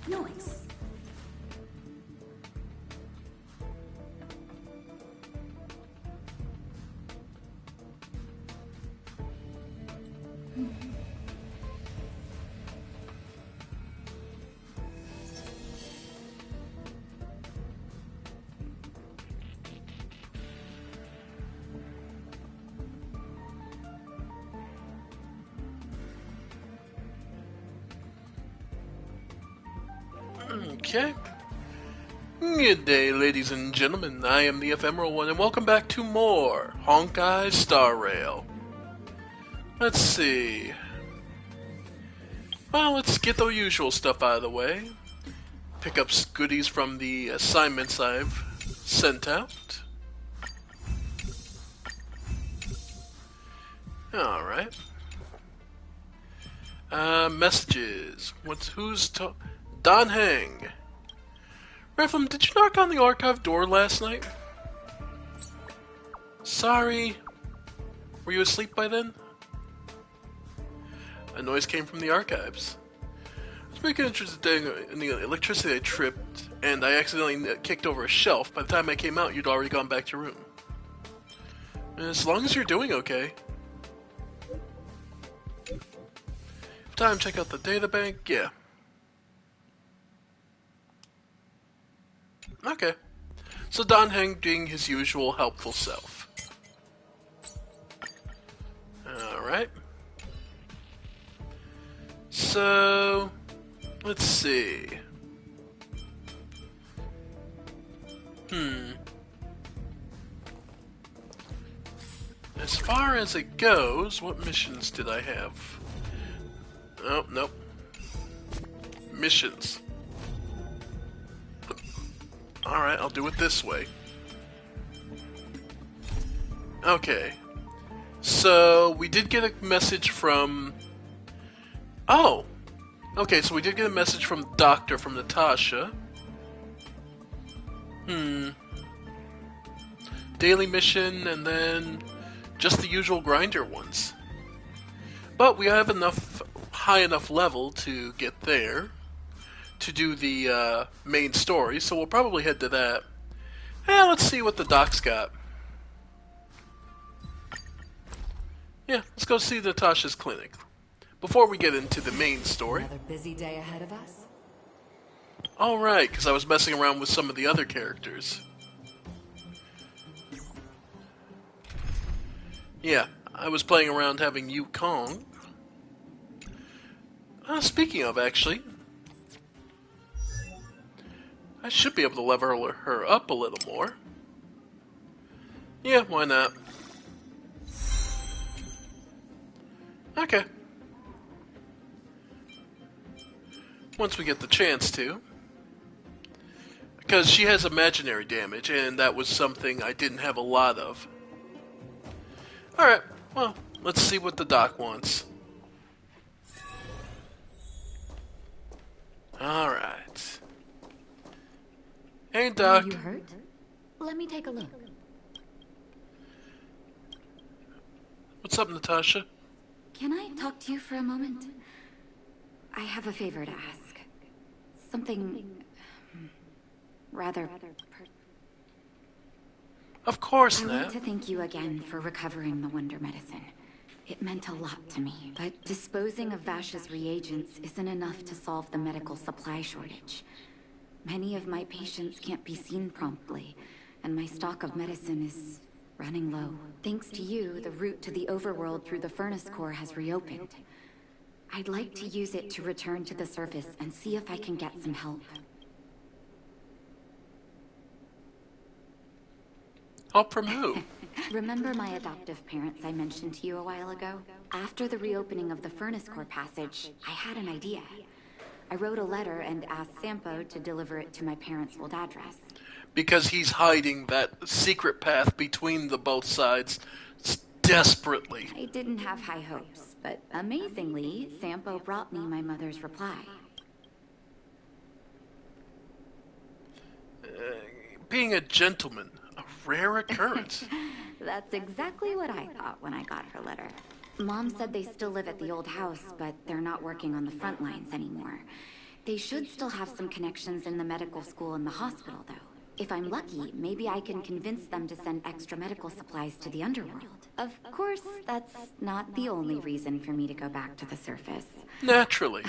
Nice. Okay. Good day, ladies and gentlemen. I am the Ephemeral One, and welcome back to more Honkai Star Rail. Let's see. Well, let's get the usual stuff out of the way. Pick up goodies from the assignments I've sent out. Alright. Messages. Who's Don Hang. Rifleman, did you knock on the archive door last night? Sorry. Were you asleep by then? A noise came from the archives. I was making interested in the electricity I tripped, and I accidentally kicked over a shelf. By the time I came out, you'd already gone back to your room. As long as you're doing okay. Time to check out the databank? Yeah. Okay. So Don Heng being his usual helpful self. Alright. So, let's see. As far as it goes, what missions did I have? Oh, nope. Missions. Alright, I'll do it this way. Okay. So, we did get a message from... Oh! Okay, so we did get a message from the doctor, from Natasha. Daily mission, and then just the usual grinder ones. But we have enough, high enough level to get there, to do the main story, so we'll probably head to that. Let's see what the doc's got. Yeah, let's go see Natasha's clinic. Before we get into the main story. Another busy day ahead of us. Alright, because I was messing around with some of the other characters. Yeah, I was playing around having Yukong. Speaking of, actually, I should be able to level her up a little more. Yeah, why not? Okay. Once we get the chance to. Because she has imaginary damage, and that was something I didn't have a lot of. Alright, well, let's see what the doc wants. Alright. Hey, Doc. Are you hurt? Let me take a look. What's up, Natasha? Can I talk to you for a moment? I have a favor to ask. Something... rather... Of course, I Nat. want to thank you again for recovering the Wonder Medicine. It meant a lot to me, but disposing of Vash's reagents isn't enough to solve the medical supply shortage. Many of my patients can't be seen promptly, and my stock of medicine is running low. Thanks to you, the route to the overworld through the furnace core has reopened. I'd like to use it to return to the surface and see if I can get some help. Help from who? Remember my adoptive parents I mentioned to you a while ago? After the reopening of the furnace core passage, I had an idea. I wrote a letter and asked Sampo to deliver it to my parents' old address. Because he's hiding that secret path between the both sides desperately. I didn't have high hopes, but amazingly, Sampo brought me my mother's reply. Being a gentleman, a rare occurrence. That's exactly what I thought when I got her letter. Mom said they still live at the old house, but they're not working on the front lines anymore. They should still have some connections in the medical school and the hospital, though. If I'm lucky, maybe I can convince them to send extra medical supplies to the underworld. Of course, that's not the only reason for me to go back to the surface. Naturally.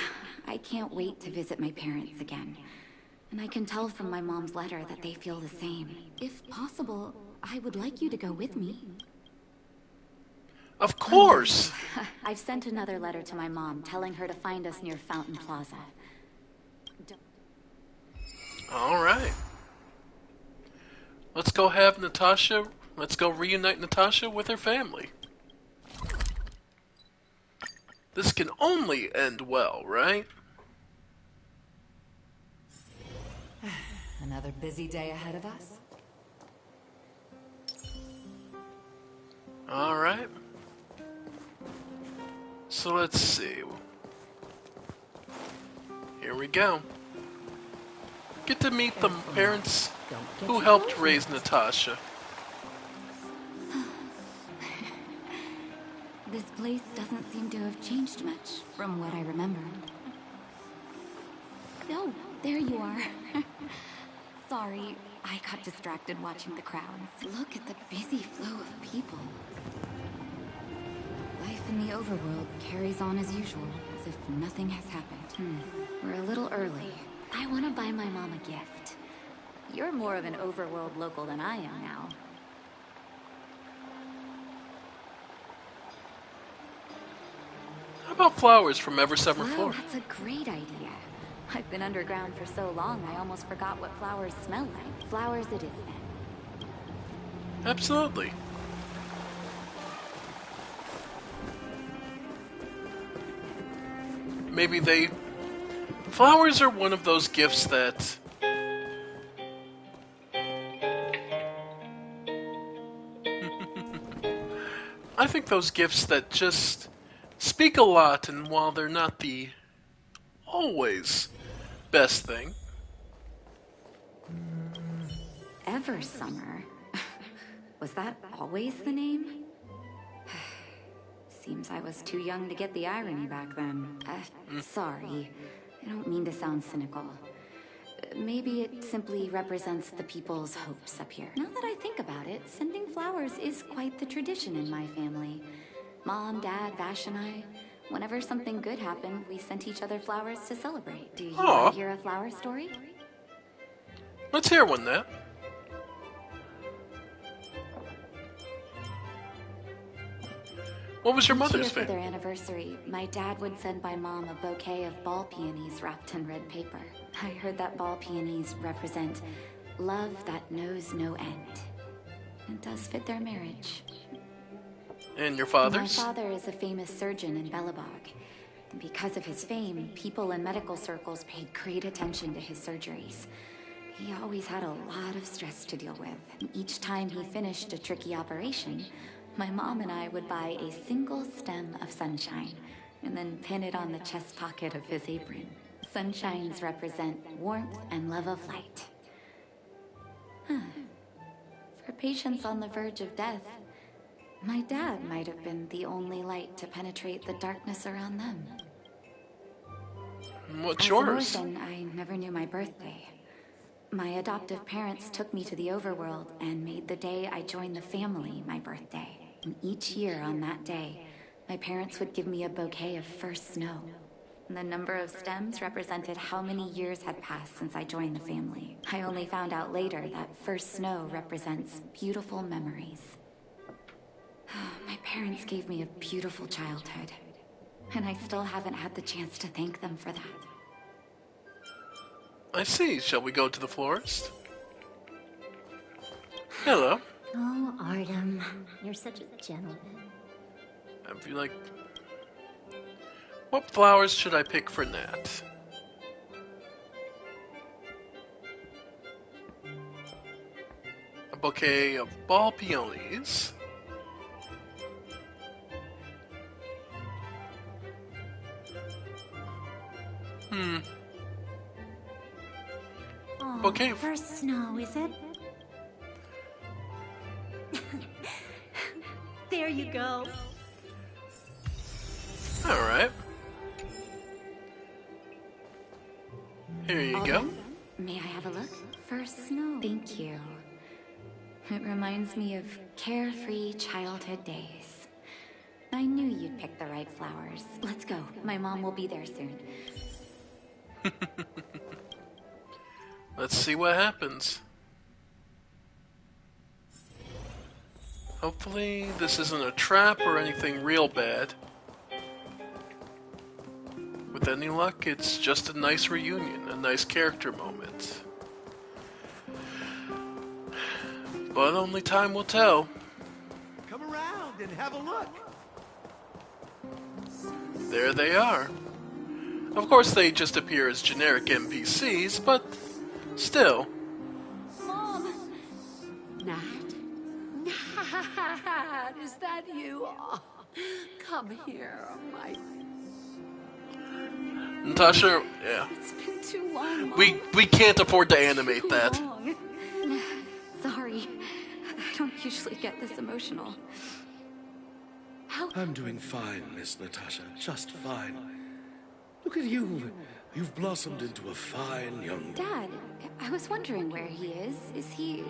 I can't wait to visit my parents again. And I can tell from my mom's letter that they feel the same. If possible, I would like you to go with me. Of course! I've sent another letter to my mom, telling her to find us near Fountain Plaza. Alright. Let's go have Natasha... Let's go reunite Natasha with her family. This can only end well, right? Another busy day ahead of us. Alright. So let's see. Here we go. Get to meet the parents who helped raise Natasha. This place doesn't seem to have changed much from what I remember. Oh, there you are. Sorry, I got distracted watching the crowds. Look at the busy flow of people. Life in the overworld carries on as usual, as if nothing has happened. We're a little early. I want to buy my mom a gift. You're more of an overworld local than I am now. How about flowers from every summer Wow, floor? that's a great idea. I've been underground for so long, I almost forgot what flowers smell like. Flowers it is then. Absolutely. Maybe they... Flowers are one of those gifts that... I think those gifts that just speak a lot, and while they're not the always best thing. Ever Summer. Was that always the name? Seems I was too young to get the irony back then. Sorry. I don't mean to sound cynical. Maybe it simply represents the people's hopes up here. Now that I think about it, sending flowers is quite the tradition in my family. Mom, Dad, Vash, and I, whenever something good happened, we sent each other flowers to celebrate. Do you want to hear a flower story? Let's hear one, then. What was your Each year mother's for favorite? their anniversary, my dad would send my mom a bouquet of ball peonies wrapped in red paper. I heard that ball peonies represent love that knows no end. It does fit their marriage. And your father's? My father is a famous surgeon in Belobog. And because of his fame, people in medical circles paid great attention to his surgeries. He always had a lot of stress to deal with. And each time he finished a tricky operation, my mom and I would buy a single stem of sunshine and then pin it on the chest pocket of his apron. Sunshines represent warmth and love of light. For patients on the verge of death, my dad might have been the only light to penetrate the darkness around them. What's As yours? an orphan, I never knew my birthday. My adoptive parents took me to the overworld and made the day I joined the family my birthday. And each year on that day, my parents would give me a bouquet of first snow. And the number of stems represented how many years had passed since I joined the family. I only found out later that first snow represents beautiful memories. My parents gave me a beautiful childhood, and I still haven't had the chance to thank them for that. I see. Shall we go to the florist? Hello. Oh, Artem, you're such a gentleman. I feel like... What flowers should I pick for Nat? A bouquet of ball peonies. Oh, Bouquet. first snow, is it? There you go. Alright. Here you All go. done? May I have a look? First snow. Thank you. It reminds me of carefree childhood days. I knew you'd pick the right flowers. Let's go. My mom will be there soon. Let's see what happens. Hopefully this isn't a trap or anything real bad. With any luck, it's just a nice reunion, a nice character moment. But only time will tell. Come around and have a look. There they are. Of course, they just appear as generic NPCs, but still. Mom! Nat? Nat, is that you? Oh, come here, my... Natasha, yeah. It's been too long, Mom. We can't afford to animate Too that. long. Sorry. I don't usually get this emotional. How... I'm doing fine, Miss Natasha. Just fine. Look at you. You've blossomed into a fine young woman. Dad, I was wondering where he is. Is he...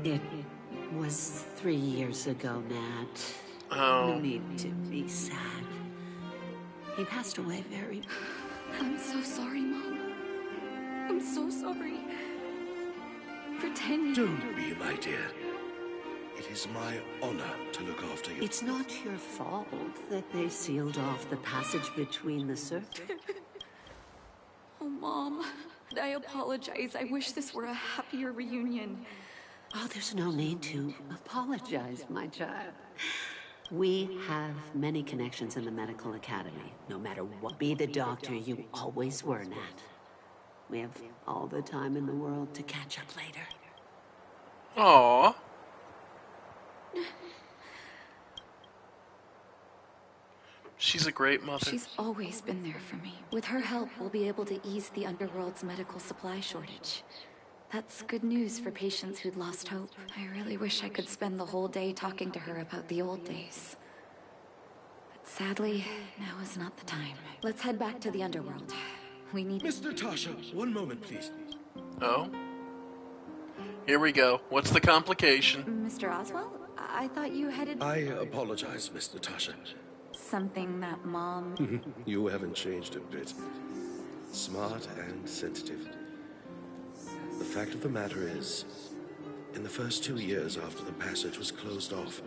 It was 3 years ago, Nat. Oh. No need to be sad. He passed away very... I'm so sorry, Mom. I'm so sorry. For 10 years... Don't be, my dear. It is my honor to look after you. It's not your fault that they sealed off the passage between the circuits. Oh, Mom. I apologize. I wish this were a happier reunion. Oh, there's no need to apologize, my child. We have many connections in the medical academy. No matter what, be the doctor you always were, Nat. We have all the time in the world to catch up later. Aww. She's a great mother. She's always been there for me. With her help, we'll be able to ease the underworld's medical supply shortage. That's good news for patients who'd lost hope. I really wish I could spend the whole day talking to her about the old days. But sadly, now is not the time. Let's head back to the underworld. We need... Miss Natasha, one moment, please. Oh? Here we go. What's the complication? Mr. Oswald? I thought you headed... I apologize, Miss Natasha. Something that Mom... You haven't changed a bit. Smart and sensitive. The fact of the matter is, in the first 2 years after the passage was closed off,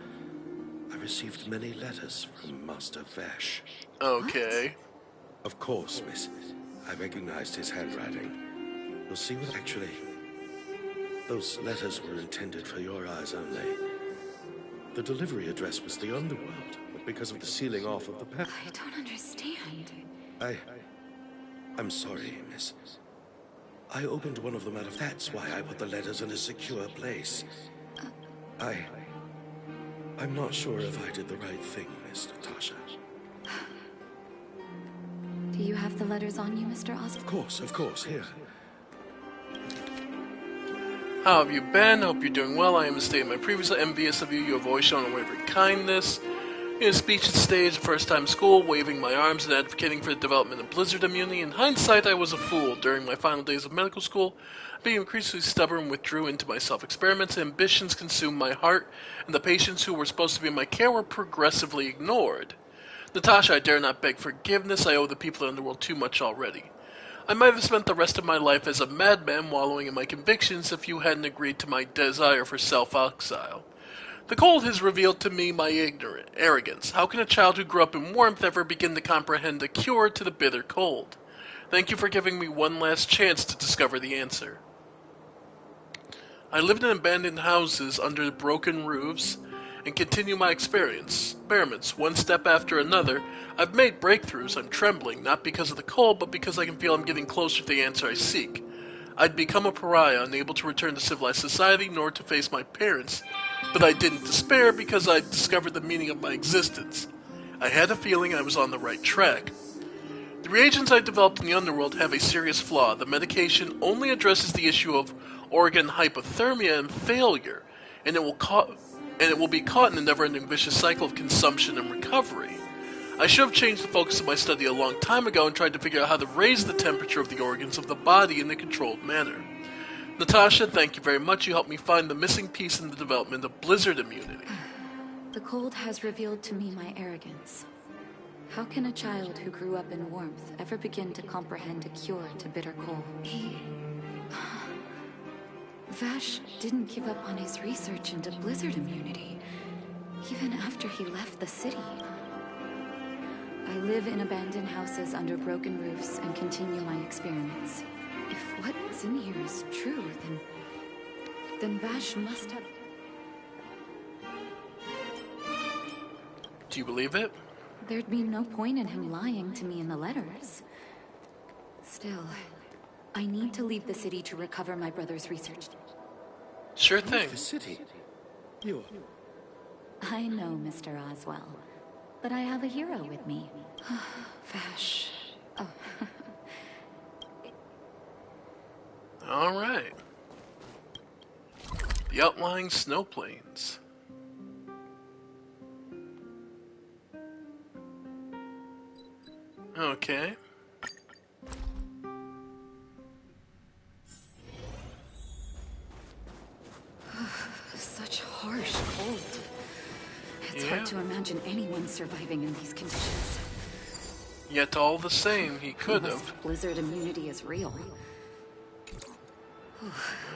I received many letters from Master Vash. Okay. Of course, miss. I recognized his handwriting. You'll see what actually... Those letters were intended for your eyes only. The delivery address was the underworld, but because of the sealing off of the passage... I don't understand. I'm sorry, miss. I opened one of them out of... That's why I put the letters in a secure place. I'm not sure if I did the right thing, Miss Natasha. Do you have the letters on you, Mr. Oswald? Of course, here. How have you been? Hope you're doing well. I am stating my previously envious of you. You have always shown unwavering kindness. In a speech at stage, first time school, waving my arms and advocating for the development of blizzard immunity. In hindsight, I was a fool. During my final days of medical school, being increasingly stubborn, withdrew into my self-experiments, ambitions consumed my heart, and the patients who were supposed to be in my care were progressively ignored. Natasha, I dare not beg forgiveness. I owe the people of the underworld too much already. I might have spent the rest of my life as a madman wallowing in my convictions if you hadn't agreed to my desire for self-exile. The cold has revealed to me my arrogance. How can a child who grew up in warmth ever begin to comprehend a cure to the bitter cold? Thank you for giving me one last chance to discover the answer. I lived in abandoned houses under broken roofs and continue my experiments, one step after another. I've made breakthroughs. I'm trembling, not because of the cold, but because I can feel I'm getting closer to the answer I seek. I'd become a pariah, unable to return to civilized society, nor to face my parents. But I didn't despair because I'd discovered the meaning of my existence. I had a feeling I was on the right track. The reagents I developed in the underworld have a serious flaw. The medication only addresses the issue of organ hypothermia and failure, and it will be caught in a never-ending vicious cycle of consumption and recovery. I should have changed the focus of my study a long time ago and tried to figure out how to raise the temperature of the organs of the body in a controlled manner. Natasha, thank you very much. You helped me find the missing piece in the development of blizzard immunity. The cold has revealed to me my arrogance. How can a child who grew up in warmth ever begin to comprehend a cure to bitter cold? Vash didn't give up on his research into blizzard immunity, even after he left the city. I live in abandoned houses under broken roofs and continue my experiments. If what's in here is true, then Vash must have... Do you believe it? There'd be no point in him lying to me in the letters. Still, I need to leave the city to recover my brother's research. Sure thing. The city? You... I know, Mr. Oswell, but I have a hero with me. Vash. Oh. Alright. The outlying snow plains. Okay. Such harsh cold. It's hard to imagine anyone surviving in these conditions. Yet all the same, he could have. Unless blizzard immunity is real.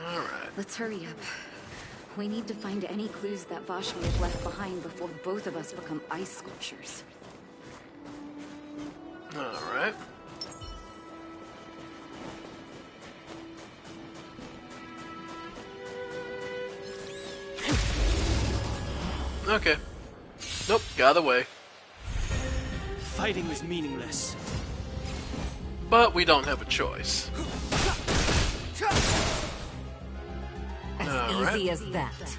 Alright. Let's hurry up. We need to find any clues that Vash may have left behind before both of us become ice sculptures. Alright. Okay. Nope, got away. Fighting is meaningless. But we don't have a choice. As easy as that.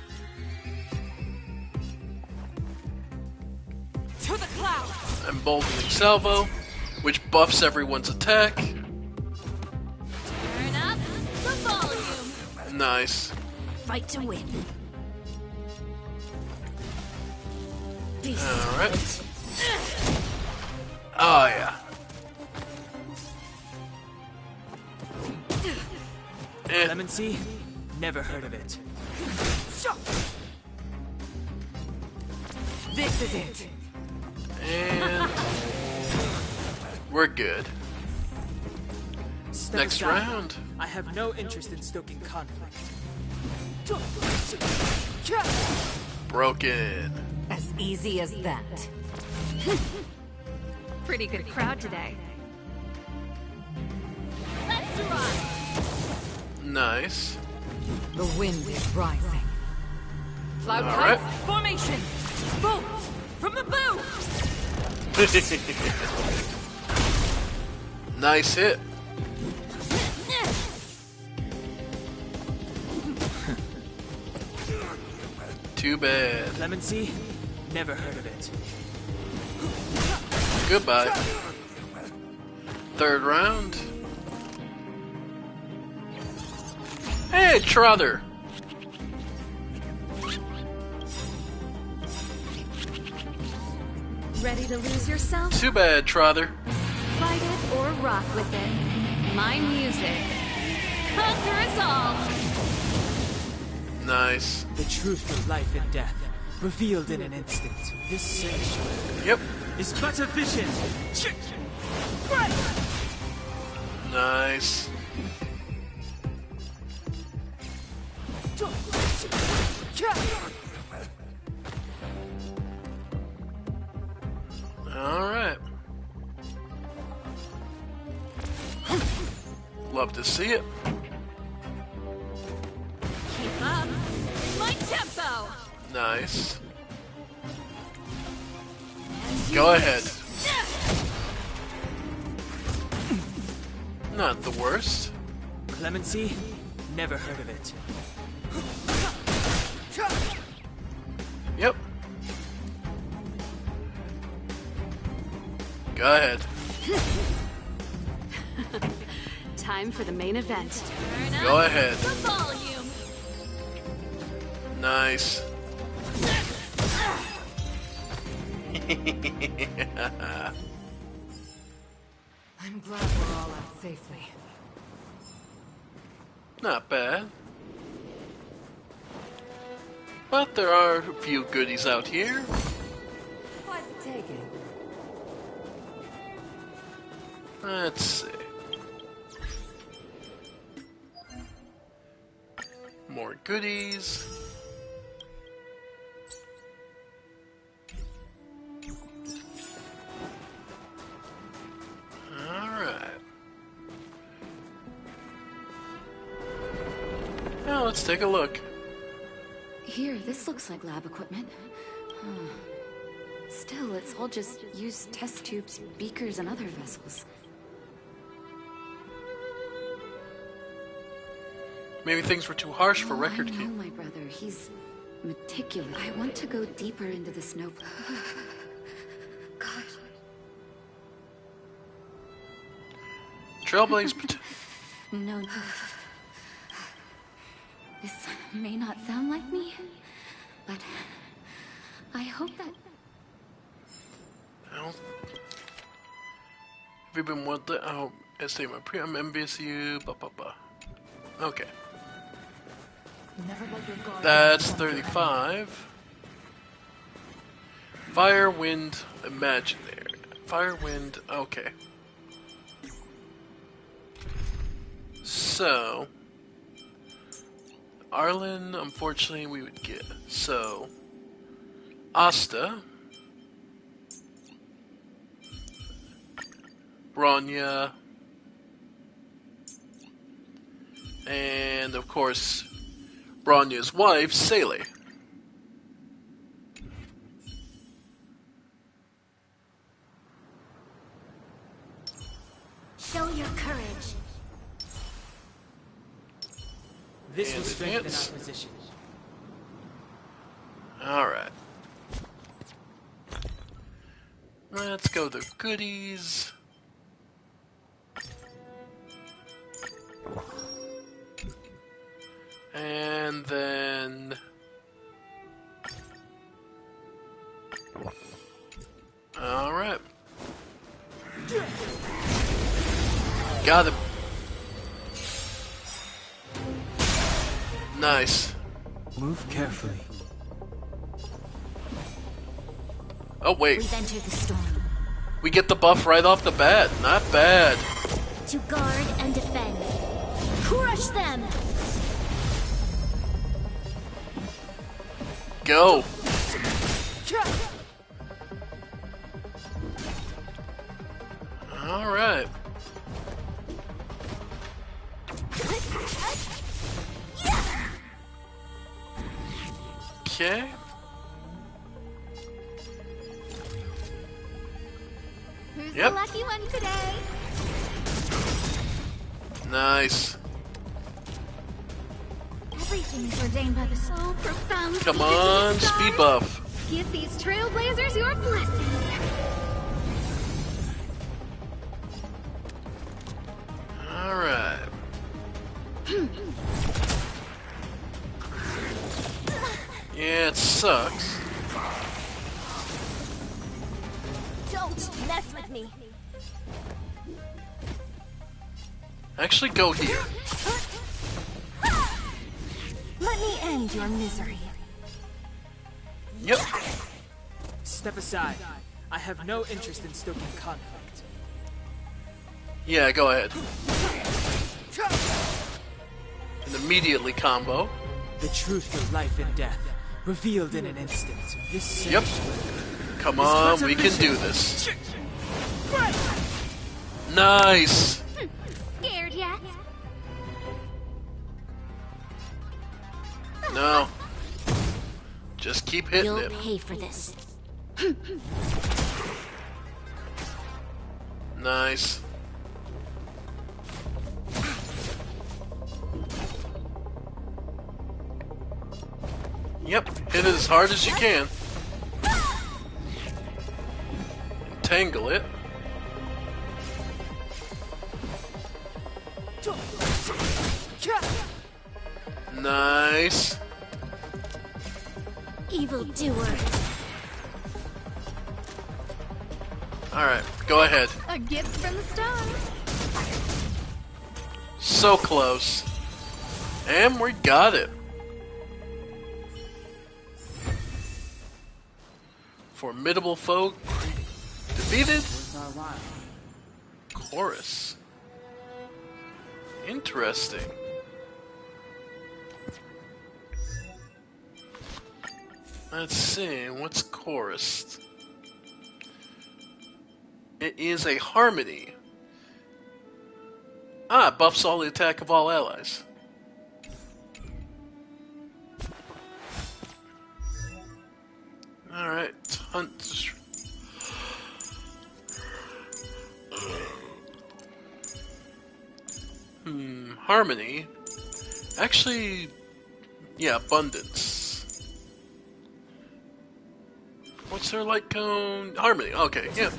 To the clouds! Emboldening salvo, which buffs everyone's attack. Turn up the volume! Nice. Fight to win. Alright. Oh yeah. Clemency? Never heard of it. This is it! And we're good. Step Next aside. round. I have no interest in stoking conflict. Broken. As easy as that. Pretty good crowd today. Let's run! Nice. The wind is rising. Cloud Alright. kites, formation! Boom! From the boom! Nice hit. Too bad. Clemency? Never heard of it. Goodbye. Third round. Hey, Trotter. Ready to lose yourself? Too bad, Trotter. Fight it or rock with it. My music. Conquer us all! Nice. The truth of life and death, revealed in an instant. This sanctuary Yep. is but a vision. Nice. Alright. Love to see it. Keep up my tempo! Nice. Go ahead. Not the worst. Clemency? Never heard of it. Yep. Go ahead. Time for the main event. Turn Go up ahead. the volume! Nice. I'm glad we're all out safely. Not bad. But there are a few goodies out here. Quite the taking. Let's see. More goodies. Alright. Now let's take a look. Here, this looks like lab equipment. Huh. Still, it's all just used test tubes, beakers, and other vessels. Maybe things were too harsh for record I know keeping. my brother. He's meticulous. I want to go deeper into the snow. God. Trailblaze. No. This may not sound like me, but I hope that... Well, have you been what the... Oh, I say my pre... I'm envious of you. Blah, blah, blah. Okay. Never let your guard That's down. 35. Fire, wind, imaginary. Fire, wind, okay. So... Arlen, unfortunately, we would get. So... Asta... Bronya... And, of course... Bronya's wife, Sele. Show your courage. This And will strengthen advance. our position. Alright. Let's go to goodies. And then... Alright. Got him. Nice. Move carefully. Oh wait, We've entered the storm. we get the buff right off the bat. Not bad. To guard and defend. Crush them! Go. Alright. Okay. Who's Yep. the lucky one today? Nice. Everything is ordained by the so profound. Come secrets of the on, stars. speed buff. Give these trailblazers your blessing. Alright. Yeah, it sucks. Don't mess with me. Actually, go here. Let me end your misery. Yep. Step aside. I have no interest in stoking conflict. Yeah, go ahead. And immediately combo. The truth of life and death, revealed in an instant. This Yep. search- Come on, we can do this. Nice. Scared yet? No. Just keep hitting You'll it. pay for this. Nice. Yep, hit it as hard as you can. Entangle it. Nice. Evildoer. Alright, go ahead. A gift from the stars. So close. And we got it. Formidable foe defeated. Chorus. Interesting. Let's see, what's chorus? It is a harmony. Ah, it buffs all the attack of all allies. Alright, hunt. Harmony. Actually, yeah, abundance. What's their light cone? Harmony, okay, yeah.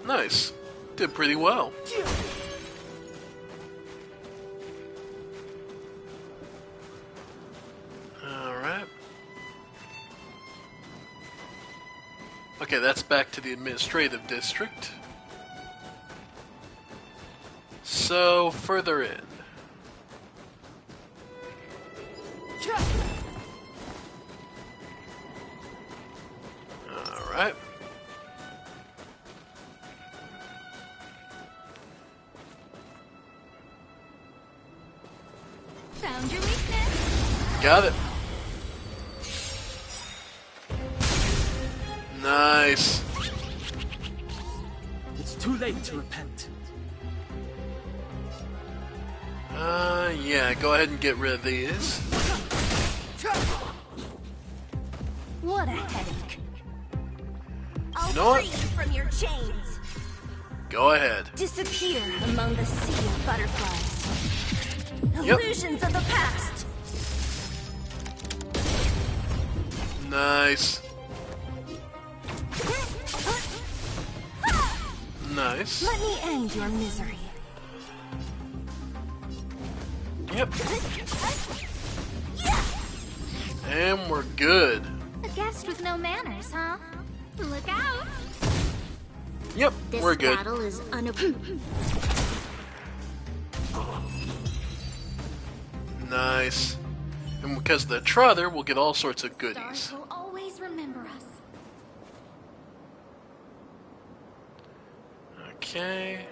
Nice. Did pretty well. Alright. Okay, that's back to the administrative district. So, further in. Alright. Found your weakness. Got it. Nice. It's too late to repent. Yeah, go ahead and get rid of these. What a headache. I'll You know what? free you from your chains. Go ahead. Disappear among the sea of butterflies. Yep. Illusions of the past. Nice. Nice. Let me end your misery. Yep. And we're good. A guest with no manners, huh? Look out. Yep, This we're good. battle is Nice. And because of the Trotter, we'll get all sorts of goodies. Stars will always remember us. Okay.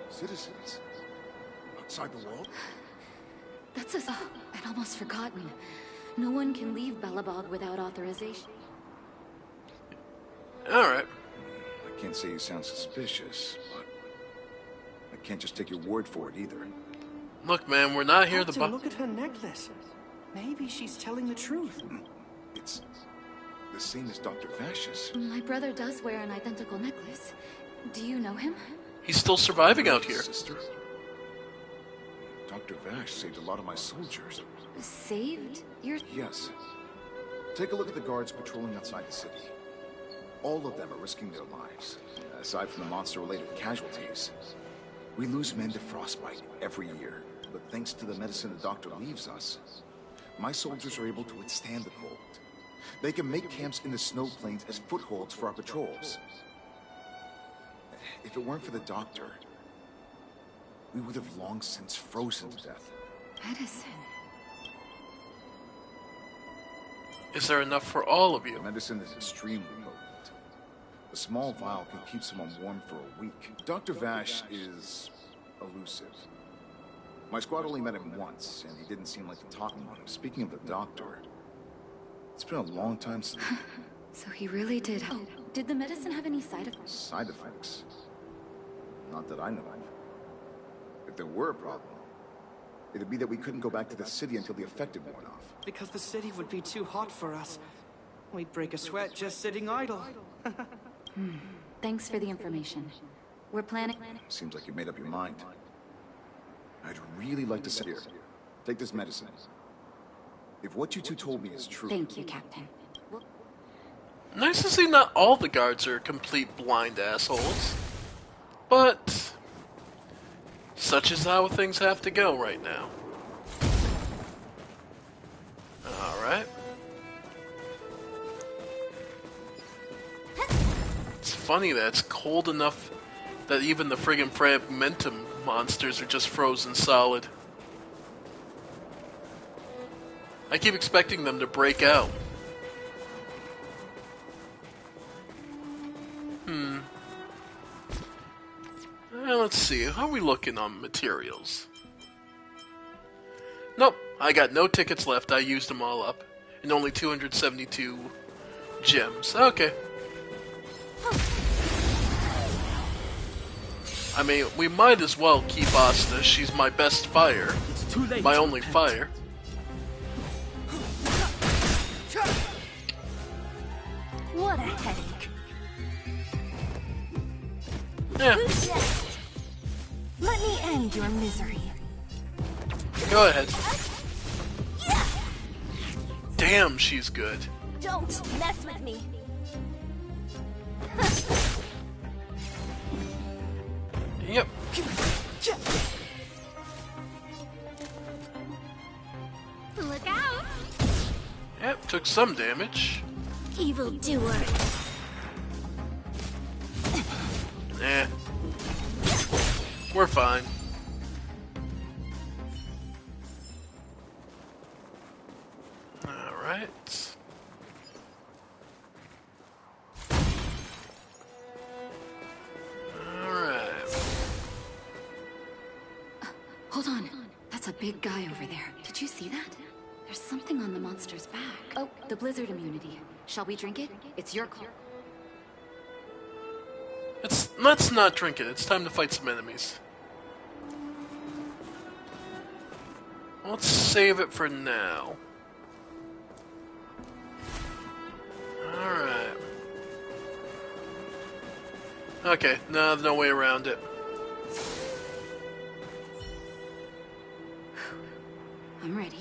Citizens? Outside the wall? That's us. Oh, I'd almost forgotten. No one can leave Belobog without authorization. Alright. I can't say you sound suspicious, but I can't just take your word for it either. Look, man, we're not here to Doctor, look at her necklace. Maybe she's telling the truth. It's the same as Dr. Vash's. My brother does wear an identical necklace. Do you know him? He's still surviving out here. Sister? Dr. Vash saved a lot of my soldiers. Saved? Your... Yes. Take a look at the guards patrolling outside the city. All of them are risking their lives, aside from the monster-related casualties. We lose men to frostbite every year, but thanks to the medicine the doctor leaves us, my soldiers are able to withstand the cold. They can make camps in the snow plains as footholds for our patrols. If it weren't for the doctor, we would have long since frozen to death. medicine. Is there enough for all of you? The medicine is extremely potent. A small vial can keep someone warm for a week. Dr. Vash is elusive. My squad only met him once, and he didn't seem like to talk about him. Speaking of the doctor, it's been a long time since... So he really did. Oh, did the medicine have any side effects? Side effects? Not that I know of. If there were a problem, it'd be that we couldn't go back to the city until the effect had worn off. Because the city would be too hot for us. We'd break a sweat just sitting idle. Thanks for the information. We're planning... Seems like you made up your mind. I'd really like to sit here. Take this medicine. If what you two told me is true... Thank you, Captain. Nice to see not all the guards are complete blind assholes. But... such is how things have to go right now. Alright. funny that it's cold enough that even the friggin' fragmentum monsters are just frozen solid. I keep expecting them to break out. Let's see, how are we looking on materials? Nope, I got no tickets left, I used them all up. And only 272 gems. Okay. I mean, we might as well keep Asta, she's my best fire. It's too late. My only fire. What a headache. Yeah, Who's next? Let me end your misery. go ahead. Damn, she's good. Don't mess with me. Yep. Look out! Yep, took some damage. Evildoer. Eh. We're fine. Alright. Alright. Hold on. That's a big guy over there. Did you see that? There's something on the monster's back. Oh, the blizzard immunity. Shall we drink it? It's your call. Let's not drink it. It's time to fight some enemies. Let's save it for now. Alright. Okay, no, there's no way around it. I'm ready.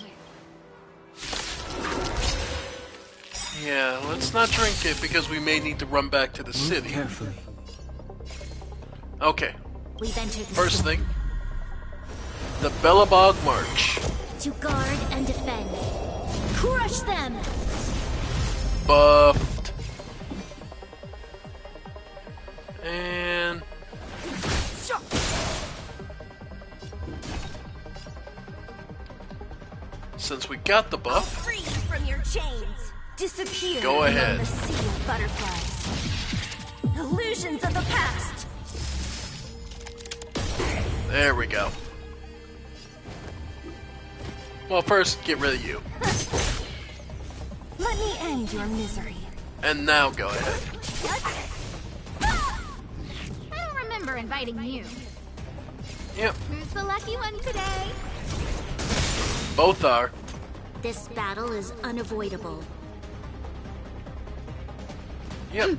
Yeah, let's not drink it because we may need to run back to the Move city. carefully. Okay, We've entered the first storm. thing. The Bellabog March. To guard and defend. Crush them! Buffed. And... since we got the buff, Free from your chains. Disappear Go ahead. among the sea of butterflies. Illusions of the past. there we go. Well, first, get rid of you. Let me end your misery. And now go ahead. I don't remember inviting you. Yep, Who's the lucky one today? both are. This battle is unavoidable. Yep.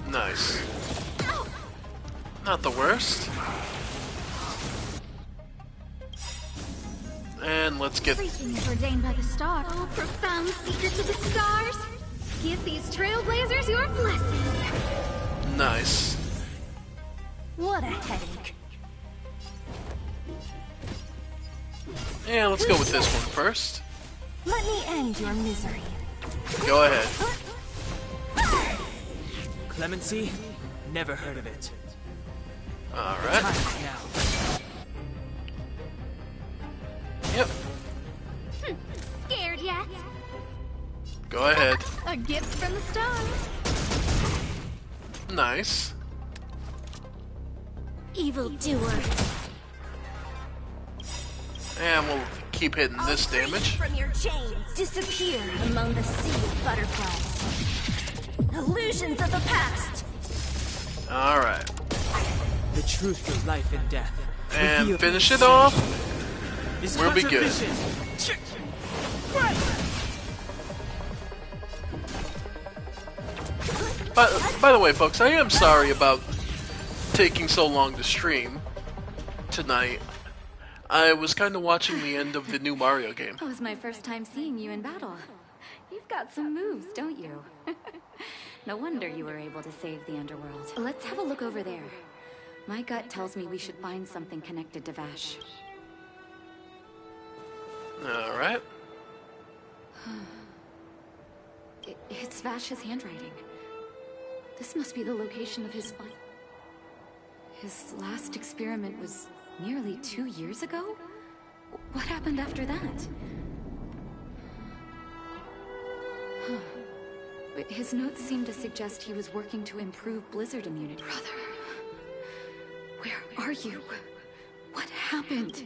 Nice. Not the worst. And let's get... Everything is ordained by the stars. Oh, profound secrets of the stars. Give these trailblazers your blessing. nice. What a headache. Yeah, let's go with this one first. Let me end your misery. Go ahead. Clemency? Never heard of it. Alright. Time now. Yep. Scared yet? Go ahead. A gift from the stars. Nice. Evildoer. And we'll keep hitting this damage. From your chains. Disappear among the sea of butterflies. Illusions of the past. Alright. The truth of life and death. And Revealed finish in it off. Is We'll be good. vision. By the way, folks, I am sorry about taking so long to stream tonight. I was kind of watching the end of the new Mario game. That was my first time seeing you in battle. You've got some moves, don't you? No wonder you were able to save the underworld. Let's have a look over there. My gut tells me we should find something connected to Vash. Alright. It's Vash's handwriting. This must be the location of his His last experiment was nearly 2 years ago? What happened after that? Huh. But his notes seem to suggest he was working to improve blizzard immunity. Brother, where are you? What happened?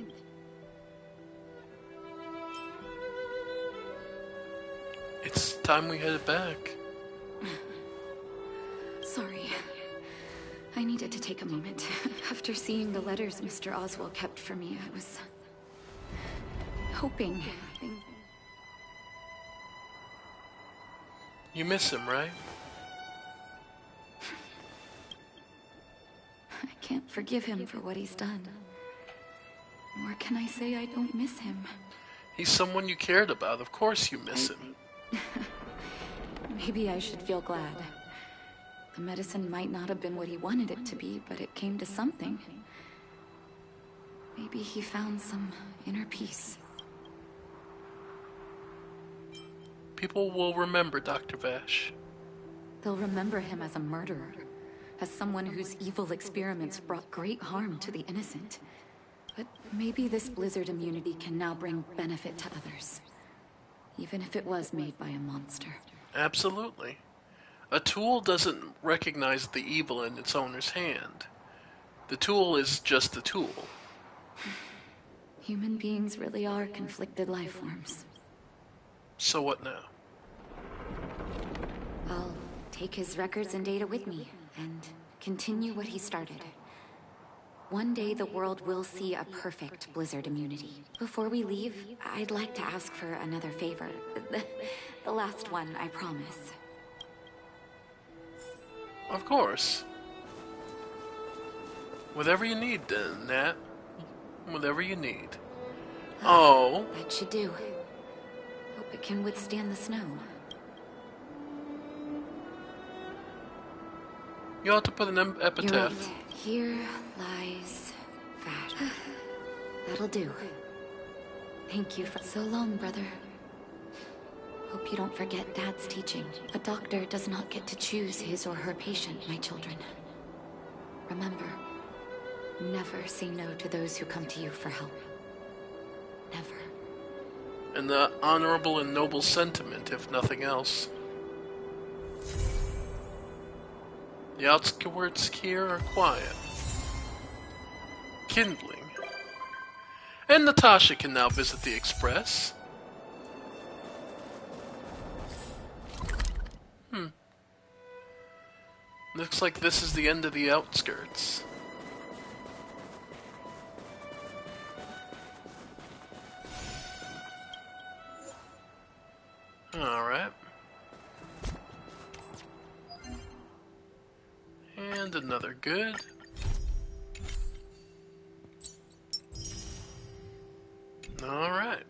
It's time we headed back. Sorry. I needed to take a moment. After seeing the letters Mr. Oswald kept for me, I was hoping things... You miss him, right? I can't forgive him for what he's done. Nor can I say I don't miss him. He's someone you cared about. Of course you miss him. Maybe I should feel glad. The medicine might not have been what he wanted it to be, but it came to something. Maybe he found some inner peace. People will remember Dr. Vash. They'll remember him as a murderer, as someone whose evil experiments brought great harm to the innocent. But maybe this blizzard immunity can now bring benefit to others, even if it was made by a monster. Absolutely. A tool doesn't recognize the evil in its owner's hand. The tool is just a tool. Human beings really are conflicted life forms. So what now? I'll take his records and data with me, and continue what he started. One day the world will see a perfect blizzard immunity. Before we leave, I'd like to ask for another favor. The last one, I promise. Of course. Whatever you need, Nat. Whatever you need. Oh. That should do. Hope it can withstand the snow. You ought to put an epitaph. You're right. Here lies Vash. That'll do. Thank you for so long, brother. Hope you don't forget Dad's teaching. A doctor does not get to choose his or her patient, my children. Remember, never say no to those who come to you for help. Never. And the honorable and noble sentiment, if nothing else. The outskirts here are quiet. Kindling. And Natasha can now visit the Express. Looks like this is the end of the outskirts. Alright. And another good. Alright.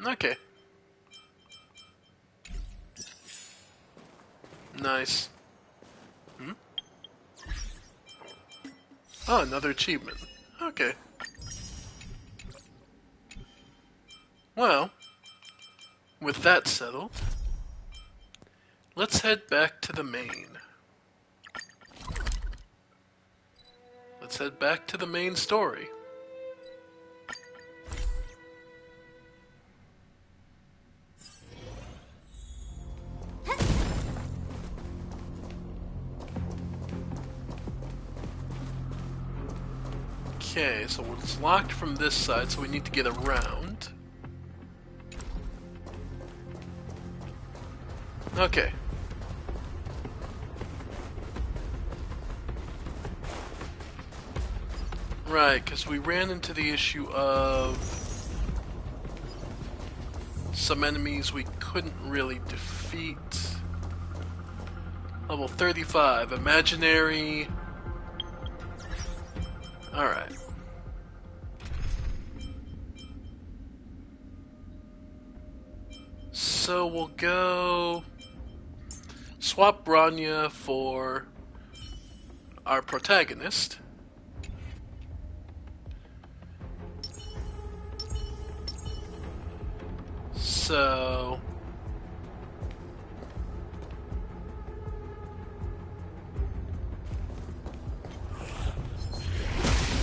Okay. Nice. Oh, another achievement. Okay. Well, with that settled, let's head back to the main. Let's head back to the main story. Okay, so it's locked from this side, so we need to get around. Okay. Right, because we ran into the issue of some enemies we couldn't really defeat. Level 35, imaginary. Alright. So we'll go swap Branya for our protagonist. So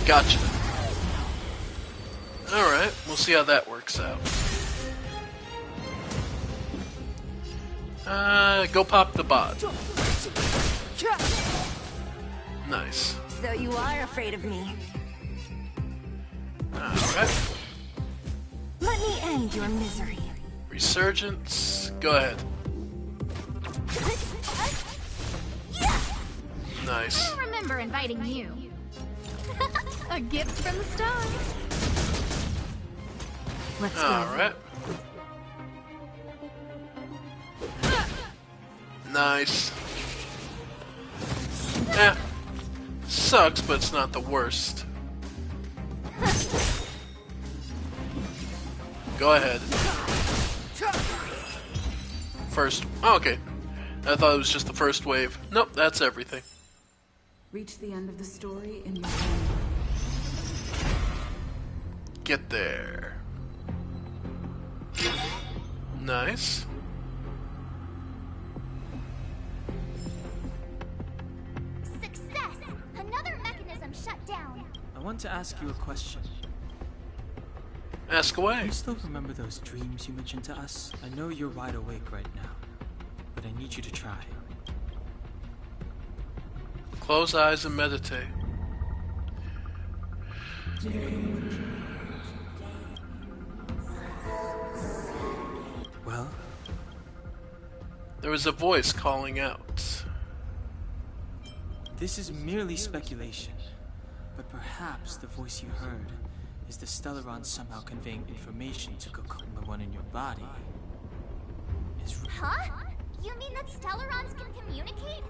Gotcha. Alright, we'll see how that works out. Go pop the bot. Nice. So you are afraid of me. Alright. Let me end your misery. Resurgence. Go ahead. Nice. I remember inviting you. A gift from the stars. Let's go. Alright. Nice. Eh. Sucks, but it's not the worst. Go ahead. First. Oh, okay. I thought it was just the first wave. Nope, that's everything. Reach the end of the story in your own. Get there. Nice. Success! Another mechanism shut down. I want to ask you a question. Ask Do away. you still remember those dreams you mentioned to us? I know you're wide awake right now, but I need you to try. Close eyes and meditate. Well? There was a voice calling out. This is merely speculation, but perhaps the voice you heard is the Stellaron somehow conveying information to Cocoon, the one in your body. Huh? You mean that Stellarons can communicate?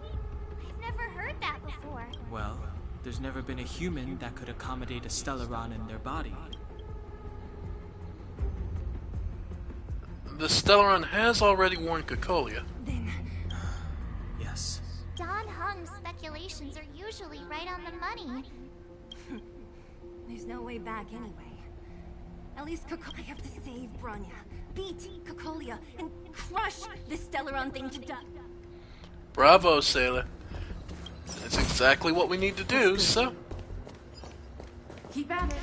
I've never heard that before. Well, there's never been a human that could accommodate a Stellaron in their body. The Stellaron has already warned Cocolia. Then Yes. Don Hung's speculations are usually right on the money. there's no way back anyway. At least I have to save Bronya, beat Cocolia, and crush this Stellaron thing to death. Bravo, Sailor. That's exactly what we need to do, so... Keep at it.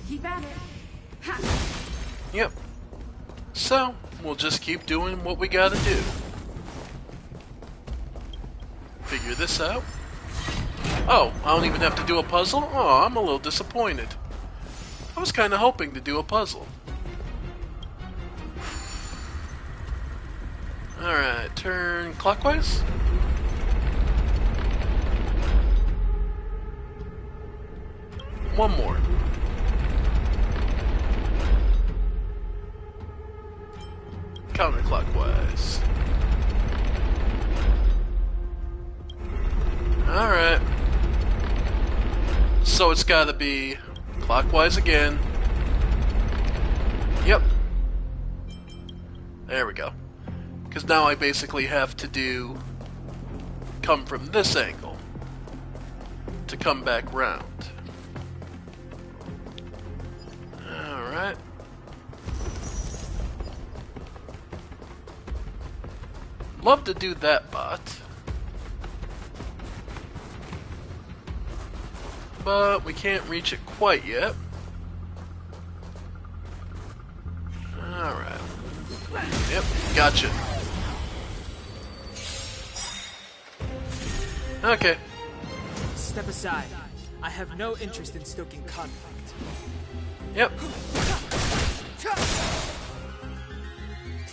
Keep at it. Ha! Yep. So, we'll just keep doing what we gotta do. Figure this out. Oh, I don't even have to do a puzzle? Oh, I'm a little disappointed. I was kinda hoping to do a puzzle. Alright, turn clockwise? One more. Counterclockwise. Alright. So it's gotta be clockwise again. Yep. There we go. Because now I basically have to come from this angle to come back round. Alright. Love to do that bot. But we can't reach it quite yet. Alright. Yep, gotcha. Okay. Step aside. I have no interest in stoking conflict. Yep.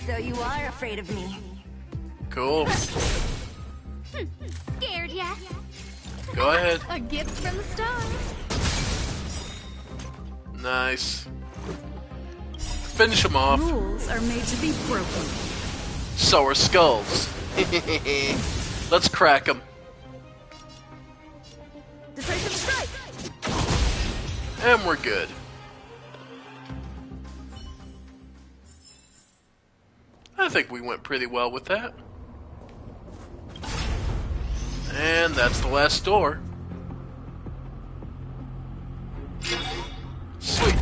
So you are afraid of me. Cool. Scared yet? Go ahead. A gift from the stars. Nice. Finish him off. Rules are made to be broken. So are skulls. Let's crack them. Decisive strike! And we're good. I think we went pretty well with that. And that's the last door. Sweet.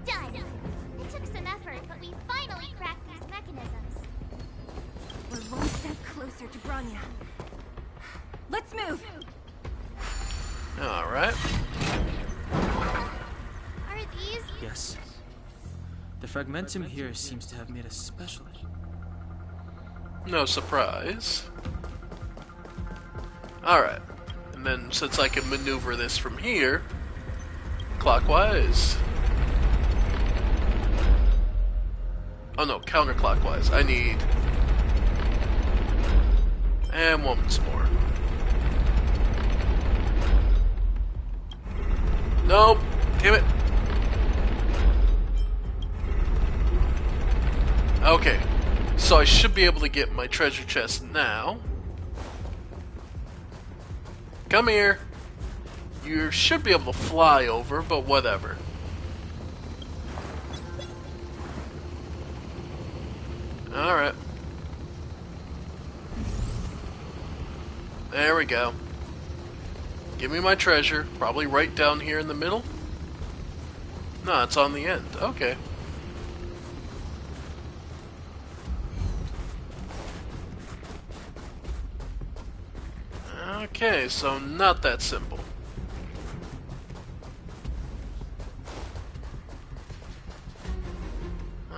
Done. It took some effort, but we finally cracked these mechanisms. We're one step closer to Bronya. Let's move! Alright. Are these? Yes. The fragmentum here seems to have made us special. No surprise. Alright. And then since I can maneuver this from here, clockwise. Oh no, counterclockwise. I need... And once more. Nope. Damn it. Okay. So I should be able to get my treasure chest now. Come here. You should be able to fly over, but whatever. Alright. There we go. Give me my treasure. Probably right down here in the middle. No, it's on the end. Okay. Okay, so not that simple.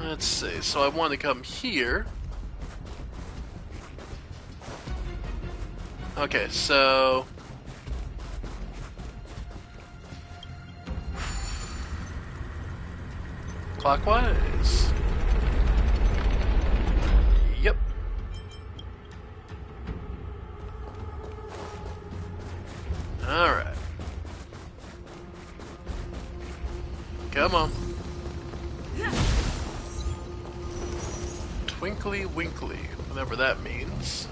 Let's see, so I want to come here. Okay, so... clockwise. Yep. Alright. Come on. Twinkly winkly, whatever that means.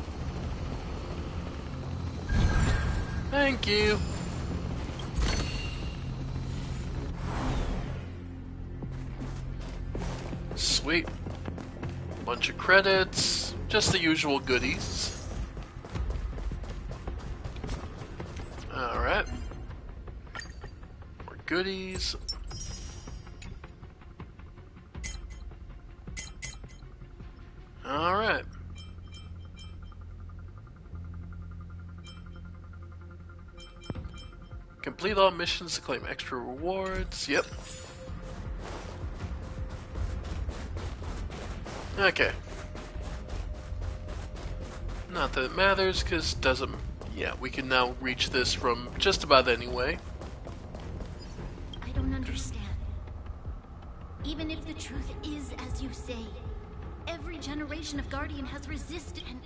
Thank you. Sweet. Bunch of credits, just the usual goodies. Alright. More goodies. Alright. Complete all missions to claim extra rewards. Yep. Okay. Not that it matters, because it doesn't... Yeah, we can now reach this from just about any way. I don't understand. Even if the truth is as you say, every generation of Guardian has resisted, and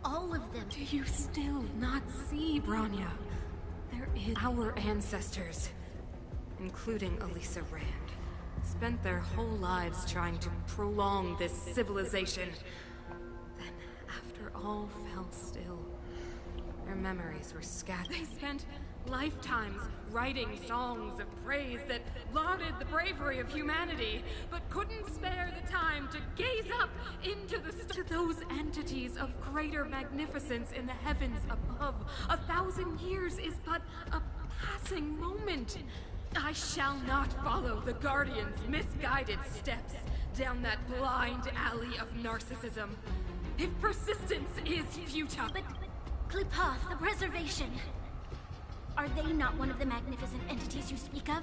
all of them... Do you still not see, Bronya? There is... Our ancestors, including Elisa Rand, spent their whole lives trying to prolong this civilization. Then, after all fell still, their memories were scattered. They spent lifetimes writing songs of praise that lauded the bravery of humanity, but couldn't spare the time to gaze up into to those entities of greater magnificence in the heavens above. 1,000 years is but a passing moment. I shall not follow the Guardian's misguided steps down that blind alley of narcissism. If persistence is futile... But, Klipoth, the Preservation... Are they not one of the magnificent entities you speak of?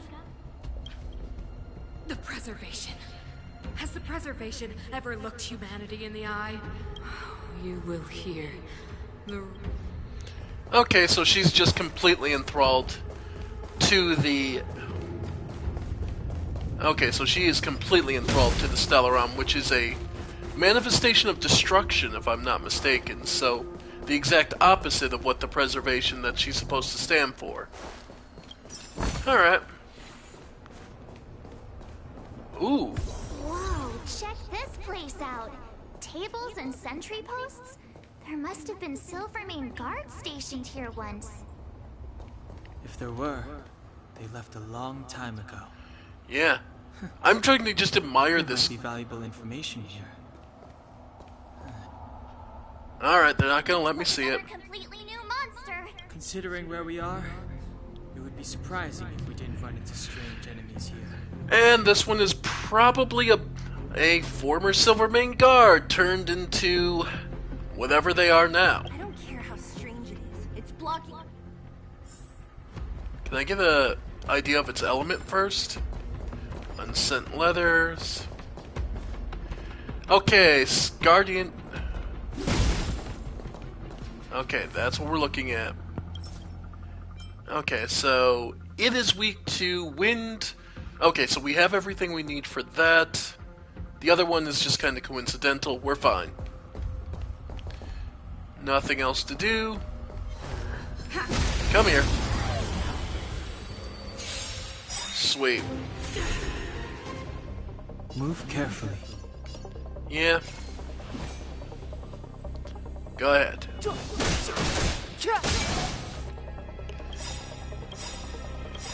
The Preservation. Has the Preservation ever looked humanity in the eye? You will hear the... Okay, so she's just completely enthralled to the... Okay, so she is completely enthralled to the Stellaron, which is a manifestation of destruction, if I'm not mistaken, so the exact opposite of what the preservation that she's supposed to stand for. Alright. Ooh. Whoa, check this place out. Tables and sentry posts? There must have been Silvermane guards stationed here once. If there were, they left a long time ago. Yeah. I'm trying to just admire There this. might be valuable information here. Alright, they're not gonna let me see it. Another completely new monster. Considering where we are, it would be surprising if we didn't run into strange enemies here. And this one is probably a former Silvermane guard turned into whatever they are now. I don't care how strange it is. It's blocking... Can I get an idea of its element first? Unsent leathers. Okay, Guardian. Okay, that's what we're looking at. Okay, so it is weak to wind. Okay, so we have everything we need for that. The other one is just kind of coincidental. We're fine. Nothing else to do. Come here. Sweet. Move carefully. Yeah. Go ahead.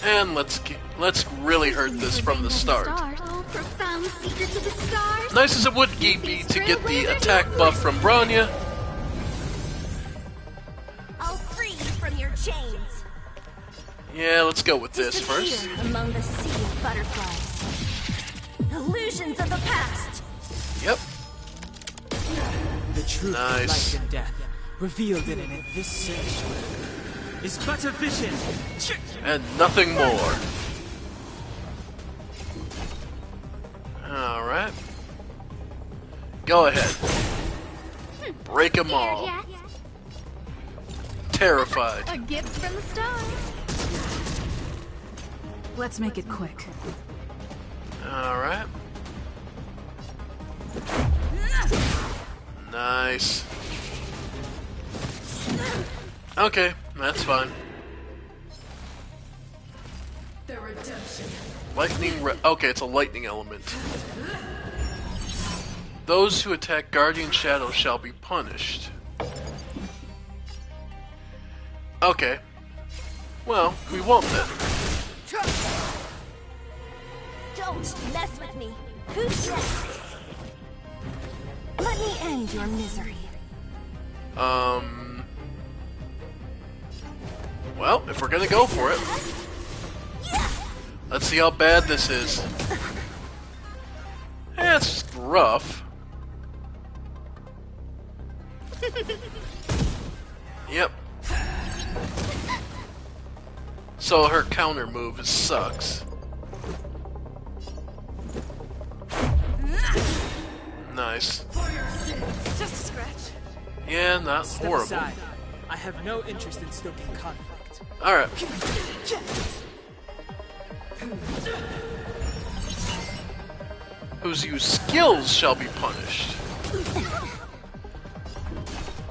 And let's really hurt this from the start. Nice as it would be to get the attack buff from Bronya. I'll free you from your chains. Yeah, let's go with this first. Among the sea of butterflies. Illusions of the past. Yep. The truth Nice. of life and death, revealed in an abyss sanctuary, is but a vision. And nothing more. Alright. Go ahead. Break them all. Terrified. A gift from the stars. Let's make it quick. Alright. Nice. Okay, that's fine. The redemption. Lightning okay, it's a lightning element. Those who attack Guardian Shadow shall be punished. Okay. Well, we won't then. Don't mess with me. Who's next? Let me end your misery. Well, if we're gonna go for it, let's see how bad this is. Eh, it's rough. Yep. So her counter move sucks. Nice. Just a scratch. Yeah, not Step horrible. aside. I have no interest in stoking conflict. Alright. Whose use skills shall be punished.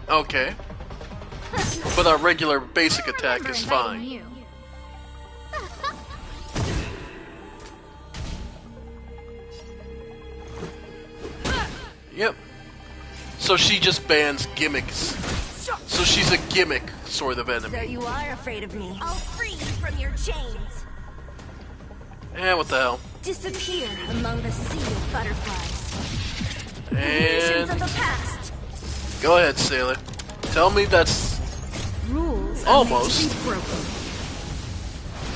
Okay. But our regular basic attack is fine. You. Yep. So she just bans gimmicks. So she's a gimmick sort of So enemy. you are afraid of me. I'll free you from your chains. Eh, what the hell. Disappear among the sea of butterflies. Illusions of And the past. go ahead, Sailor. Tell me that's Rules almost. are made to be broken.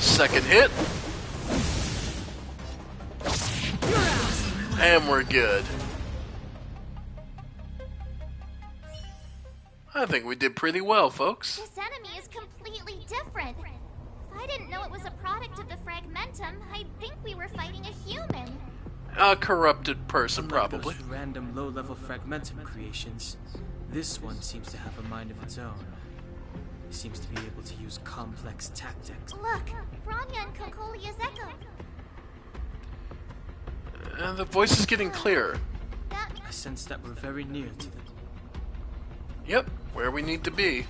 Second hit. And we're good. I think we did pretty well, folks. This enemy is completely different. If I didn't know it was a product of the Fragmentum, I'd think we were fighting a human. A corrupted person, Unlike probably. those random low-level fragmentum creations, this one seems to have a mind of its own. It seems to be able to use complex tactics. Look, Bronya and Kokolia's echo. And the voice is getting clearer. That I sense that we're very near to them. Yep, where we need to be.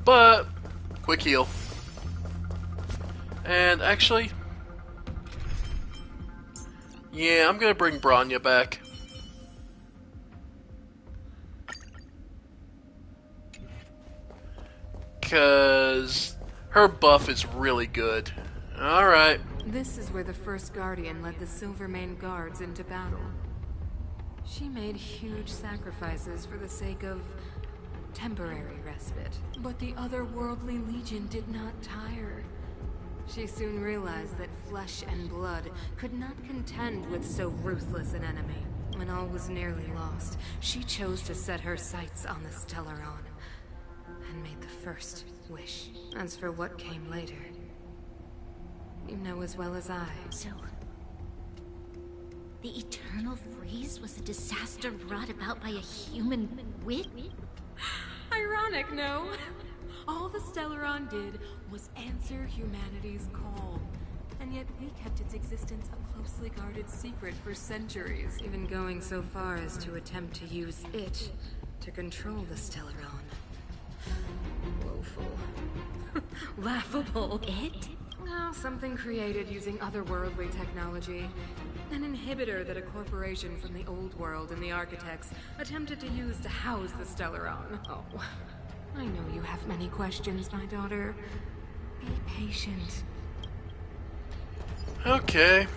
But, quick heal. And actually, yeah, I'm gonna bring Bronya back. Cause her buff is really good. Alright. This is where the first Guardian led the Silvermane Guards into battle. She made huge sacrifices for the sake of temporary respite. But the otherworldly Legion did not tire. She soon realized that flesh and blood could not contend with so ruthless an enemy. When all was nearly lost, she chose to set her sights on the Stellaron and made the first wish. As for what came later, you know as well as I. So, the Eternal Freeze was a disaster brought about by a human wit? Ironic, no? All the Stellaron did was answer humanity's call. And yet we kept its existence a closely guarded secret for centuries, even going so far as to attempt to use it to control the Stellaron. Woeful. Laughable. It? Oh, something created using otherworldly technology. An inhibitor that a corporation from the old world and the architects attempted to use to house the Stellaron. Oh, I know you have many questions, my daughter. Be patient. Okay.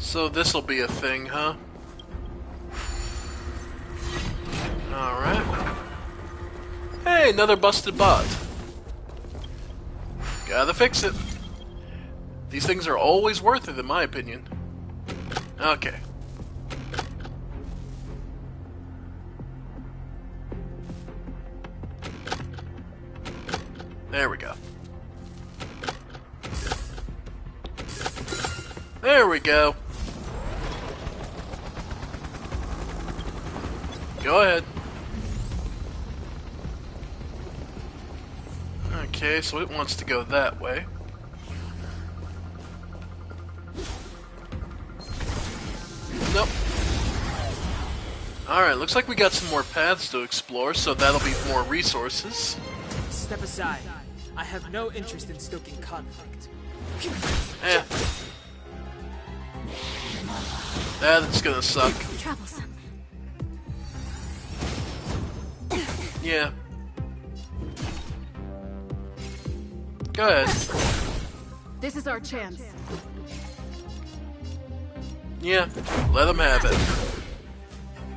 So this'll be a thing, huh? Alright. Hey, another busted bot. Gotta fix it. These things are always worth it, in my opinion. Okay. There we go. There we go. Go ahead. Okay, so it wants to go that way. Nope. Alright, looks like we got some more paths to explore, so that'll be more resources. Step aside. I have no interest in stoking conflict. Eh. That's gonna suck. Troublesome. Yeah. Go ahead. This is our chance. Yeah, let them have it.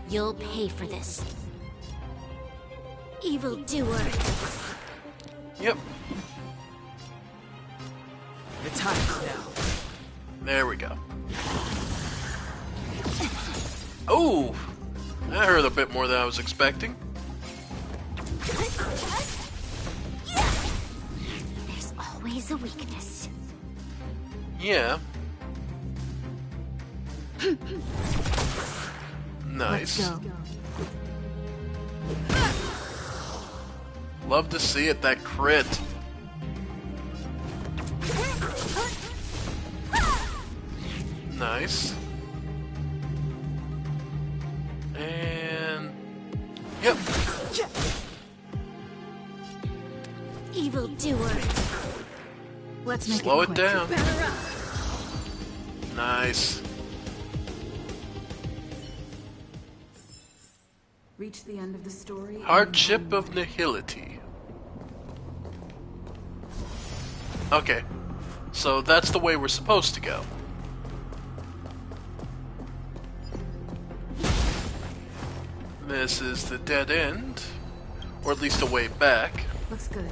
You'll pay for this. Evildoer. Yep. The time is now. There we go. Oh! That hurt a bit more than I was expecting. There's always a weakness. Yeah. Nice. Let's go. Love to see it, that crit. Nice. And... Yep. Evildoer. Let's make Slow it it quick. down. Nice. Reach the end of the story. Hardship of Nihility. Okay. So that's the way we're supposed to go. This is the dead end. Or at least a way back. Looks good.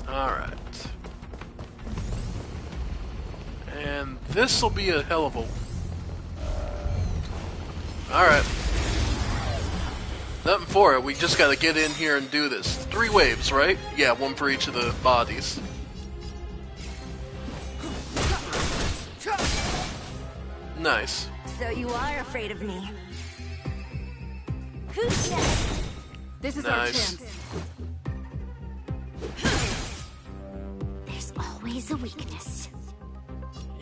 Alright. And this'll be a hell of a... Alright. Nothing for it, we just gotta get in here and do this. 3 waves, right? Yeah, 1 for each of the bodies. Nice. So you are afraid of me. Who's next? This is Nice. our chance. There's always a weakness.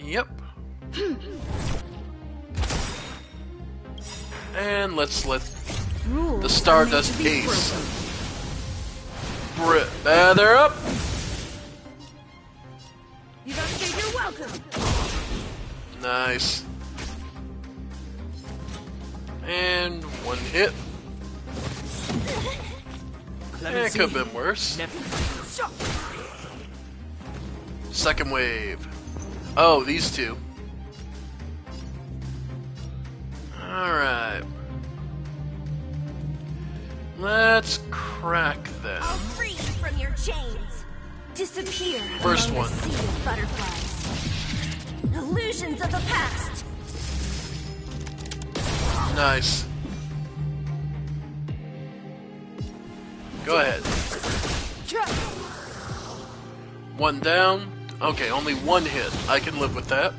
Yep. And let's let Rules the are made Stardust to be Ace. broken. They're up! You don't say you're welcome. Nice. And 1 hit. It could have been worse. Second wave. Oh, these 2. Alright. Let's crack them. I'll free you from your chains. Disappear. First among one. the sea of butterflies. Illusions of the past. Nice. Go ahead. One down. Okay, only one hit. I can live with that.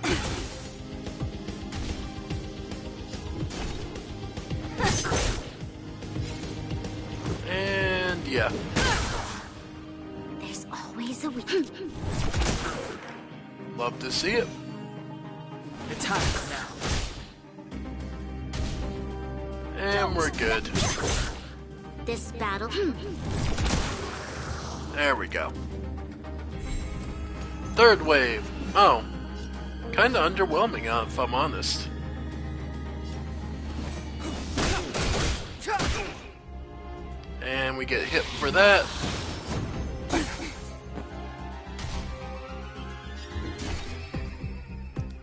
And yeah. There's always a week. Love to see it. It's time now. And we're good. This battle. There we go. Third wave. Oh. Kinda underwhelming, if I'm honest. And we get hit for that.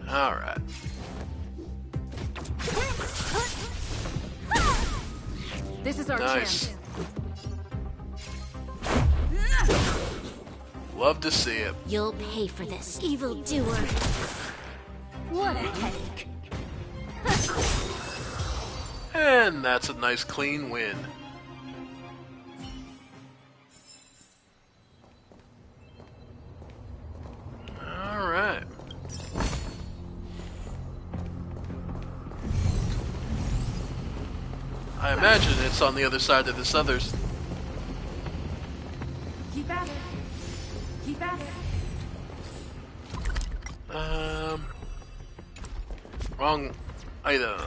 Alright. This is our Nice. chance. Love to see it. You'll pay for this, evildoer. What a headache. And that's a nice clean win. Alright. I imagine it's on the other side of this others. Keep at it. Keep at it. Wrong item.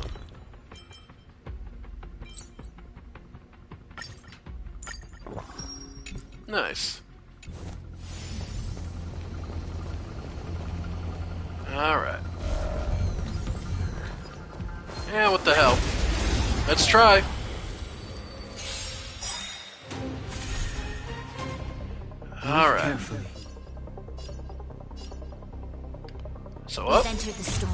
Nice. Alright. Yeah, what the hell. Let's try. Alright. Carefully. So up. We've entered the storm.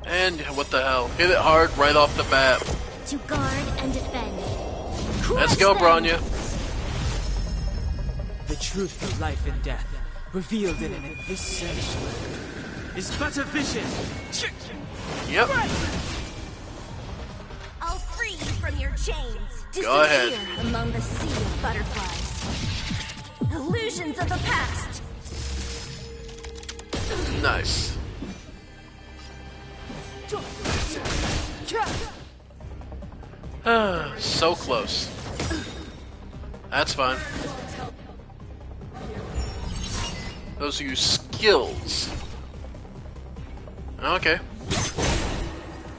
And what the hell? Hit it hard right off the bat. To guard and defend. Let's go, Bronya. The truth of life and death, revealed in an this century, is but a vision. Yep. I'll free you from your chains. Go ahead. Disappear among the sea of butterflies. Illusions of the past. Nice. So close. That's fine. Those are your skills. Okay.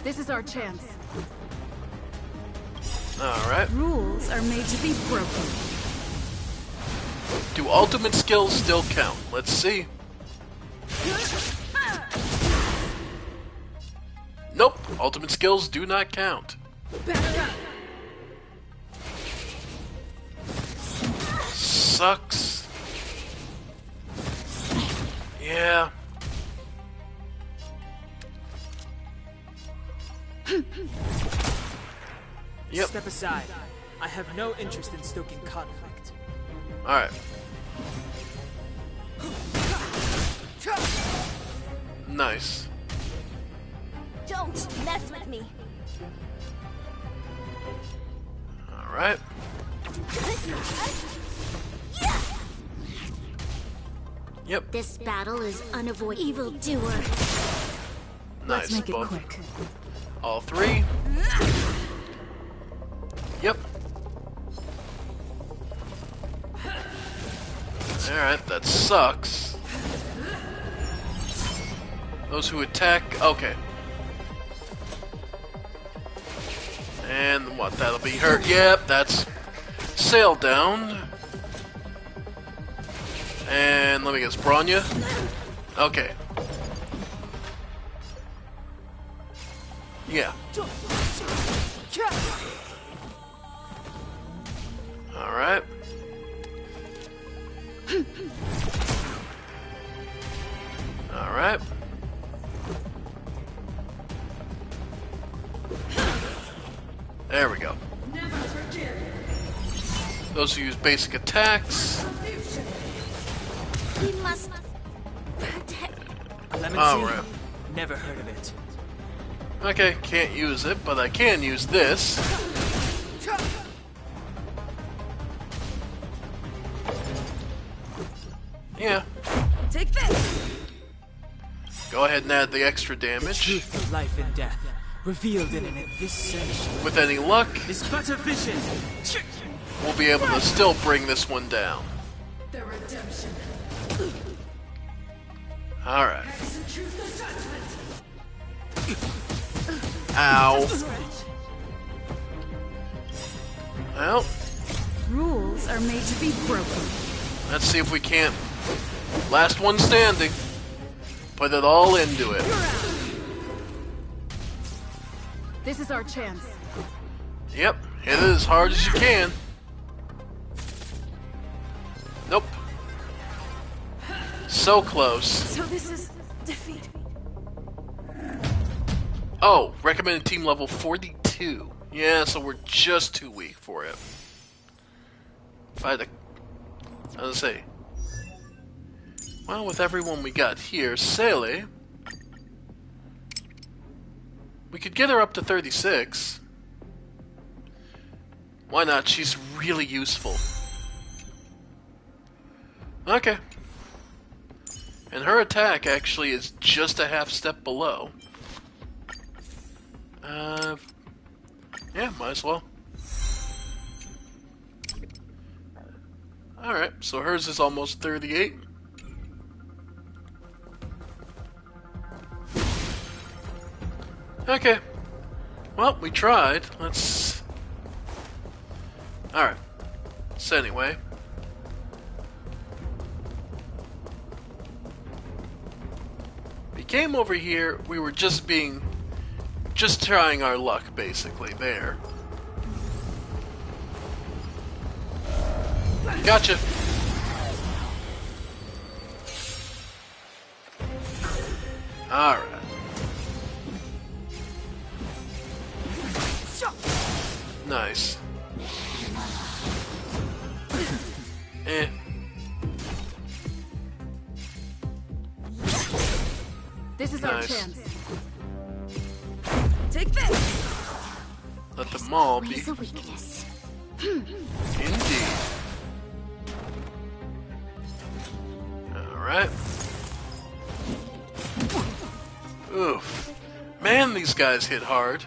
This is our chance. Alright. Rules are made to be broken. Do ultimate skills still count? Let's see. Nope. Ultimate skills do not count. Sucks. Yeah. Yep. Step aside. I have no interest in stoking conflict. Alright. Nice. Don't mess with me. Alright. Yep. This battle is unavoidable. Evildoer. Nice. Let's make it Both. quick. All three. Yep. Alright, that sucks. Those who attack, okay. And what, that'll be hurt? Yep, that's sail down. And let me guess, Bronya? Okay. Yeah. Alright. Alright. There we go. Those who use basic attacks. We must protect. Lemon Oh, tea? right. Never heard of it. Okay, can't use it, but I can use this. Yeah. Take this. Go ahead and add the extra damage. Truth of life and death, revealed in an abyss search. With any luck, Is but a vision. we'll be able to still bring this one down. The redemption. Alright. Ow. Well, Rules are made to be broken. let's see if we can't. Last one standing. Put it all into it. This is our chance. Yep, hit it as hard as you can. Nope. So close. So this is defeat. Oh, recommended team level 42. Yeah, so we're just too weak for it. If I had to... I was gonna say... Well, with everyone we got here, Sally... We could get her up to 36. Why not? She's really useful. Okay. And her attack actually is just a half step below. Yeah, might as well. Alright, so hers is almost 38. Okay. Well, we tried. Let's... Alright. So anyway... We came over here, we were just trying our luck, basically, there. Gotcha! Alright. Nice. Eh. This is Nice. our chance. Take this. Let them all be. Always a weakness. Indeed. Alright. Oof. Man, these guys hit hard.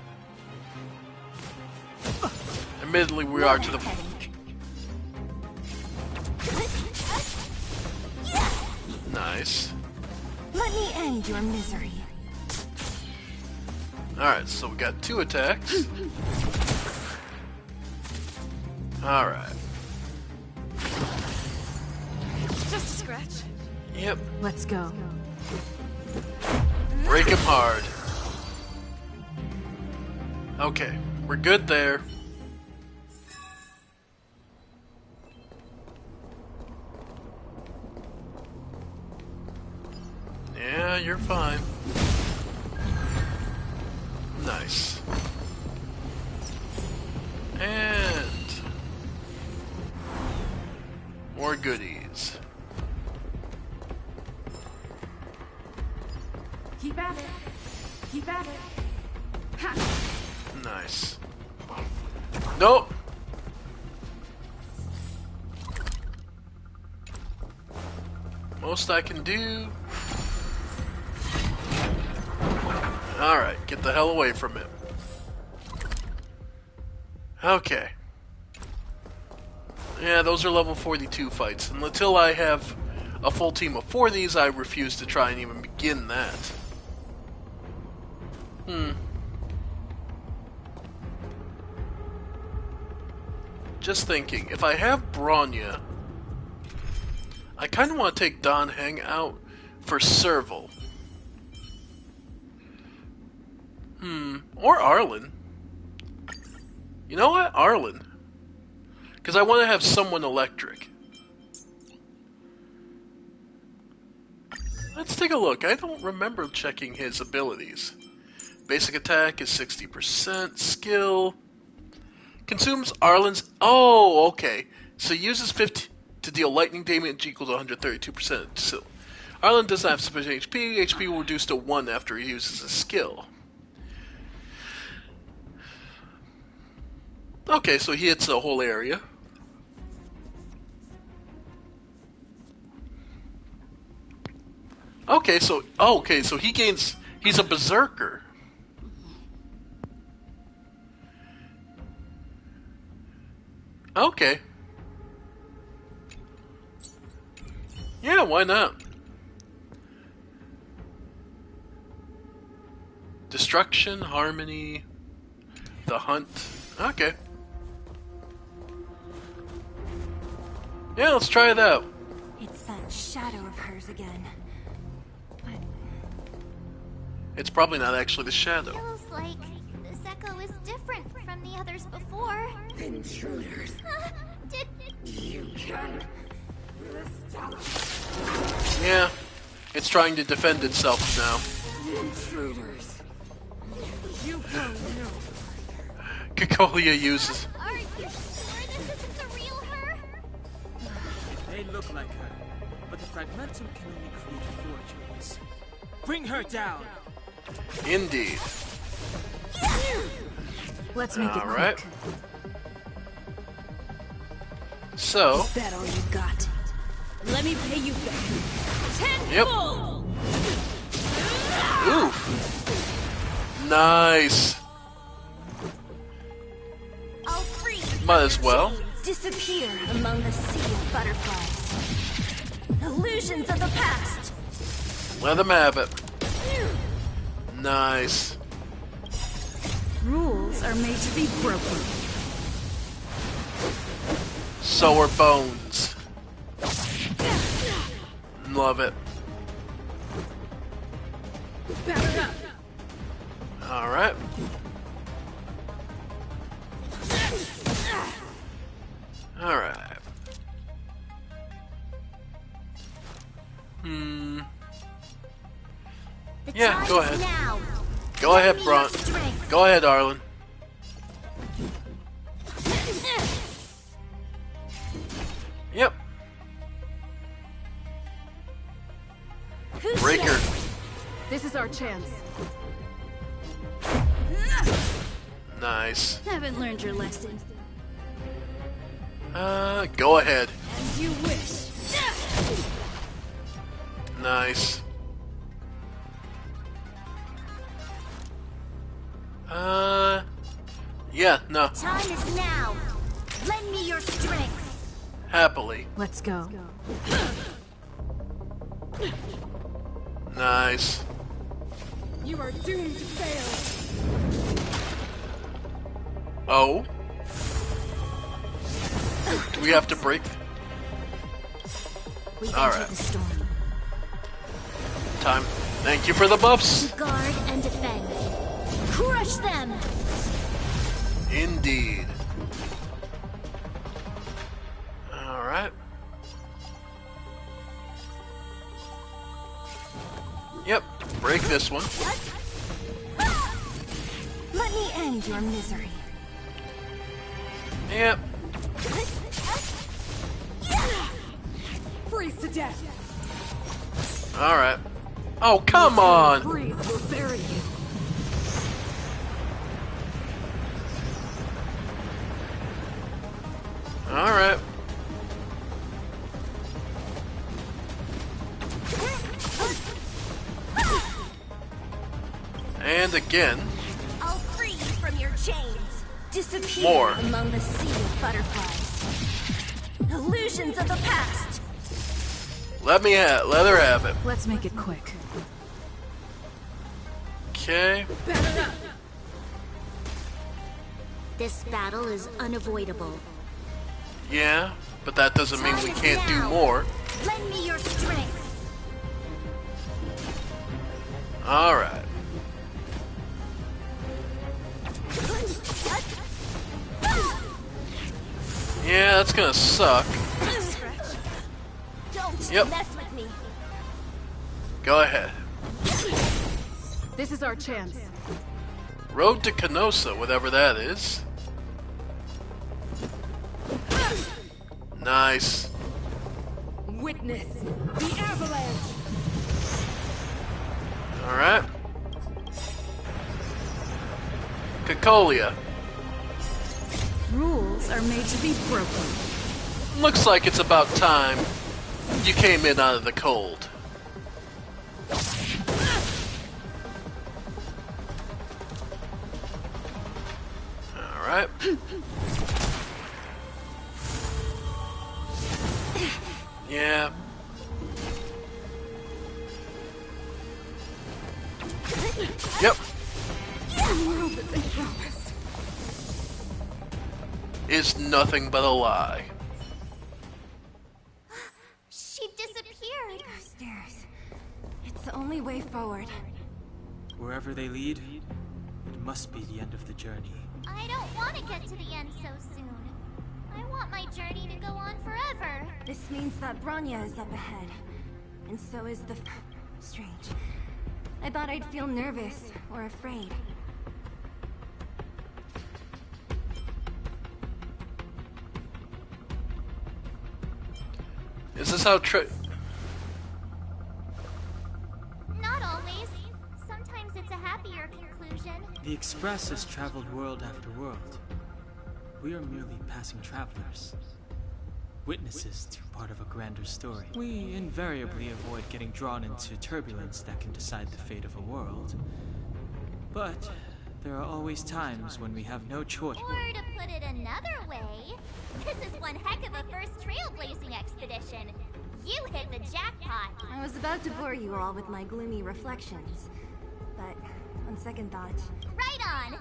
Admittedly, we are to the... Nice. Let me end your misery. Alright, so we got 2 attacks. Alright. Just a scratch. Yep. Let's go. Break him hard. Okay, we're good there. Yeah, you're fine. Nice. And... more goodies. Keep at it. Keep at it. Ha. Nice. Nope. Most I can do. Alright, get the hell away from him. Okay. Yeah, those are level 42 fights. And until I have a full team of 4 of these, I refuse to try and even begin that. Just thinking, if I have Bronya, I kind of want to take Don Heng out for Serval. Or Arlen. You know what? Arlen. Because I want to have someone electric. Let's take a look. I don't remember checking his abilities. Basic attack is 60%. Skill. Consumes Arlen's... Oh, okay. So uses 50 to deal lightning damage equal to 132%. So Arlen does not have sufficient HP. HP will reduce to 1 after he uses a skill. Okay, so he hits the whole area. Okay, so he gains. He's a berserker. Okay. Yeah, why not? Destruction, harmony, the hunt. Okay. Yeah, let's try it out. It's that shadow of hers again. But It's probably not actually the shadow. Feels like this echo is different from the others before. Intruders. Did You can. Yeah, it's trying to defend itself now. Intruders. You go no. Cacolia uses. Are you sure this isn't the real her? They look like her, but the fragmentum can only create forgeries. Bring her down! Indeed. Let's make it All right. quick. So, Is that all you got? Let me pay you back. yep. Oof. Nice. I'll free you Might from as your well. chains. Disappear among the sea of butterflies. Illusions of the past. Let him have it. Nice. Rules are made to be broken. So are bones. Love it. Alright. Alright. Yeah, go ahead. Now. Go ahead, Bron. Go ahead, Arlen. Yep. Breaker. This is our chance. Nice. Haven't learned your lesson. Go ahead. As you wish. Nice. Yeah, no. Time is now. Lend me your strength. Happily. Let's go. Nice. You are doomed to fail. Oh. Do we have to break? We Alright. enter the storm. Time. Thank you for the buffs. Guard and defend. Crush them. Indeed. Alright. Yep. Break this one. Let me end your misery. Yep. Freeze to death. Alright. Oh, come on! Freeze will bury you. Alright. And again. I'll free you from your chains. Disappear More. among the sea of butterflies. Illusions of the past. Let her have it. Let's make it quick. Okay. This battle is unavoidable. Yeah, but that doesn't mean we can't do more. Lend me your strength. Alright. Yeah, that's gonna suck. Don't Yep. mess with me. Go ahead. This is our chance. Road to Canosa, whatever that is. Nice. Witness the avalanche. Alright. Cacolia. spirits are made to be broken. Looks like it's about time you came in out of the cold. Alright. Yeah. Yep. More that they promised. Is nothing but a lie. She disappeared. Those stairs. It's the only way forward. Wherever they lead, it must be the end of the journey. I don't want to get to the end so soon. I want my journey to go on forever. This means that Bronya is up ahead. And so is the... Strange. I thought I'd feel nervous or afraid. Is this how Not always. Sometimes it's a happier conclusion. The Express has traveled world after world. We are merely passing travelers. Witnesses to part of a grander story. We invariably avoid getting drawn into turbulence that can decide the fate of a world. But there are always times when we have no choice. Or to put it another way, this is one heck of a first trailblazing expedition. You hit the jackpot. I was about to bore you all with my gloomy reflections. But, on second thought... Right on!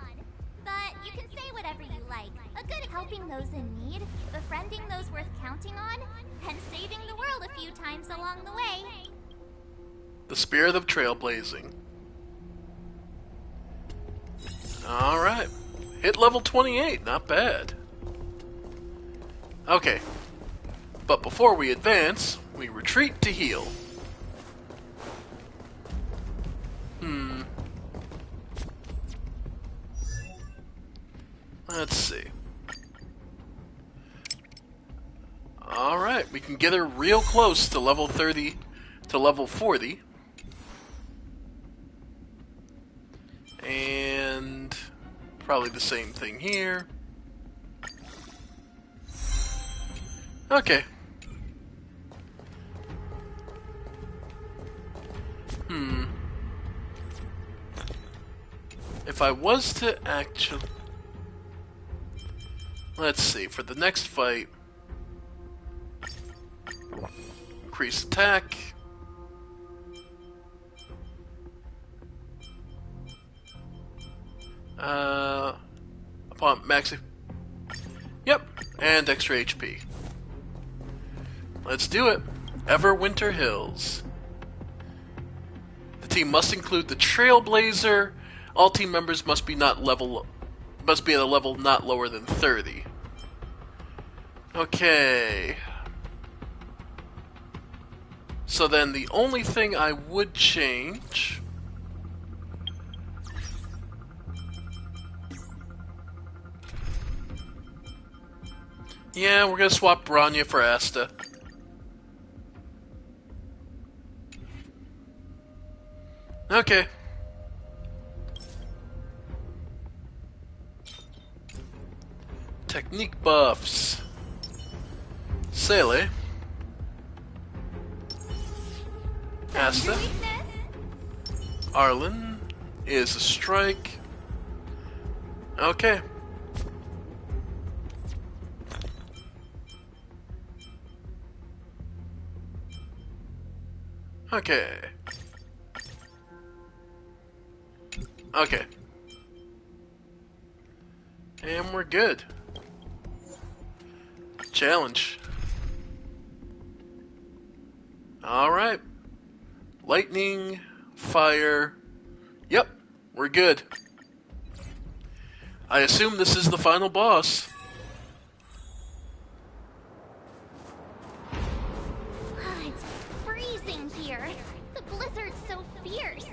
But you can say whatever you like. A good helping those in need, befriending those worth counting on, and saving the world a few times along the way. The spirit of trailblazing. Alright. Hit level 28, not bad. Okay. But before we advance, we retreat to heal. Let's see. Alright, we can get her real close to level 30 to level 40. And probably the same thing here. Okay. If I was to actually... Let's see, for the next fight... Increase attack. Upon maxi... Yep, and extra HP. Let's do it. Everwinter Hills. The team must include the Trailblazer. All team members must be at a level not lower than 30. Okay. So then the only thing I would change... Yeah, we're gonna swap Bronya for Asta. Okay. Technique buffs. Sele. Asta. Arlen is a strike. Okay. Okay. Okay. And we're good. Challenge. Alright. Lightning, fire. Yep, we're good. I assume this is the final boss. It's freezing here. The blizzard's so fierce.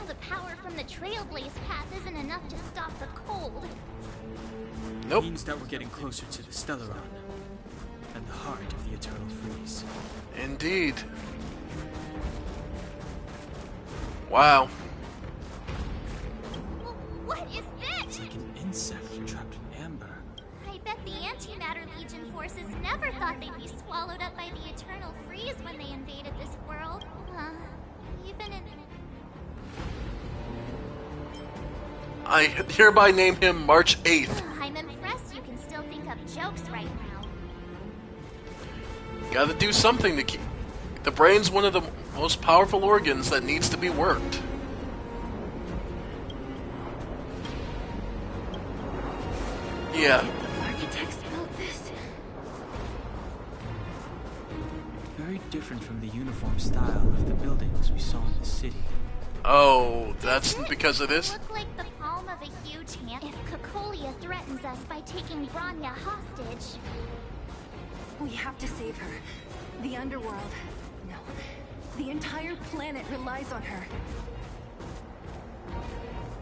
The power from the Trailblaze path isn't enough to stop the cold. Nope. Means that we're getting closer to the Stellaron and the heart of the Eternal Freeze. Indeed. Wow. What is this? It's like an insect trapped in amber. I bet The Antimatter Legion forces never thought they'd be swallowed up by the Eternal Freeze when they invaded this world. Even in... I hereby name him March 8th. I'm impressed you can still think up jokes right now. Gotta do something to keep... The brain's one of the most powerful organs that needs to be worked. Yeah. Architects built this. Very different from the uniform style of the buildings we saw in the city. Oh, that's because of this? Look like the palm of a huge hand. If Cocolia threatens us by taking Bronya hostage... We have to save her. The underworld. No. The entire planet relies on her.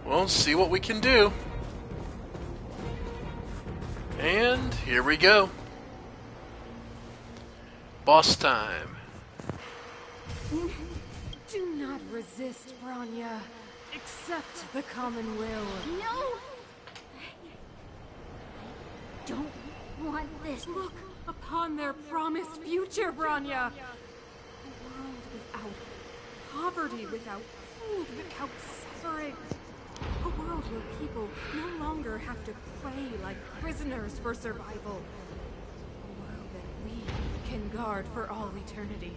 Well, see what we can do. And here we go. Boss time. Do not resist, Bronya. Accept the common will. No! I don't want this. Look upon their promised future, Bronya. A world without poverty, without food, without suffering. A world where people no longer have to pray like prisoners for survival. A world that we can guard for all eternity.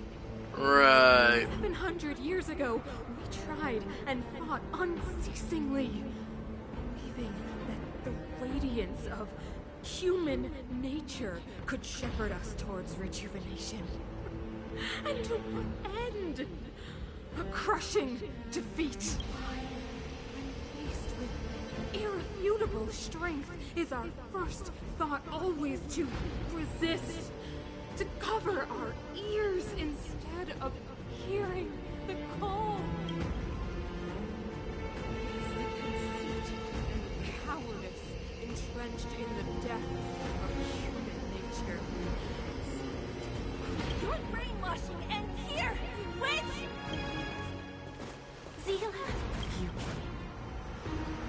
Right. 700 years ago, we tried and fought unceasingly, believing that the radiance of human nature could shepherd us towards rejuvenation. And to what end? A crushing defeat. When faced with irrefutable strength, is our first thought always to resist? To cover our ears instead of hearing the call? Is the conceit and cowardice entrenched in the depths of human nature? Your brainwashing ends here! Wait! Zila?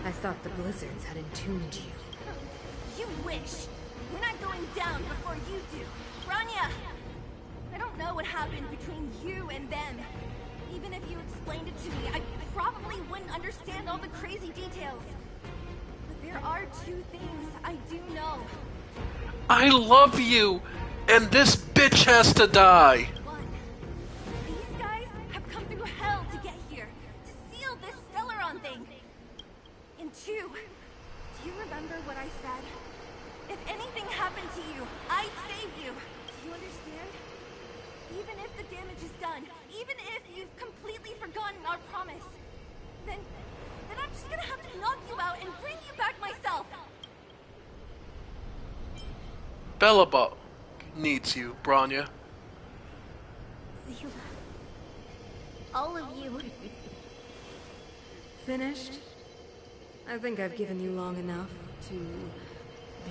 I thought the blizzards had entombed you. You wish! We're not going down before you do! Bronya! I don't know what happened between you and them. Even if you explained it to me, I probably wouldn't understand all the crazy details. But there are two things I do know. I love you, and this bitch has to die. One, these guys have come through hell to get here, to seal this Stellaron thing. And two, do you remember what I said? If anything happened to you, I'd save you. Do you understand? Even if the damage is done, even if you've completely forgotten our promise, then I'm just gonna have to knock you out and bring you back myself. Bellabot needs you, Bronya. Zila. All of you. Finished? I think I've given you long enough to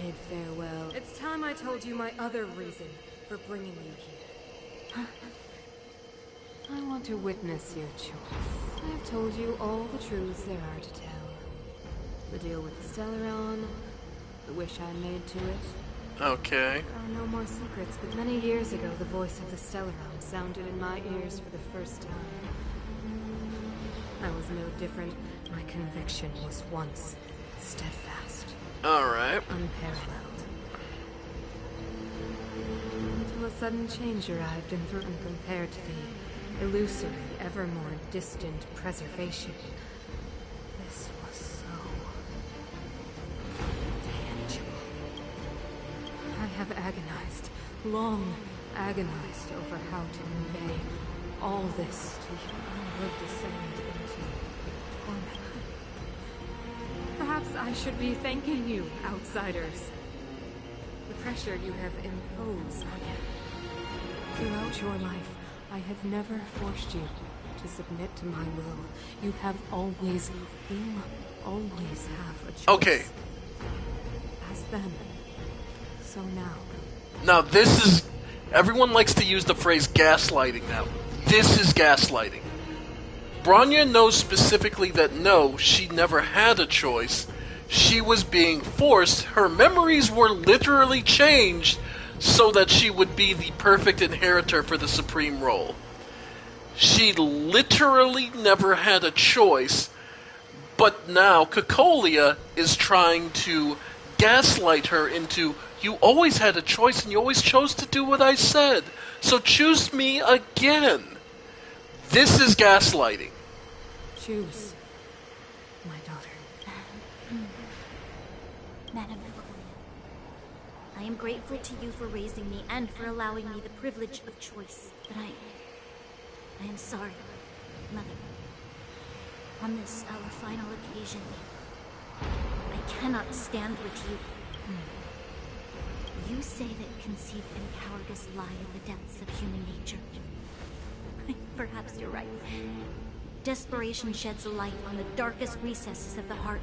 bid farewell. It's time I told you my other reason for bringing you here. I want to witness your choice. I've told you all the truths there are to tell. The deal with the Stellaron, the wish I made to it. Okay. There are no more secrets, but many years ago the voice of the Stellaron sounded in my ears for the first time. I was no different. My conviction was once steadfast. Alright. Unparalleled. Until a sudden change arrived and threw and compared to the illusory, ever more distant preservation. This was so tangible. I have agonized, long agonized over how to convey all this to you. I will descend into torment. Perhaps I should be thanking you, outsiders. The pressure you have imposed on you. Throughout your life, I have never forced you to submit to my will. You have always, you always have a choice. Okay. As then, so now. Now this is... Everyone likes to use the phrase gaslighting now. This is gaslighting. Bronya knows specifically that no, she never had a choice. She was being forced. Her memories were literally changed so that she would be the perfect inheritor for the supreme role. She literally never had a choice, but now Cocolia is trying to gaslight her into, you always had a choice and you always chose to do what I said, so choose me again. This is gaslighting. Choose my daughter. Madam Cocolia, I am grateful to you for raising me and for allowing me the privilege of choice. But I am sorry, Mother. On this, our final occasion, I cannot stand with you. You say that conceit and cowardice lie in the depths of human nature. Perhaps you're right. Desperation sheds a light on the darkest recesses of the heart.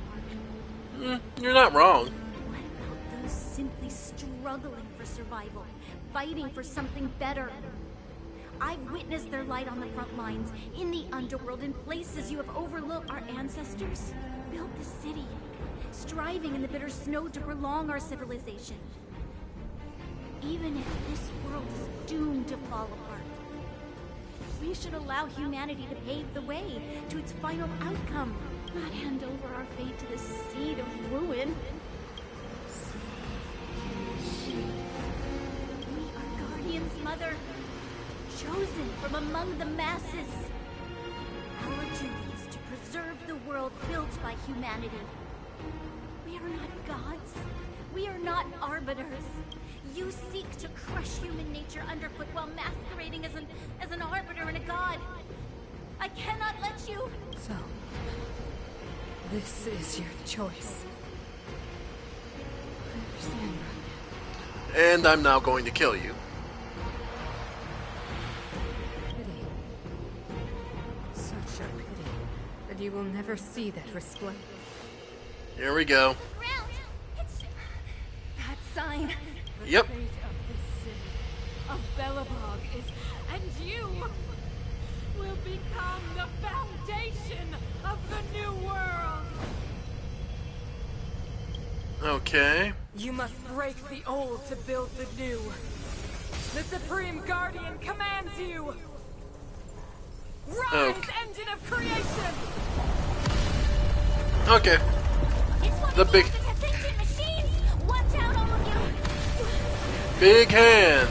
You're not wrong. What about those simply struggling for survival, fighting for something better? I've witnessed their light on the front lines, in the underworld, in places you have overlooked. Our ancestors built the city, striving in the bitter snow to prolong our civilization. Even if this world is doomed to fall apart, we should allow humanity to pave the way to its final outcome, not hand over our fate to the seed of ruin. We are Guardians, Mother, chosen from among the masses. Our duty is to preserve the world built by humanity. We are not gods. We are not arbiters. You seek to crush human nature underfoot while masquerading as an arbiter and a god. I cannot let you. So, this is your choice. I understand, Bronya. And I'm now going to kill you. Pity. Such a pity that you will never see that resplendent. Here we go. Ground! It's that sign. Yep. The fate of this city, of Belobog, is, and you will become the foundation of the new world. Okay. You must break the old to build the new. The Supreme Guardian commands you. Rise, engine of creation! Okay. It's one The of big- sentient machines. Watch out, all of you. Big hand.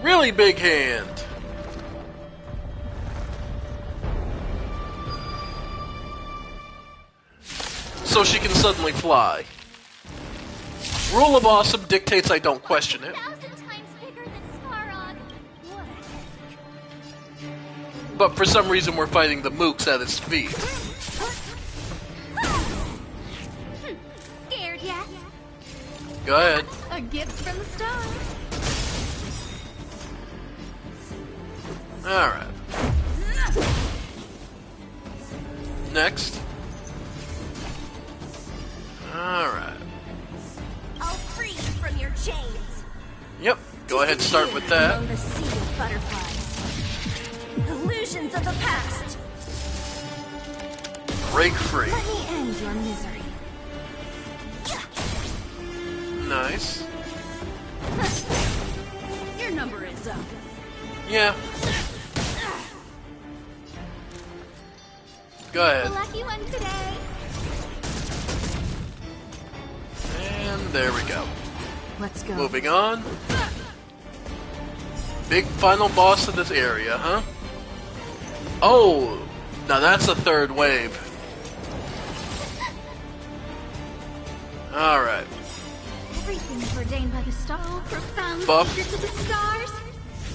Really big hand. So she can suddenly fly. Rule of awesome dictates I don't question it. 1,000 times bigger than Svarog. What? But for some reason we're fighting the mooks at its feet. Scared yet? Go ahead. A gift from the stars. Alright. Next. Alright. I'll free you from your chains. Yep. Go ahead and start with that. Among the sea of butterflies. Illusions of the past. Break free. Let me end your misery. Nice. Your number is up. Yeah. Go The ahead. lucky one today. And there we go. Let's go. Moving on. Big final boss of this area, huh? Oh, now that's a third wave. Alright. Everything is ordained by the star. Profound Buff. secrets of the stars.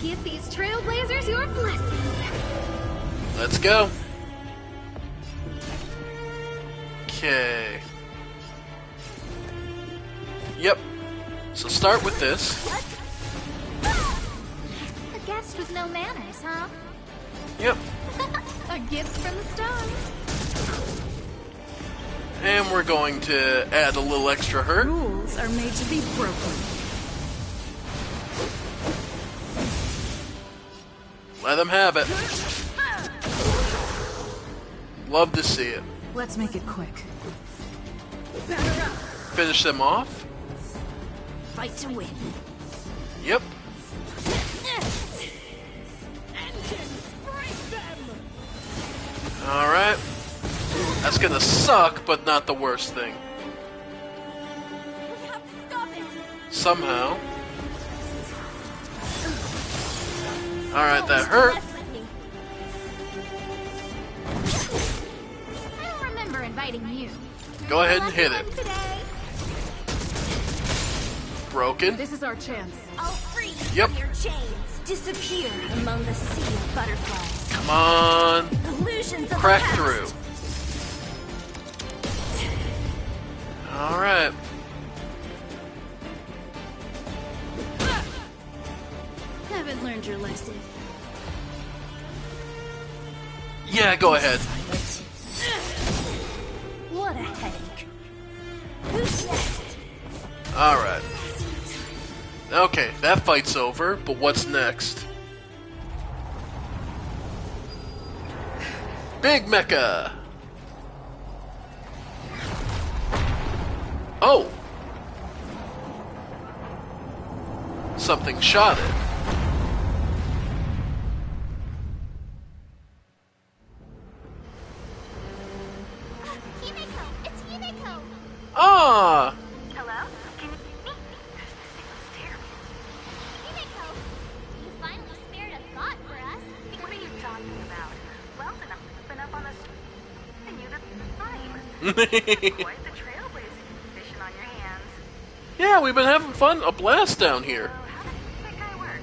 Give these trailblazers your blessing. Let's go. Okay. Yep. So start with this. A guest with no manners, huh? Yep. A gift from the stars. And we're going to add a little extra hurt. Rules are made to be broken. Let them have it. Love to see it. Let's make it quick. Finish them off. Fight to win. Yep. Alright. That's gonna suck, but not the worst thing. We have to stop it. Somehow. Alright, that hurt. Mess with me. I don't remember inviting you. Go ahead and hit it. Today, Broken. This is our chance. I'll free you Yep. from your chains. Disappear among the sea of butterflies. Come on. Illusions of Crack the past. through. Alright. Haven't learned your lesson. Yeah, go ahead. What a headache. Who's next? Alright. Okay, that fight's over, but what's next? Big Mecha! Oh! Something shot it. Himeko! It's Himeko! Ah! Hello? Can you hear me? There's the signal's terrible. Himeko! You finally spared a thought for us. What are you talking about? Well, then I've been up on the and you the time. Quite the trailblaze mission on your hands. Yeah, we've been having fun. A blast down here. So how does that guy work?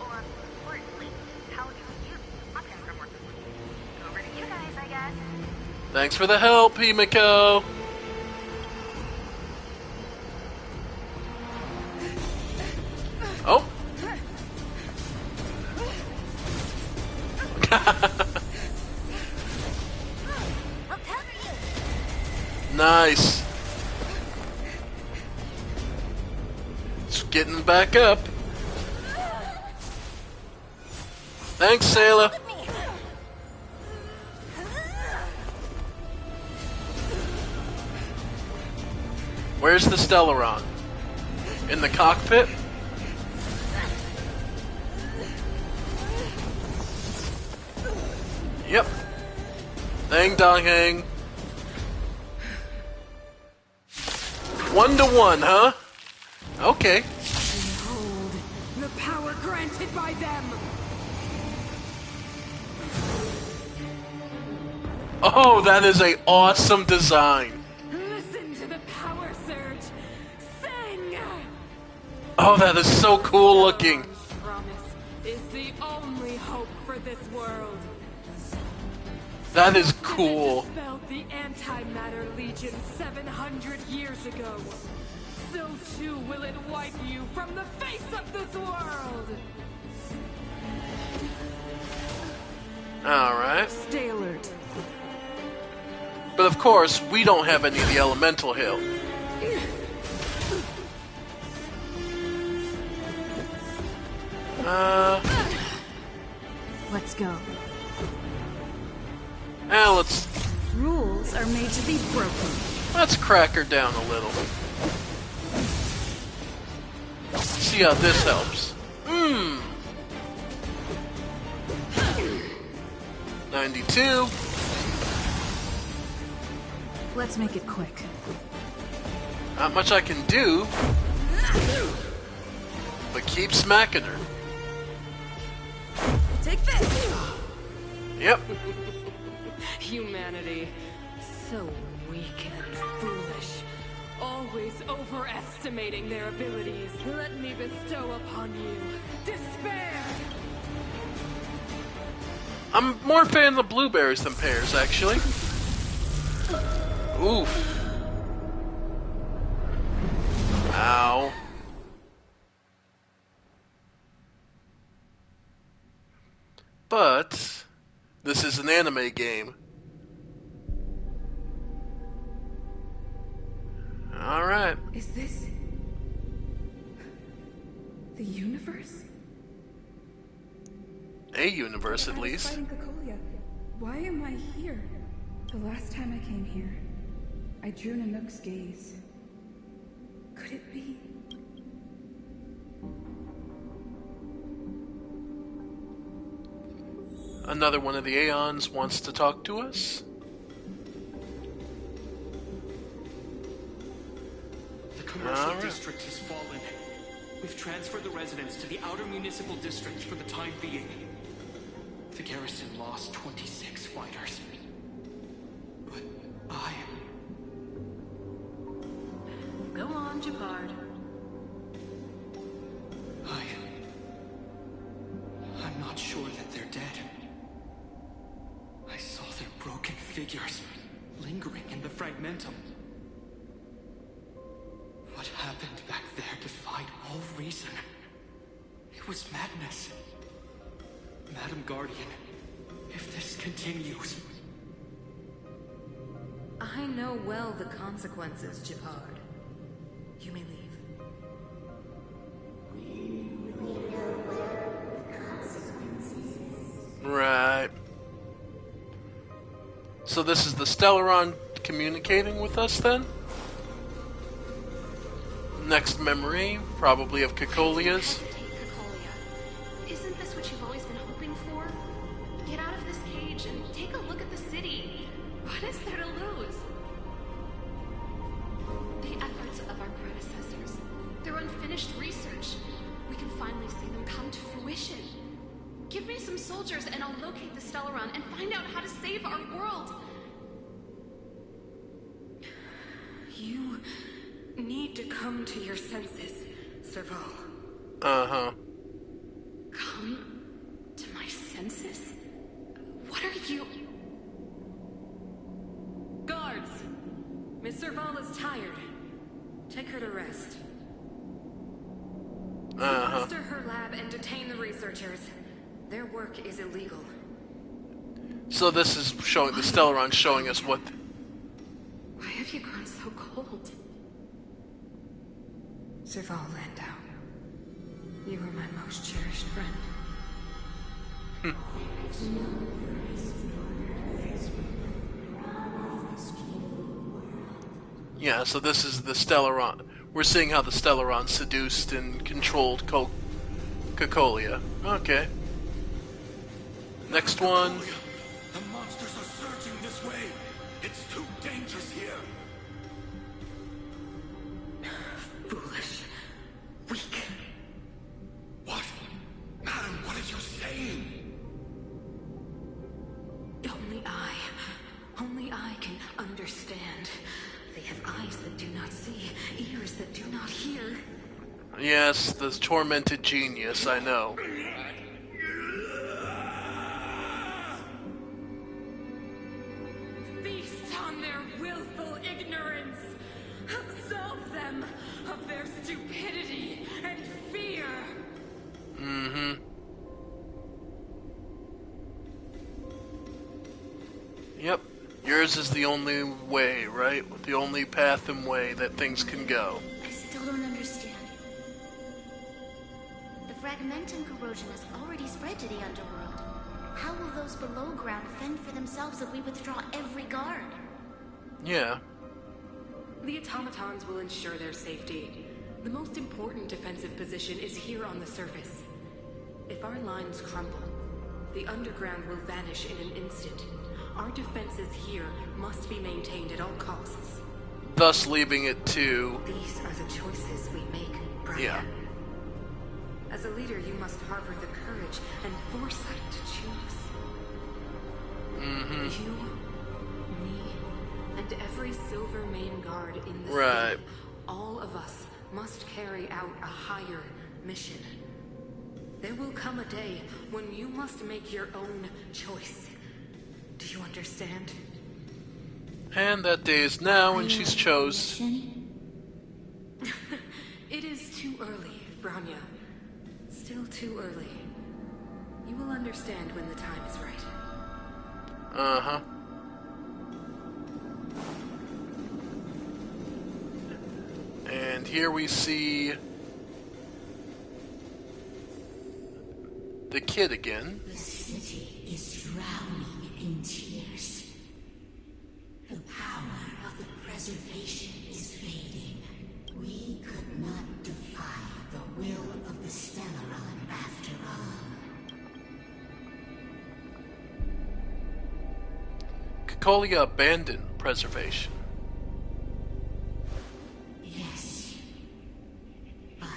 Or, importantly, how do you option from work? Over to you guys, I guess. Thanks for the help, Himeko. Oh. I'll cover you. Nice. It's getting back up. Thanks, Sailor. With me. Where's the Stellaron? In the cockpit? Yep. Dang dong hang. 1-to-1, huh? Okay. Behold, the power granted by them. Oh, that is a awesome design. Listen to the power surge. Sing! Oh, that is so cool looking. Promise is the only hope for this world. That is cool. It dispelled the Antimatter Legion 700 years ago. So too will it wipe you from the face of this world. Alright. Stay alert. But of course, we don't have any of the elemental hail. Let's go. Let's Rules are made to be broken. crack her down a little. See how this helps. 92. Let's make it quick. Not much I can do, but keep smacking her. Take this! Yep. Humanity, so weak and foolish. Always overestimating their abilities. Let me bestow upon you despair! I'm more a fan of blueberries than pears, actually. Oof. Ow. But this is an anime game. Alright. Is this the universe? A universe, at least. Fighting Cocolia. Why am I here? The last time I came here, I drew Nanook's gaze. Could it be? Another one of the Aeons wants to talk to us. The commercial district has fallen. We've transferred the residents to the outer municipal districts for the time being. The garrison lost 26 fighters. But Go on, Jabard. I'm not sure that they're dead. I saw their broken figures lingering in the fragmentum. What happened back there defied all reason. It was madness. Madam Guardian, if this continues... I know well the consequences, Jabard. You may leave. Right. So this is the Stellaron communicating with us then? Next memory, probably of Cacolia's. Isn't this what you've always been hoping for? Get out of this cage and take a look at the city. What is there to lose? The efforts of our predecessors, their unfinished research. We can finally see them come to fruition. Give me some soldiers and I'll locate the Stellaron and find out how to save our world. You need to come to your senses, Serval. Uh-huh. Come to my senses? What are you... Guards! Miss Serval is tired. Take her to rest. Sequester her lab and detain the researchers. Their work is illegal. So this is showing the Stellaron showing us what... Why have you grown so cold? Serval Landau. You were my most cherished friend. Yeah, so this is the Stellaron. We're seeing how the Stellaron seduced and controlled Cacolia. Okay. Next one. The monsters are surging this way. It's too dangerous here. Foolish. Weak. What? Madam, what are you saying? Only I can understand. They have eyes that do not see, ears that do not hear. Yes, the tormented genius, I know. Feast on their willful ignorance. Absolve them of their stupidity and fear. Mm-hmm. Yep. Yours is the only way, right? The only path and way that things can go. I still don't understand. The fragmentum corrosion has already spread to the underworld. How will those below ground fend for themselves if we withdraw every guard? Yeah. The automatons will ensure their safety. The most important defensive position is here on the surface. If our lines crumble, the underground will vanish in an instant. Our defenses here must be maintained at all costs. Thus leaving it to... These are the choices we make, Brian. Yeah. As a leader, you must harbor the courage and foresight to choose. Mm-hmm. You, me, and every Silver Main guard in the city, all of us must carry out a higher mission. There will come a day when you must make your own choice. Do you understand? And that day is now when she's chose. It is too early, Branya. Still too early. You will understand when the time is right. Uh-huh. And here we see the kid again. The city is drowning in tears. power of the preservation is fading. We could not defy the will of the Stellaron after all. Cacolia abandoned preservation. Yes. But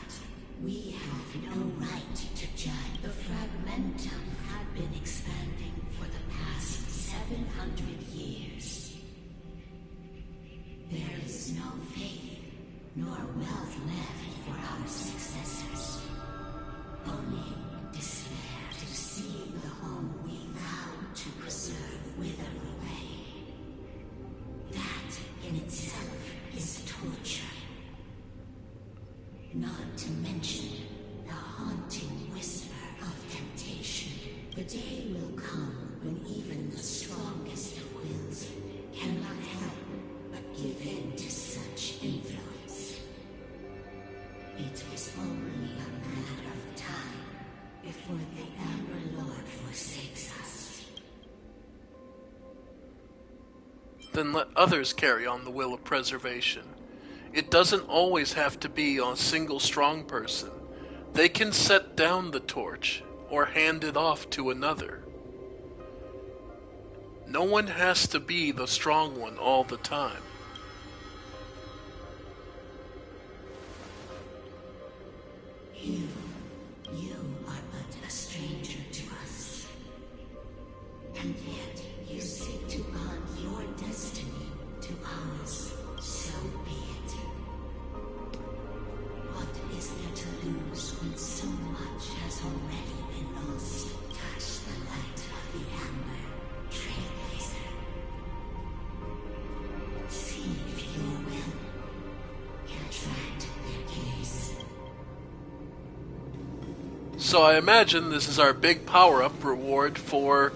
we have no right to judge. The Fragmentum had been expanding for the past 700 years. There is no faith nor wealth left for our successors. Only despair to see the home we vowed to preserve wither away. That in itself is torture. Not to mention the haunting whisper of temptation. The day will come when even the strongest of wills cannot help but give in to such influence. It is only a matter of time before the Amber Lord forsakes us. Then let others carry on the will of preservation. It doesn't always have to be on a single strong person. They can set down the torch or hand it off to another. No one has to be the strong one all the time. You are but a stranger to us. And yet you seek to bond your destiny to ours. So be it. What is there to lose when so much has already been lost? Touch the light of the Amber Trailblazer. See if your will can attract their gaze. So I imagine this is our big power-up reward for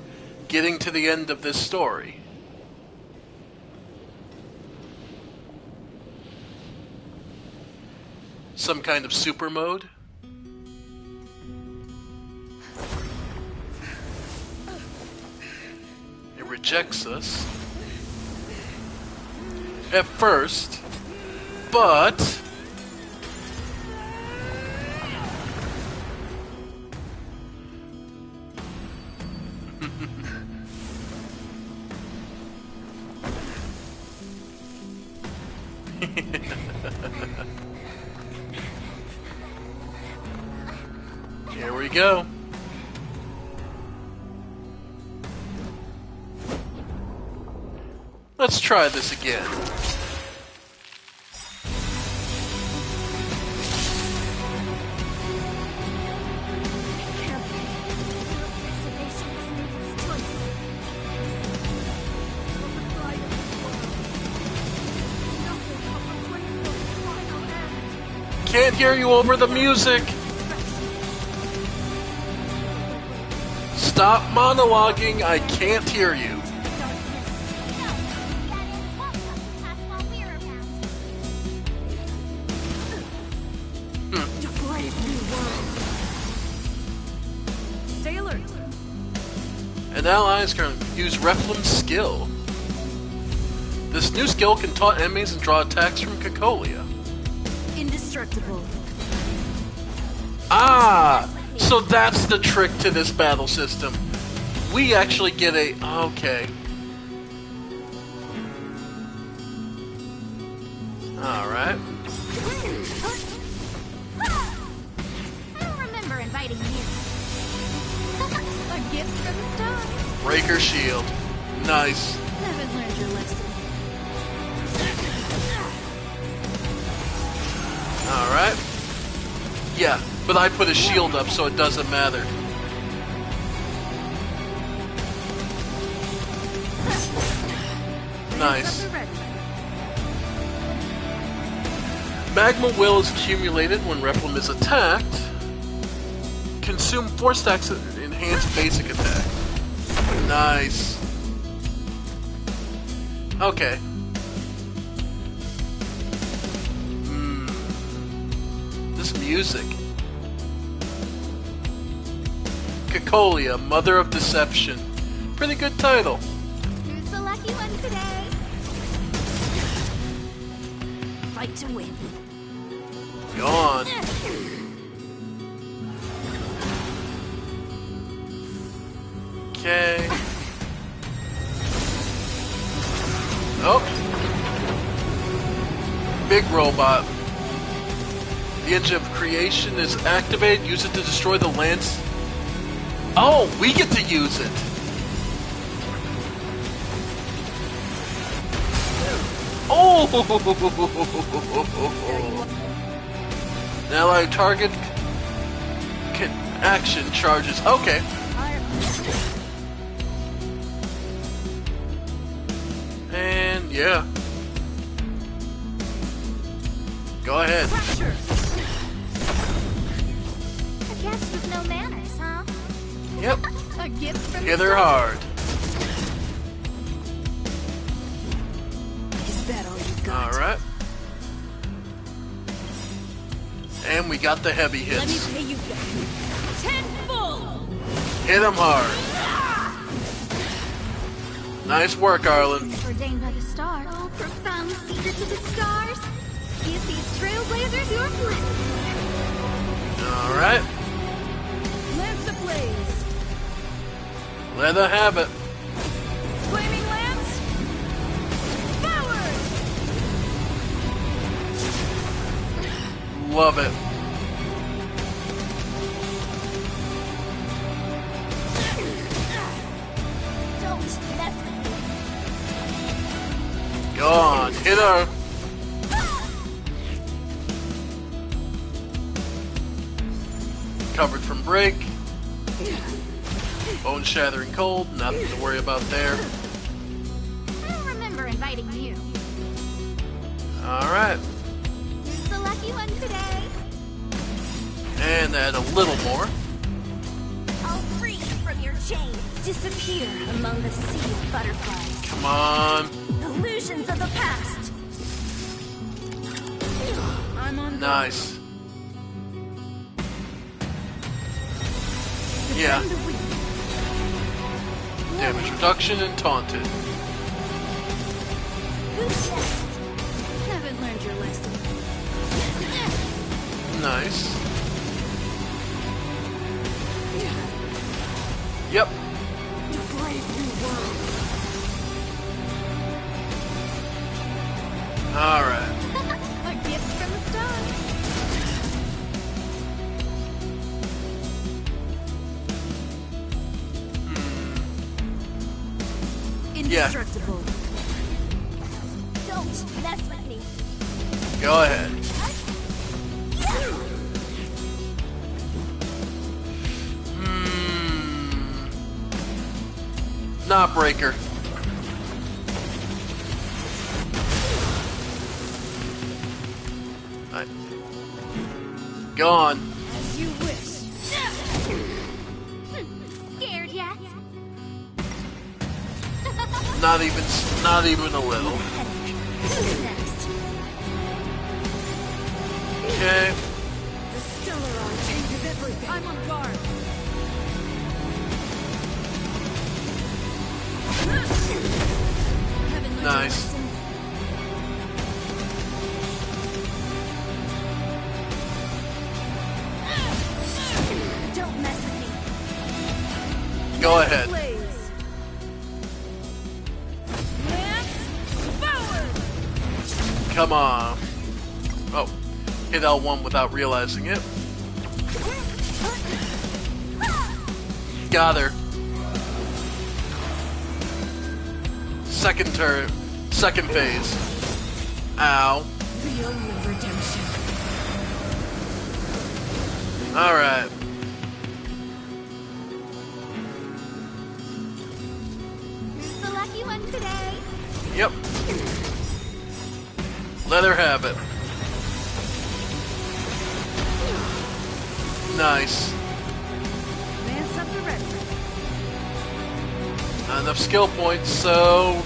getting to the end of this story. Some kind of super mode? It rejects us. At first, but... Here we go. Let's try this again. Can't hear you over the music. Stop monologuing, I can't hear you. Stay alert. An ally can use Reflem's skill. This new skill can taunt enemies and draw attacks from Cacolia. Indestructible. Ah! So that's the trick to this battle system. We actually get a... Okay. Alright. I don't remember inviting you. A gift from the stars. Breaker shield. Nice. Haven't learned your lesson. Alright. Yeah, but I put a shield up so it doesn't matter. Nice. Magma Will is accumulated when Reflem is attacked. Consume 4 stacks of enhanced basic attack. Nice. Okay. This music. Cacolia, Mother of Deception. Pretty good title. Who's the lucky one today? fight to win. Go on. Okay. Oh. Big robot. The engine of creation is activated. Use it to destroy the lance. Oh, we get to use it. Oh! Now our target action charges. Okay. And yeah. Go ahead. A guest with no manners, huh? Yep. A gift from Hit her hard. Is that all you got? Alright. And we got the heavy hits. Let me pay you back. Tenfold! Hit him hard. Nice work, Arlen. Ordained by the stars. Oh, profound secrets of the stars. Give these trailblazers your bliss. Alright. Lance ablaze! Let her have it. Flaming lance! Forward! Love it. Don't mess with me. Go on, hit her. Covered from break. Bone shattering cold, nothing to worry about there. I don't remember inviting you. Alright. Who's the lucky one today? And add a little more. I'll free you from your chains. Disappear among the sea of butterflies. Come on. Illusions of the past. I'm on Nice. Yeah. Damage reduction and taunted. Who's next? Haven't learned your lesson. Nice. Yep. the brave new world. Alright. A gift from the stars. Indestructible. Don't mess with me. Go ahead. Not breaker. Right. Go on. As you wish. Scared yet? Not even a little. Who's next? Okay. The Stellaron changes everything. I'm on guard. Nice. Don't mess with me. Go ahead. Blaze. Lance forward. Come on. Oh. Hit L1 without realizing it. Got her. Second turn. Second phase. Ow. The only redemption. Alright. Who's the lucky one today? Yep. Let her have it. Nice. Lance up the red. Not enough skill points, so...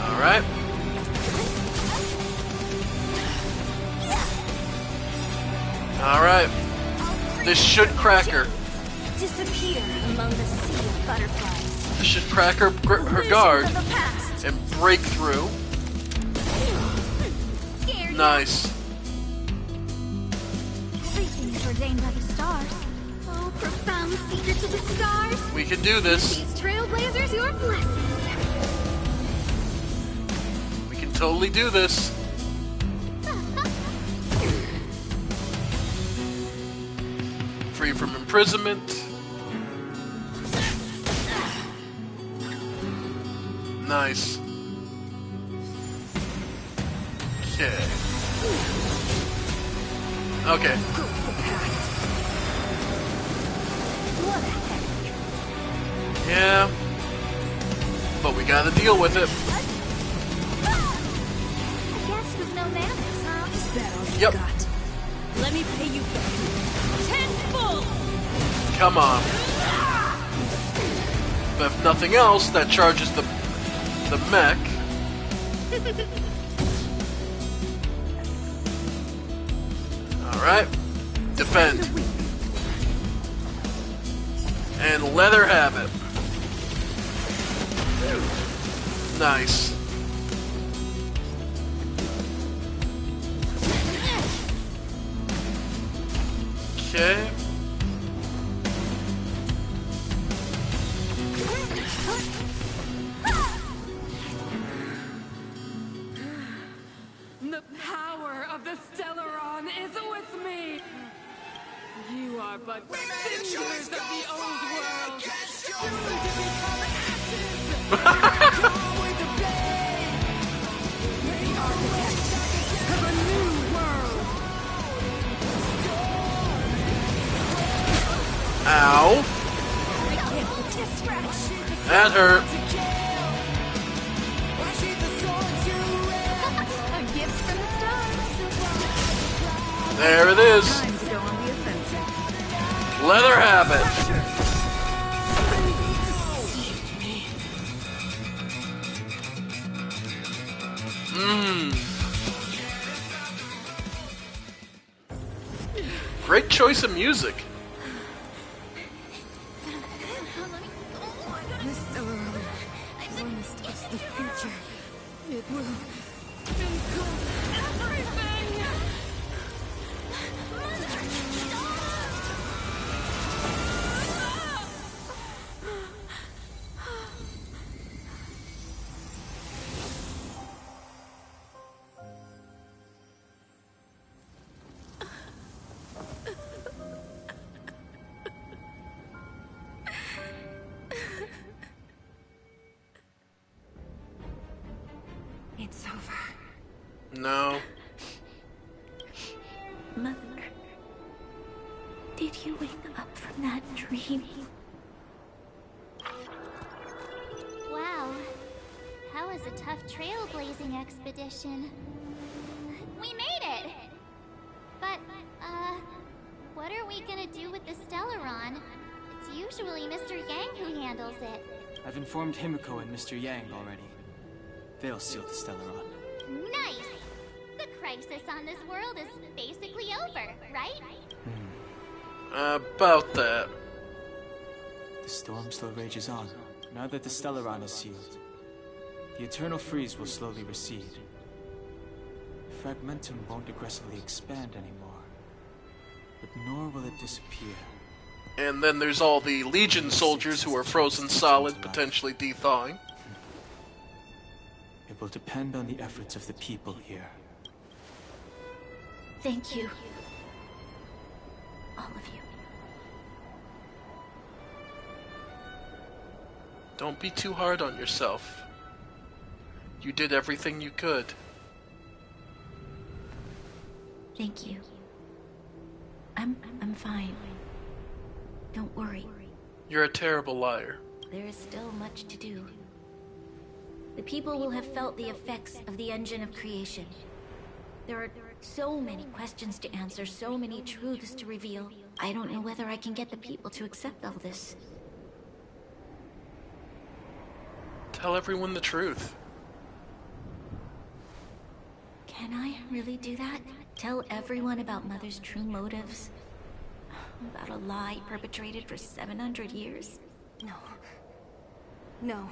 Alright. Alright. This should crack her. Disappear among the sea of butterflies. This should crack her guard and break through. Nice. Everything is ordained by the stars. Oh, profound secrets of the stars. We can do this. These trailblazers, your blessing. We can totally do this. Free from imprisonment. Nice. Okay. Okay. Yeah. But we gotta deal with it. I guess there's no manners, huh? Is that all you Yep. got? Let me pay you back. Tenfold! Come on. But if nothing else, that charges the mech. Alright. Defend. And let her have it. Nice. Okay. The power of the Stellaron is with me! You are but cinders of the old world, soon to become ashes! With the blade! The architect of a new world! Ow. That hurt. A gift from the stars. There it is. Time to go on the offensive. Let her have it. Great choice of music. This Stellaron promised us the future. It will include everything! It's over. No. Mother, did you wake up from that dream? Wow. That was a tough trailblazing expedition. We made it! But, what are we gonna do with the Stellaron? It's usually Mr. Yang who handles it. I've informed Himiko and Mr. Yang already. They'll seal the Stellaron. Nice! The crisis on this world is basically over, right? About that. The storm still rages on. Now that the Stellaron is sealed, the eternal freeze will slowly recede. Fragmentum won't aggressively expand anymore, but nor will it disappear. And then there's all the Legion soldiers who are frozen solid, potentially de-thawing. It will depend on the efforts of the people here. Thank you. All of you. Don't be too hard on yourself. You did everything you could. Thank you. I'm fine. Don't worry. You're a terrible liar. There is still much to do. The people will have felt the effects of the engine of creation. There are so many questions to answer, so many truths to reveal. I don't know whether I can get the people to accept all this. Tell everyone the truth. Can I really do that? Tell everyone about Mother's true motives? About a lie perpetrated for 700 years? No. No.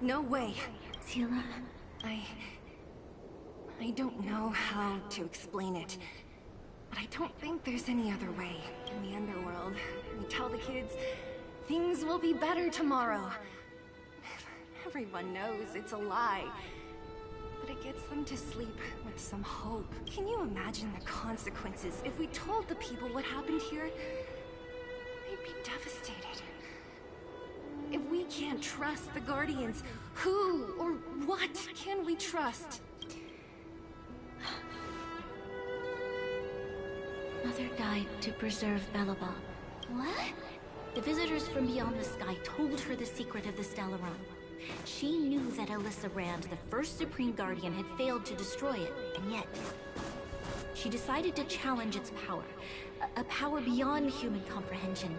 No way. Sila. I don't know how to explain it. But I don't think there's any other way. In the underworld, we tell the kids, things will be better tomorrow. Everyone knows it's a lie. But it gets them to sleep with some hope. Can you imagine the consequences if we told the people what happened here? They'd be devastated. If we can't trust the Guardians, who or what can we trust? Mother died to preserve Belobog. What? The visitors from beyond the sky told her the secret of the Stellaron. She knew that Alyssa Rand, the first Supreme Guardian, had failed to destroy it, and yet she decided to challenge its power. A power beyond human comprehension.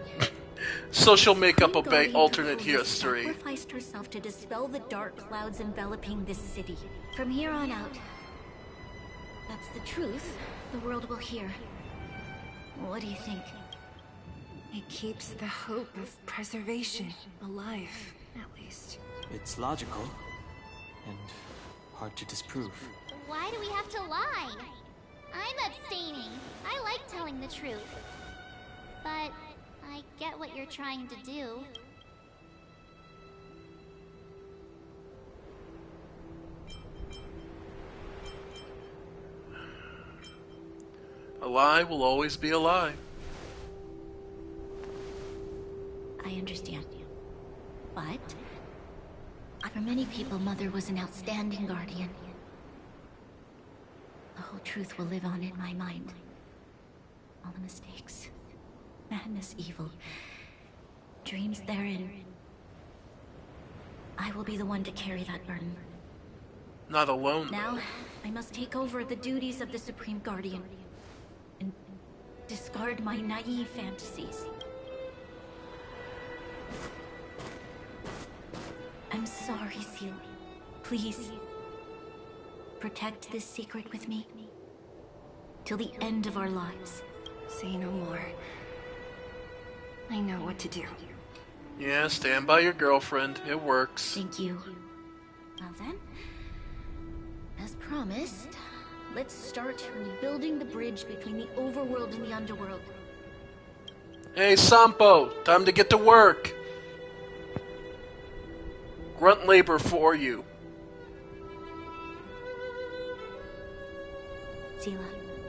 So she'll make up a Guardian alternate Kakula history. sacrificed herself to dispel the dark clouds enveloping this city. From here on out, that's the truth the world will hear. What do you think? It keeps the hope of preservation alive, at least. It's logical, and hard to disprove. Why do we have to lie? I'm abstaining. I like telling the truth. But I get what you're trying to do. A lie will always be a lie. I understand you. But for many people, Mother was an outstanding guardian. The whole truth will live on in my mind. All the mistakes, madness, evil, dreams therein. I will be the one to carry that burden. Not alone, Now, though. I must take over the duties of the Supreme Guardian and discard my naive fantasies. I'm sorry, Seal. Please, protect this secret with me till the end of our lives. Say no more. I know what to do. Yeah, stand by your girlfriend. It works. Thank you. Well then, as promised, let's start rebuilding the bridge between the overworld and the underworld. Hey, Sampo, time to get to work. Grunt labor for you. Sila,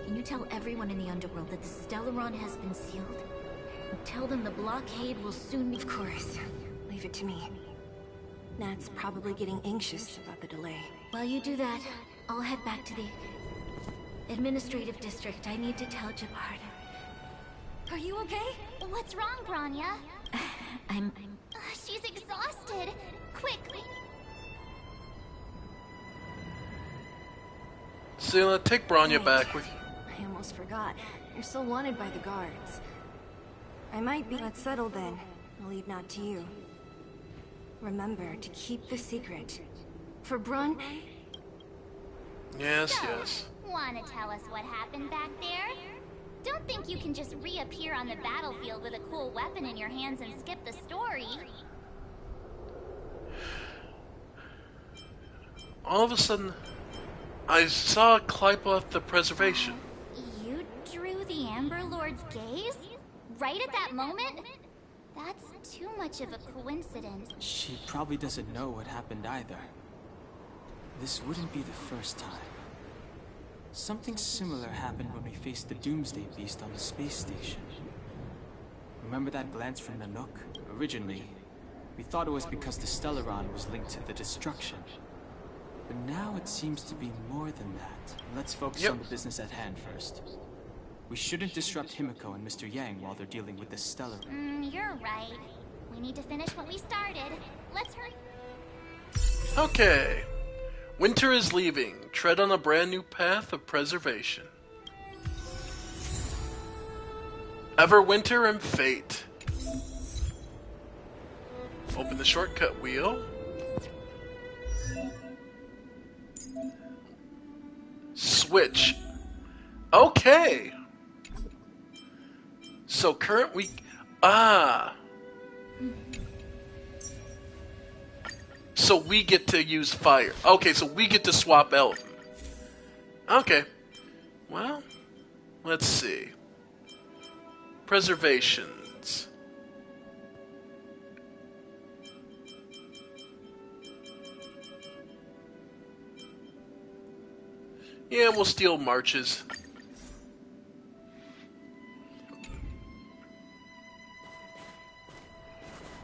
can you tell everyone in the underworld that the Stellaron has been sealed? And tell them the blockade will soon be... Of course. Leave it to me. Nat's probably getting anxious about the delay. While you do that, I'll head back to the administrative district. I need to tell Jabard. Are you okay? What's wrong, Branya? I'm... She's exhausted. Quick! Sela, take Branya Right. back with you. I almost forgot. You're still wanted by the guards. I might be... Let's settle then. I'll leave Nat to you. Remember to keep the secret. For Brun... Yes, So, yes. wanna tell us what happened back there? Don't think you can just reappear on the battlefield with a cool weapon in your hands and skip the story. All of a sudden, I saw Clypa the Preservation. You drew the Amber Lord's gaze? Right at that moment? That's too much of a coincidence. She probably doesn't know what happened either. This wouldn't be the first time. Something similar happened when we faced the Doomsday Beast on the space station. Remember that glance from the Nook? Originally, we thought it was because the Stellaron was linked to the destruction. But now it seems to be more than that. Let's focus on the business at hand first. We shouldn't disrupt Himiko and Mr. Yang while they're dealing with the Stellaron. You're right. We need to finish what we started. Let's hurry. Okay. Winter is leaving. Tread on a brand new path of preservation. Everwinter and Fate. Open the shortcut wheel. Switch. Okay. So current week. Ah. So we get to use fire. Okay, so we get to swap element. Okay. Well, let's see. Preservations. Yeah, we'll steal marches.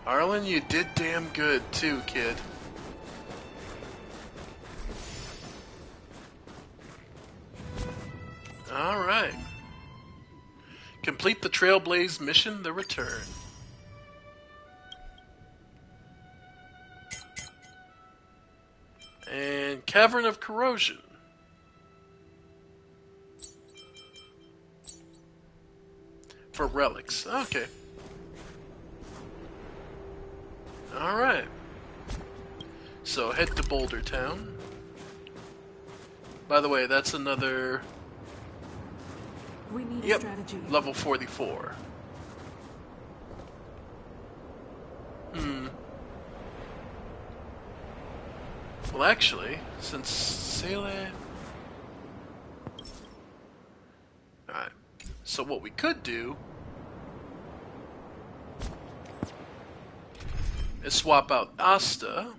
Arlen, you did damn good too, kid. Alright. Complete the Trailblaze mission, The Return. And Cavern of Corrosion. For relics. Okay. Alright. So head to Boulder Town. By the way, that's another... We need Yep, a strategy. level 44. Well, actually, since Sele... Alright, so what we could do is swap out Asta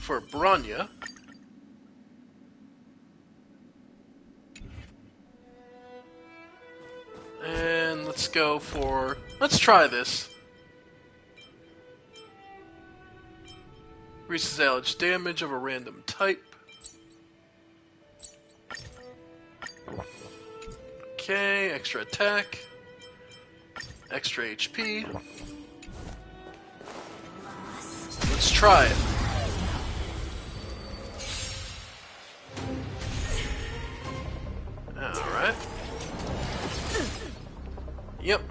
for Bronya. And let's go for... Let's try this. Increases alleged damage of a random type. Okay, extra attack. Extra HP. Let's try it. Alright. Yep.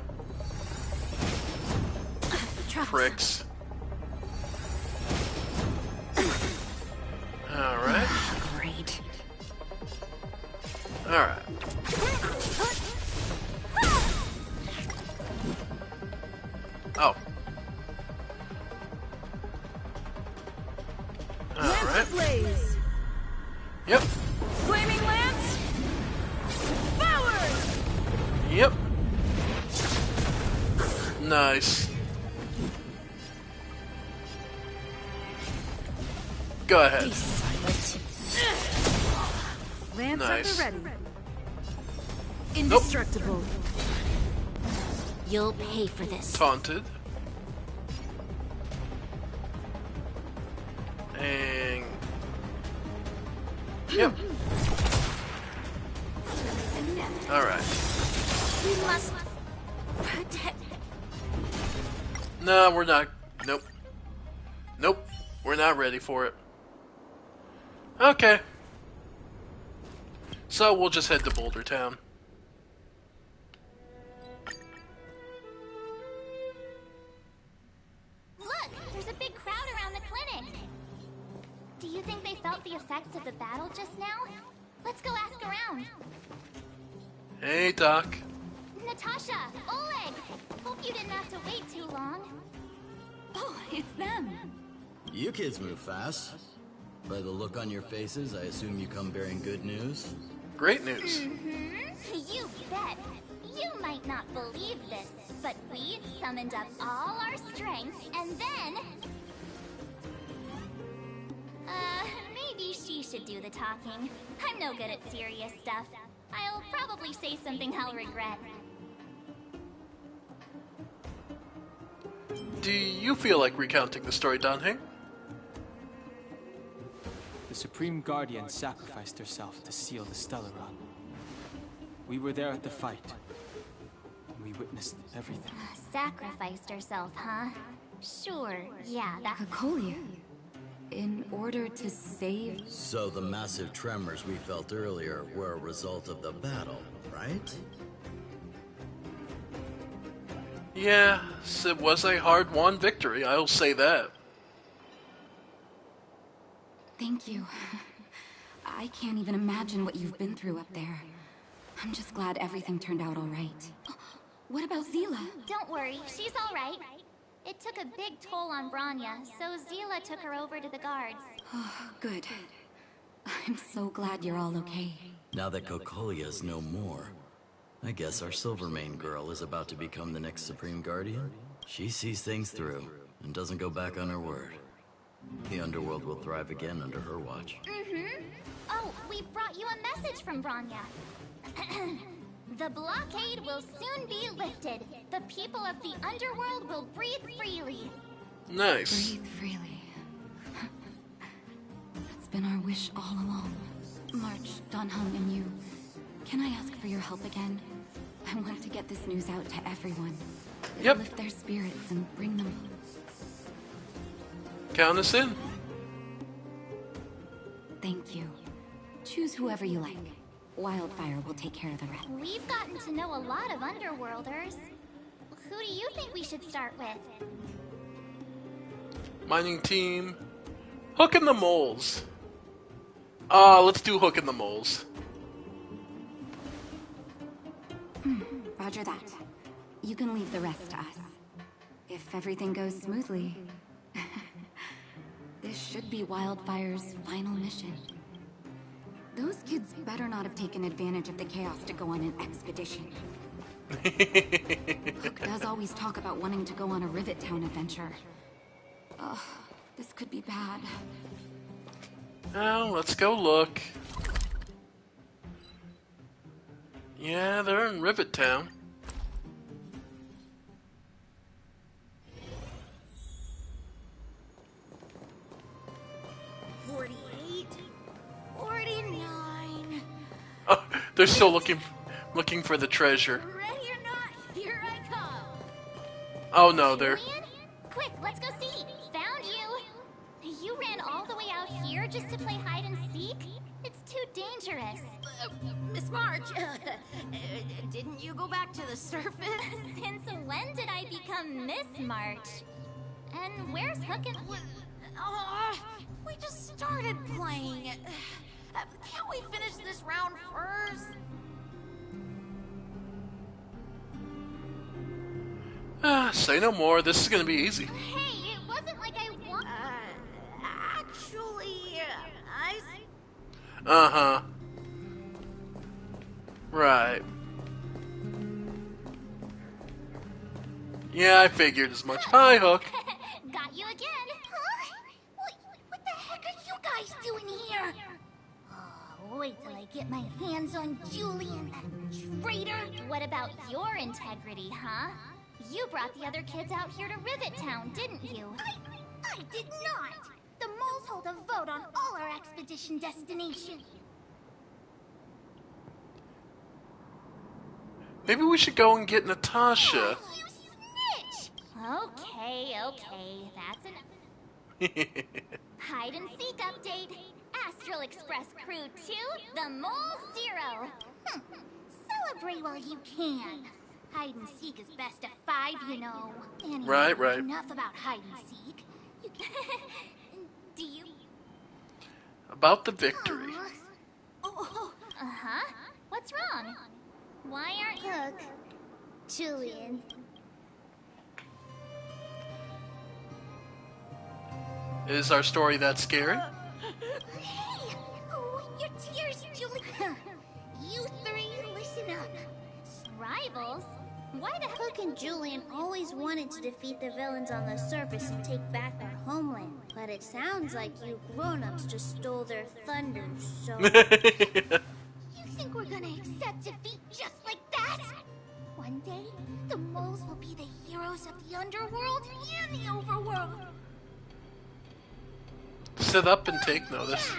Pricks. Alright. Great. Alright. Oh. Alright. Blaze. Yep. Flaming lance. Forward. Yep. Nice. Go ahead. Lance Nice. at the ready. Indestructible. You'll pay for this. Taunted. And... Yep. Alright. We must protect. No, we're not. Nope. Nope. We're not ready for it. Okay. So we'll just head to Boulder Town. Look, there's a big crowd around the clinic. Do you think they felt the effects of the battle just now? Let's go ask around. Hey, Doc. Natasha, Oleg! Hope you didn't have to wait too long. Oh, it's them. You kids move fast. By the look on your faces, I assume you come bearing good news? Great news. You bet. You might not believe this, but we summoned up all our strength, and then... maybe she should do the talking. I'm no good at serious stuff. I'll probably say something I'll regret. Do you feel like recounting the story, Danheng? The Supreme Guardian sacrificed herself to seal the Stellaron. We were there at the fight. And we witnessed everything. Sacrificed herself, huh? Sure, yeah, that... Cocolia. In order to save... So the massive tremors we felt earlier were a result of the battle, right? Yeah, it was a hard-won victory, I'll say that. Thank you. I can't even imagine what you've been through up there. I'm just glad everything turned out all right. What about Zila? Don't worry, she's all right. It took a big toll on Branya, so Zila took her over to the guards. Oh, good. I'm so glad you're all okay. Now that Kokolia's no more, I guess our Silvermane girl is about to become the next Supreme Guardian? She sees things through, and doesn't go back on her word. The underworld will thrive again under her watch. Mm-hmm. Oh, we brought you a message from Branya. The blockade will soon be lifted. The people of the underworld will breathe freely. Nice. Breathe freely. That's been our wish all along. March, Donhung, and you. Can I ask for your help again? I want to get this news out to everyone. Yep. Lift their spirits and bring them home. Count us in. Thank you. Choose whoever you like. Wildfire will take care of the rest. We've gotten to know a lot of Underworlders. Who do you think we should start with? Mining team. Hook and the moles. Let's do Hook and the moles. Roger that. You can leave the rest to us. If everything goes smoothly. This should be Wildfire's final mission. Those kids better not have taken advantage of the chaos to go on an expedition. Hook does always talk about wanting to go on a Rivet Town adventure. Ugh, this could be bad. Well, let's go look. Yeah, they're in Rivet Town. Oh, they're still looking for the treasure. Ready or not, here I come. Oh no, they're... Julian? Quick, let's go see. Found you. You ran all the way out here just to play hide and seek? It's too dangerous. Miss March, didn't you go back to the surface? Since when did I become Miss March? And where's Hook and... We just started playing. Can't we finish this round first? Say no more. This is gonna be easy. Hey, it wasn't like I want... Actually, I... Uh-huh. Right. Yeah, I figured as much. Hi, Hook. Got you again. Huh? What the heck are you guys doing here? Wait till I get my hands on Julian, that traitor. What about your integrity, huh? You brought the other kids out here to Rivet Town, didn't you? I did not. The moles hold a vote on all our expedition destinations. Maybe we should go and get Natasha. You snitch! Okay, that's enough. Hide and seek update. Astral Express Crew 2, the Mole 0. Celebrate while you can. Hide and seek is best of 5, you know. Anyway, Right. Enough about hide and seek. Do you... About the victory. Uh-huh. What's wrong? Why aren't you... Hook. Julian. Is our story that scary? Hey! Oh, your tears, Julian. You three, listen up. Rivals? Why the Hook and Julian always wanted to defeat the villains on the surface and take back our homeland. But it sounds like you grown-ups just stole their thunder, so... You think we're gonna accept defeat just like that? One day, the moles will be the heroes of the underworld and the overworld. Sit up and take notice.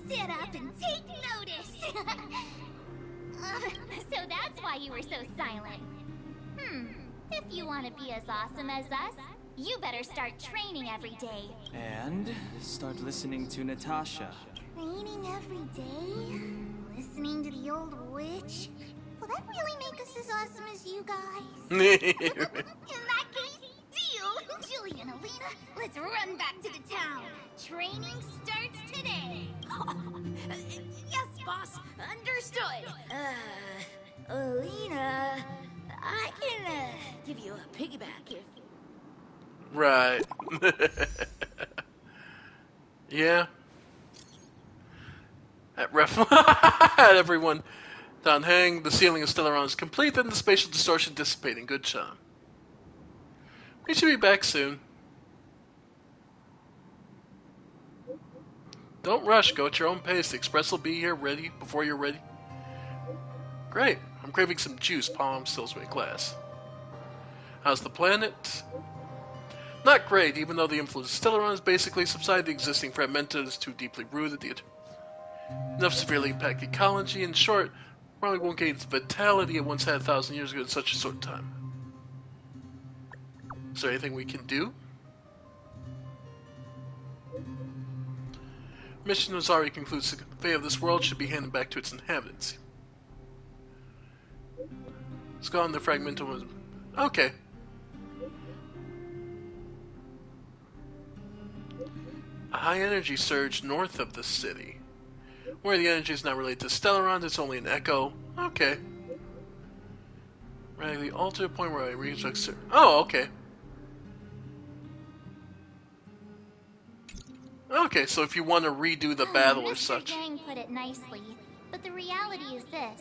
Sit up and take notice. So that's why you were so silent. If you want to be as awesome as us, you better start training every day. And start listening to Natasha. Training every day? Listening to the old witch? Will that really make us as awesome as you guys? In that case, deal! Julie and Alina, let's run back to the town. Training starts today. Yes, boss. Understood. Alina, I can give you a piggyback if... Right. Yeah. At everyone. Don Hang, the sealing of Stellaron is complete and the spatial distortion dissipating. Good job. We should be back soon. Don't rush, go at your own pace. The express will be here ready before you're ready. Great. I'm craving some juice, Palm Stillsway class. How's the planet? Not great, even though the influence of Stellaron has basically subsided. The existing fragmenta is too deeply rooted. Enough severely impact ecology. In short, probably won't gain its vitality it once had 1,000 years ago in such a short time. Is there anything we can do? Mission has already concluded. The fate of this world should be handed back to its inhabitants. It's gone, the fragmental was... Okay. A high energy surge north of the city. Where the energy is not related to Stellaron, it's only an echo. Okay. Radically alter the point where I reach... Oh, okay. Okay, so if you want to redo the battle or such. Mr. Yang put it nicely, but the reality is this.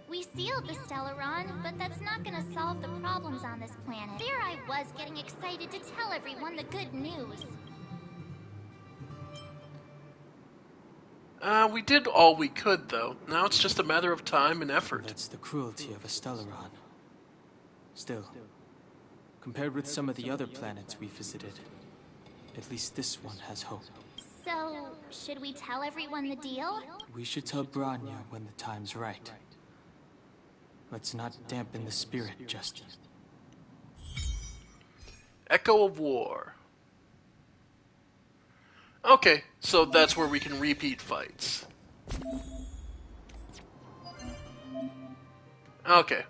We sealed the Stellaron, but that's not gonna solve the problems on this planet. There I was getting excited to tell everyone the good news. We did all we could, though. Now it's just a matter of time and effort. That's the cruelty of a Stellaron. Still, compared with some of the other planets we visited, at least this one has hope. So, should we tell everyone the deal? We should tell Branya when the time's right. Let's not dampen the spirit just yet. Echo of War. Okay, so that's where we can repeat fights. Okay.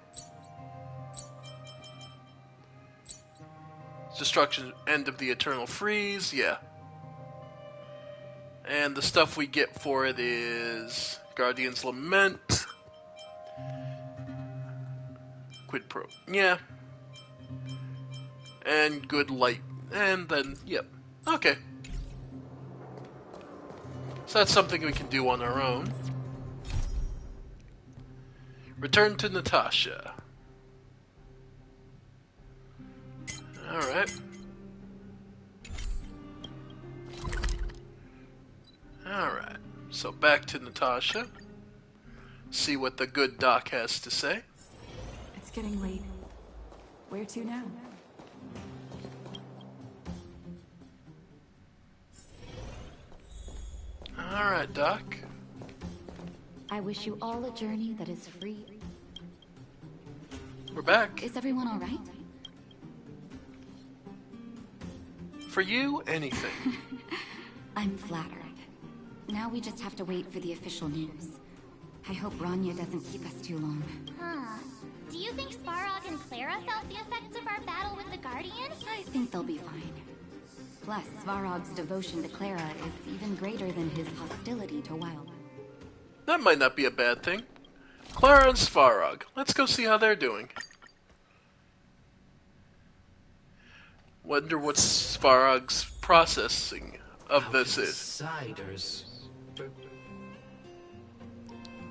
Destruction, end of the Eternal Freeze, yeah. And the stuff we get for it is Guardian's Lament. Quid Pro, yeah. And Good Light, and then, yep. Okay. So that's something we can do on our own. Return to Natasha. Alright. Alright. So back to Natasha. See what the good doc has to say. It's getting late. Where to now? Alright, Doc. I wish you all a journey that is free. We're back. Is everyone all right? For you, anything. I'm flattered. Now we just have to wait for the official news. I hope Rania doesn't keep us too long. Huh. Do you think Svarog and Clara felt the effects of our battle with the Guardian? I think they'll be fine. Plus, Svarog's devotion to Clara is even greater than his hostility to Wild. That might not be a bad thing. Clara and Svarog. Let's go see how they're doing. Wonder what Svarog's processing of this is. Outsiders.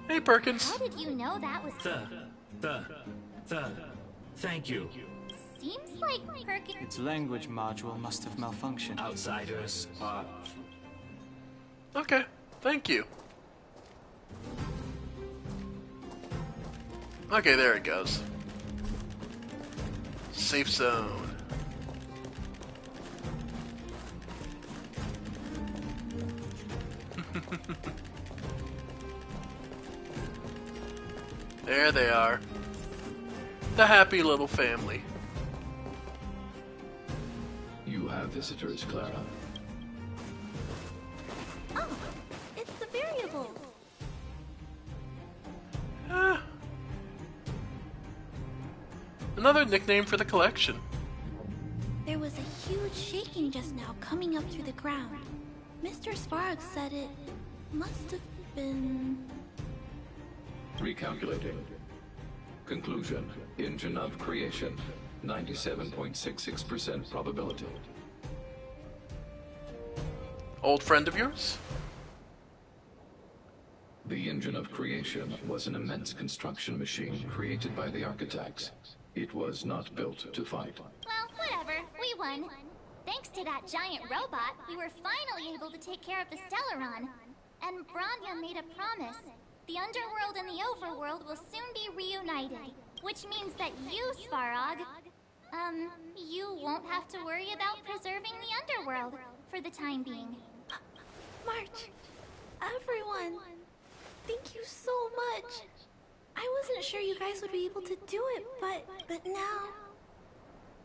Hey, Perkins. How did you know that was... Thank you. Seems like Perkins... Its language module must have malfunctioned. Outsiders are... Okay, thank you. Okay, there it goes. Safe zone. There they are. The happy little family. You have visitors, Clara. Oh, it's the variables. Another nickname for the collection. There was a huge shaking just now coming up through the ground. Mr. Svarog said it must have been... Recalculating. Conclusion. Engine of creation. 97.66% probability. Old friend of yours? The engine of creation was an immense construction machine created by the architects. It was not built to fight. Well, whatever. We won. Thanks to that giant robot, we were finally able to take care of the Stellaron. And Bronya made a promise. The underworld and the overworld will soon be reunited. Which means that you, Svarog, you won't have to worry about preserving the underworld for the time being. March, everyone, thank you so much. I wasn't sure you guys would be able to do it, but now...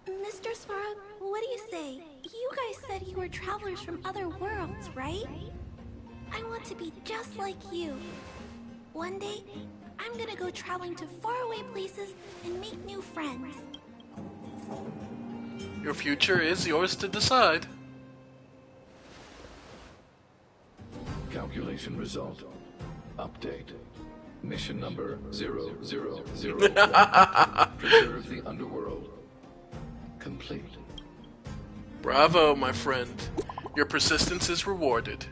Mr. Svarog, what do you say? You guys said you were travelers from other worlds, right? I want to be just like you. One day, I'm gonna go traveling to faraway places and make new friends. Your future is yours to decide. Calculation result. Update. Mission number 0001. Preserve the underworld. Complete. Bravo, my friend. Your persistence is rewarded.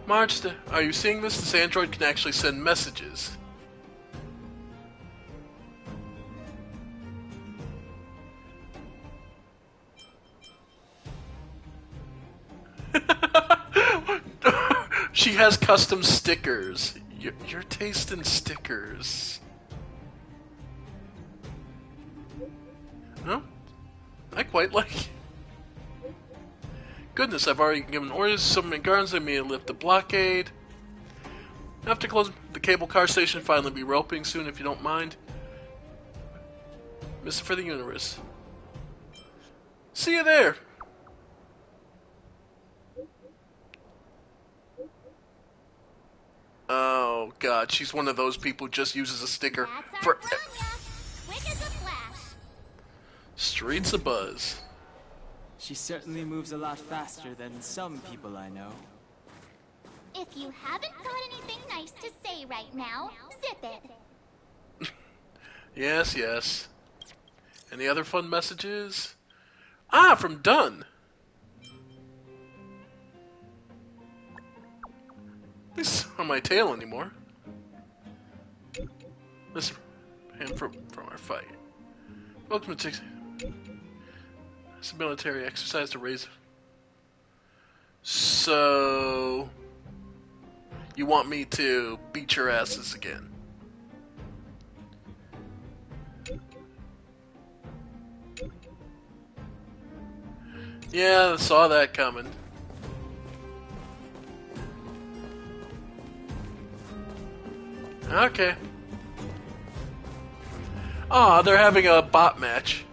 March, are you seeing this? This android can actually send messages. She has custom stickers. Your taste in stickers. No? I quite like it. Goodness, I've already given orders to some guards that may lift the blockade. After closing the cable car station, finally be roping soon if you don't mind. Mr. for the universe. See you there! Oh god, she's one of those people who just uses a sticker for... Quick as a flash. Streets a buzz. She certainly moves a lot faster than some people I know. If you haven't got anything nice to say right now, zip it. Yes, yes. Any other fun messages? Ah, from Dunn. This isn't on my tail anymore. This him from our fight. Welcome to it's a military exercise to raise. So you want me to beat your asses again? Yeah, I saw that coming. Okay. Aw, they're having a bot match.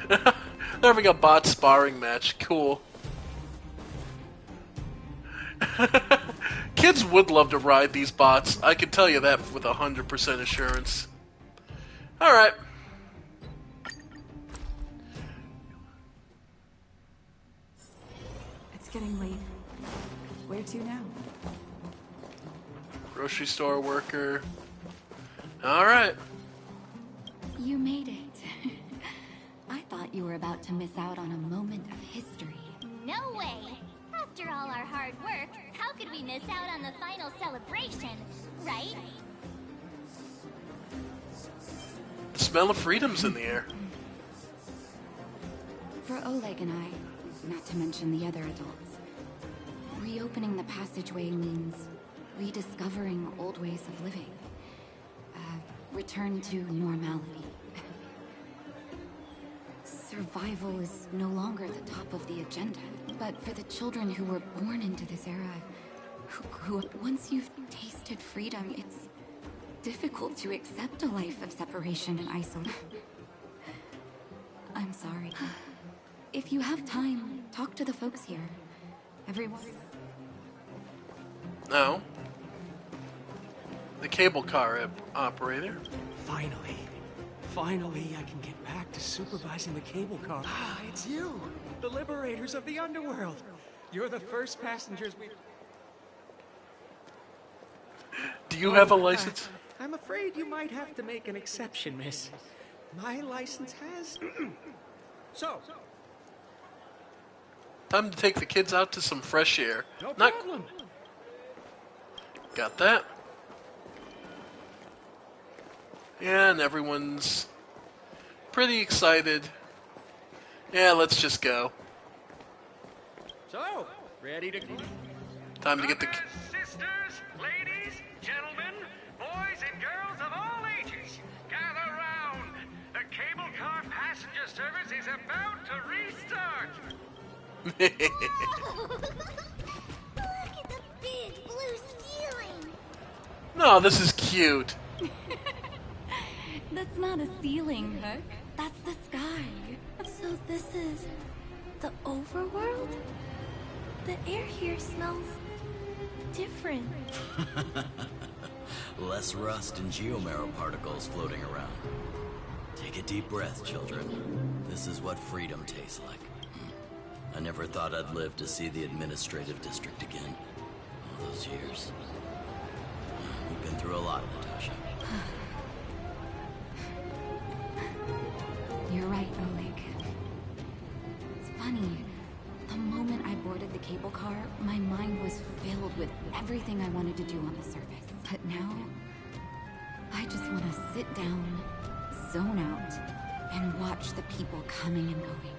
They're having a bot sparring match. Cool. Kids would love to ride these bots. I can tell you that with 100% assurance. Alright. It's getting late. Where to now? Grocery store worker. Alright. You made it. I thought you were about to miss out on a moment of history. No way. After all our hard work, how could we miss out on the final celebration, right? The smell of freedom's in the air. For Oleg and I, not to mention the other adults, reopening the passageway means rediscovering old ways of living. Return to normality. Survival is no longer the top of the agenda, but for the children who were born into this era, who once you've tasted freedom, it's difficult to accept a life of separation and isolation. I'm sorry. If you have time, talk to the folks here. Everyone. No. The cable car operator. Finally, I can get back to supervising the cable car. Ah, it's you, the liberators of the underworld. You're the first passengers we... Do you have a license? I'm afraid you might have to make an exception, miss. My license has? So, Time to take the kids out to some fresh air. no Not problem. got that. And everyone's pretty excited. Yeah, let's just go. So, ready to... Time to get the... Sisters, ladies, gentlemen, boys and girls of all ages, gather round. The cable car passenger service is about to restart. Look at the big blue ceiling. No, this is cute. That's not a ceiling, Hook. That's the sky. So this is the overworld? The air here smells different. Less rust and geomarrow particles floating around. Take a deep breath, children. This is what freedom tastes like. I never thought I'd live to see the administrative district again. All those years. We've been through a lot, Natasha. You're right, Oleg. It's funny. The moment I boarded the cable car, my mind was filled with everything I wanted to do on the surface. But now, I just want to sit down, zone out, and watch the people coming and going.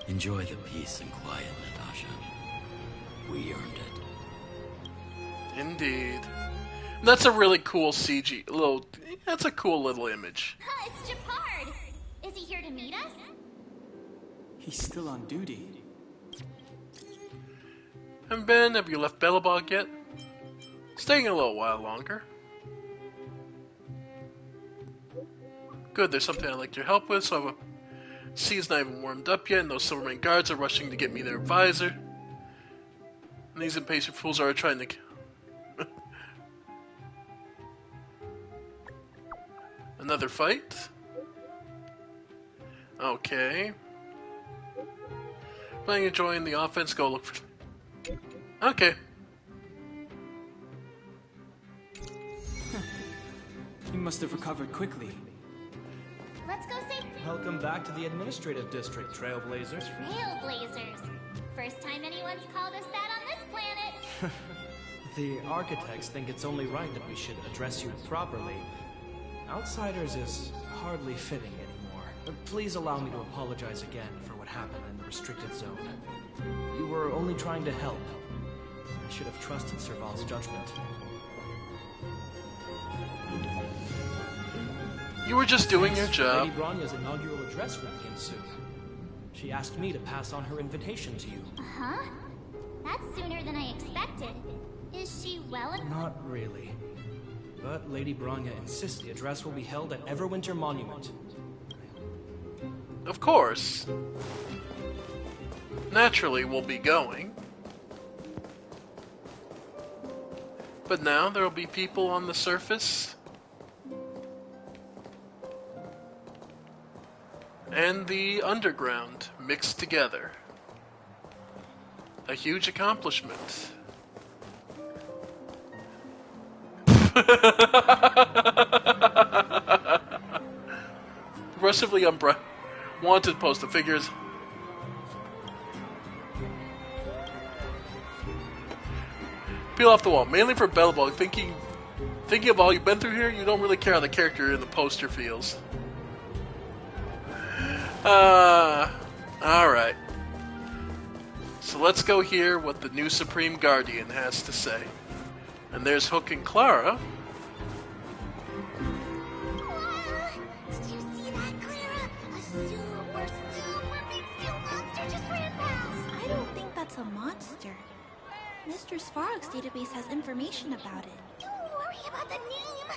Enjoy the peace and quiet, Natasha. We earned it. Indeed. That's a really cool CG. That's a cool little image. It's Japard. Is he here to meet us? He's still on duty. And Ben, have you left Bellabog yet? Staying a little while longer. Good, there's something I'd like your help with, so C's not even warmed up yet, and those Silvermane guards are rushing to get me their visor. And these impatient fools are trying to... Another fight? Okay. Planning to join the offense, go look for... Okay. You must have recovered quickly. Let's go say Welcome back to the administrative district, Trailblazers. Trailblazers. First time anyone's called us that on this planet. The architects think it's only right that we should address you properly. Outsiders is hardly fitting anymore. Please allow me to apologize again for what happened in the restricted zone. You were only trying to help. I should have trusted Serval's judgment. You were just doing your job. Lady Bronya's inaugural address will begin soon. She asked me to pass on her invitation to you. Uh-huh. That's sooner than I expected. Is she well enough? Not really. But Lady Bronya insists the address will be held at Everwinter Monument. Of course. Naturally, we'll be going. But now there will be people on the surface. And the underground mixed together. A huge accomplishment. Progressively wanted poster figures. Peel off the wall, mainly for Bellabog. Thinking of all you've been through here, you don't really care how the character in the poster feels. Alright. So let's go hear what the new Supreme Guardian has to say. And there's Hook and Clara. Did you see that, Clara? A super big steel monster just ran past. I don't think that's a monster. Mr. Svarog's database has information about it. Don't worry about the name.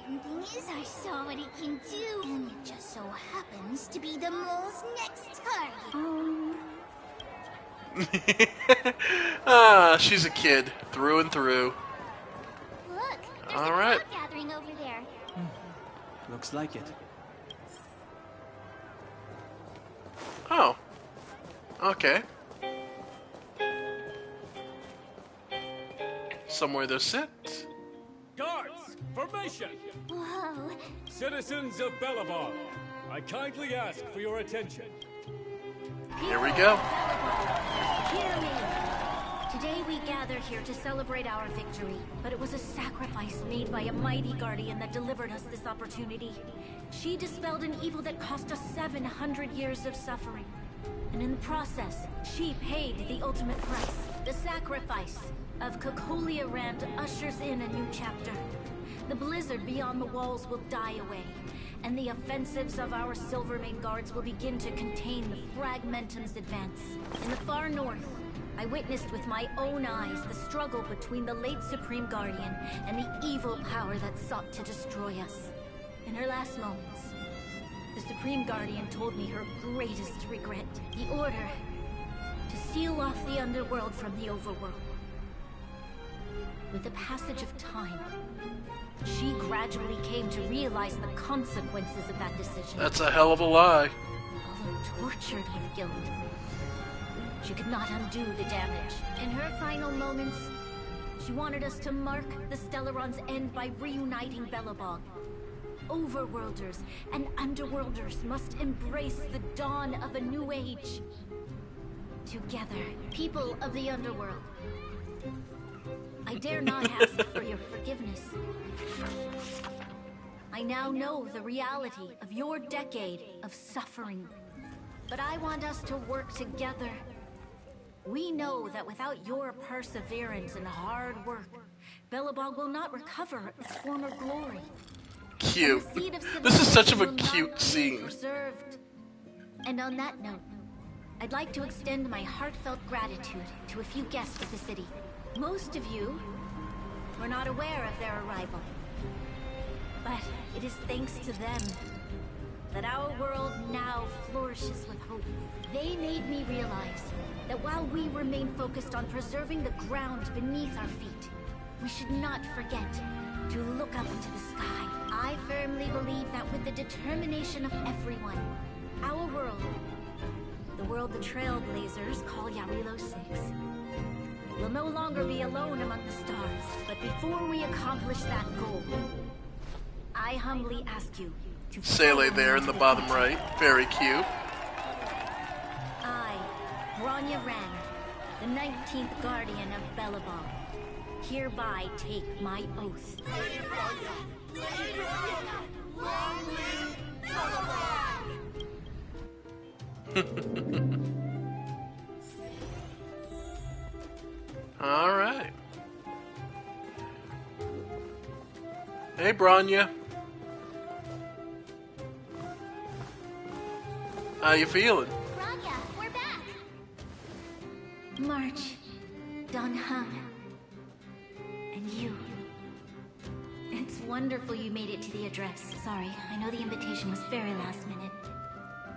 The important thing is I saw what it can do. And it just so happens to be the mole's next target. She's a kid, through and through. Look, there's All a right. crowd gathering over there. Looks like it. Oh. Okay. Somewhere to sit. Guards, formation! Whoa. Citizens of Bellabog, I kindly ask for your attention. Here we go. Hear me. Today we gather here to celebrate our victory, but it was a sacrifice made by a mighty guardian that delivered us this opportunity. She dispelled an evil that cost us 700 years of suffering. And in the process, she paid the ultimate price. The sacrifice of Cocolia Rand ushers in a new chapter. The blizzard beyond the walls will die away, and the offensives of our Silvermane guards will begin to contain the Fragmentum's advance. In the far north, I witnessed with my own eyes the struggle between the late Supreme Guardian and the evil power that sought to destroy us. In her last moments, the Supreme Guardian told me her greatest regret, the order to seal off the underworld from the overworld. With the passage of time, she gradually came to realize the consequences of that decision. That's a hell of a lie. Although tortured with guilt, she could not undo the damage. In her final moments, she wanted us to mark the Stellaron's end by reuniting Belobog. Overworlders and Underworlders must embrace the dawn of a new age. Together, people of the Underworld, I dare not ask for your forgiveness. I now know the reality of your decade of suffering, but I want us to work together. We know that without your perseverance and hard work, Belobog will not recover its former glory. Cute. This is such of a cute scene. Preserved. And on that note, I'd like to extend my heartfelt gratitude to a few guests of the city. Most of you were not aware of their arrival, but it is thanks to them that our world now flourishes with hope. They made me realize that while we remain focused on preserving the ground beneath our feet, we should not forget to look up into the sky. I firmly believe that with the determination of everyone, our world, the world the Trailblazers call Yarilo 6, will no longer be alone among the stars. But before we accomplish that goal, I humbly ask you to Sele there in the bottom right. Very cute. I, Bronya Ren, the 19th Guardian of Belobog, hereby take my oath. Lady Bronya! Lady Bronya! Long live Belobog! All right. Hey, Bronya. How you feeling? Bronya, we're back! March, Don Hung, and you. It's wonderful you made it to the address. Sorry, I know the invitation was very last minute,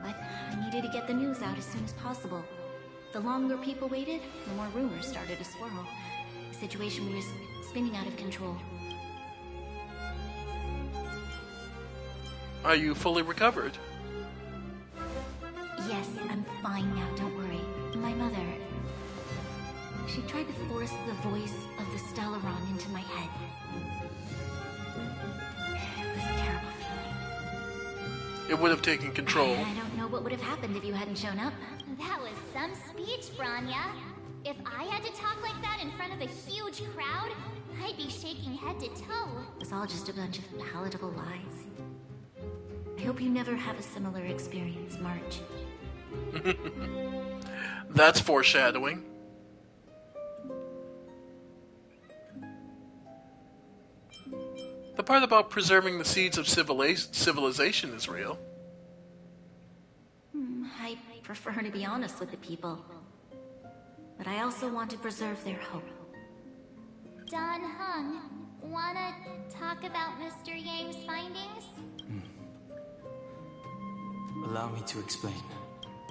but I needed to get the news out as soon as possible. The longer people waited, the more rumors started to swirl. The situation was spinning out of control. Are you fully recovered? Yes, I'm fine now, don't worry. My mother, she tried to force the voice of the Stellaron into my head. It was a terrible feeling. It would have taken control. I don't know what would have happened if you hadn't shown up. That was some speech, Bronya. If I had to talk like that in front of a huge crowd, I'd be shaking head to toe. It was all just a bunch of palatable lies. I hope you never have a similar experience, March. That's foreshadowing. The part about preserving the seeds of civilization is real. I prefer to be honest with the people. But I also want to preserve their hope. Don Hung, wanna talk about Mr. Yang's findings? Allow me to explain.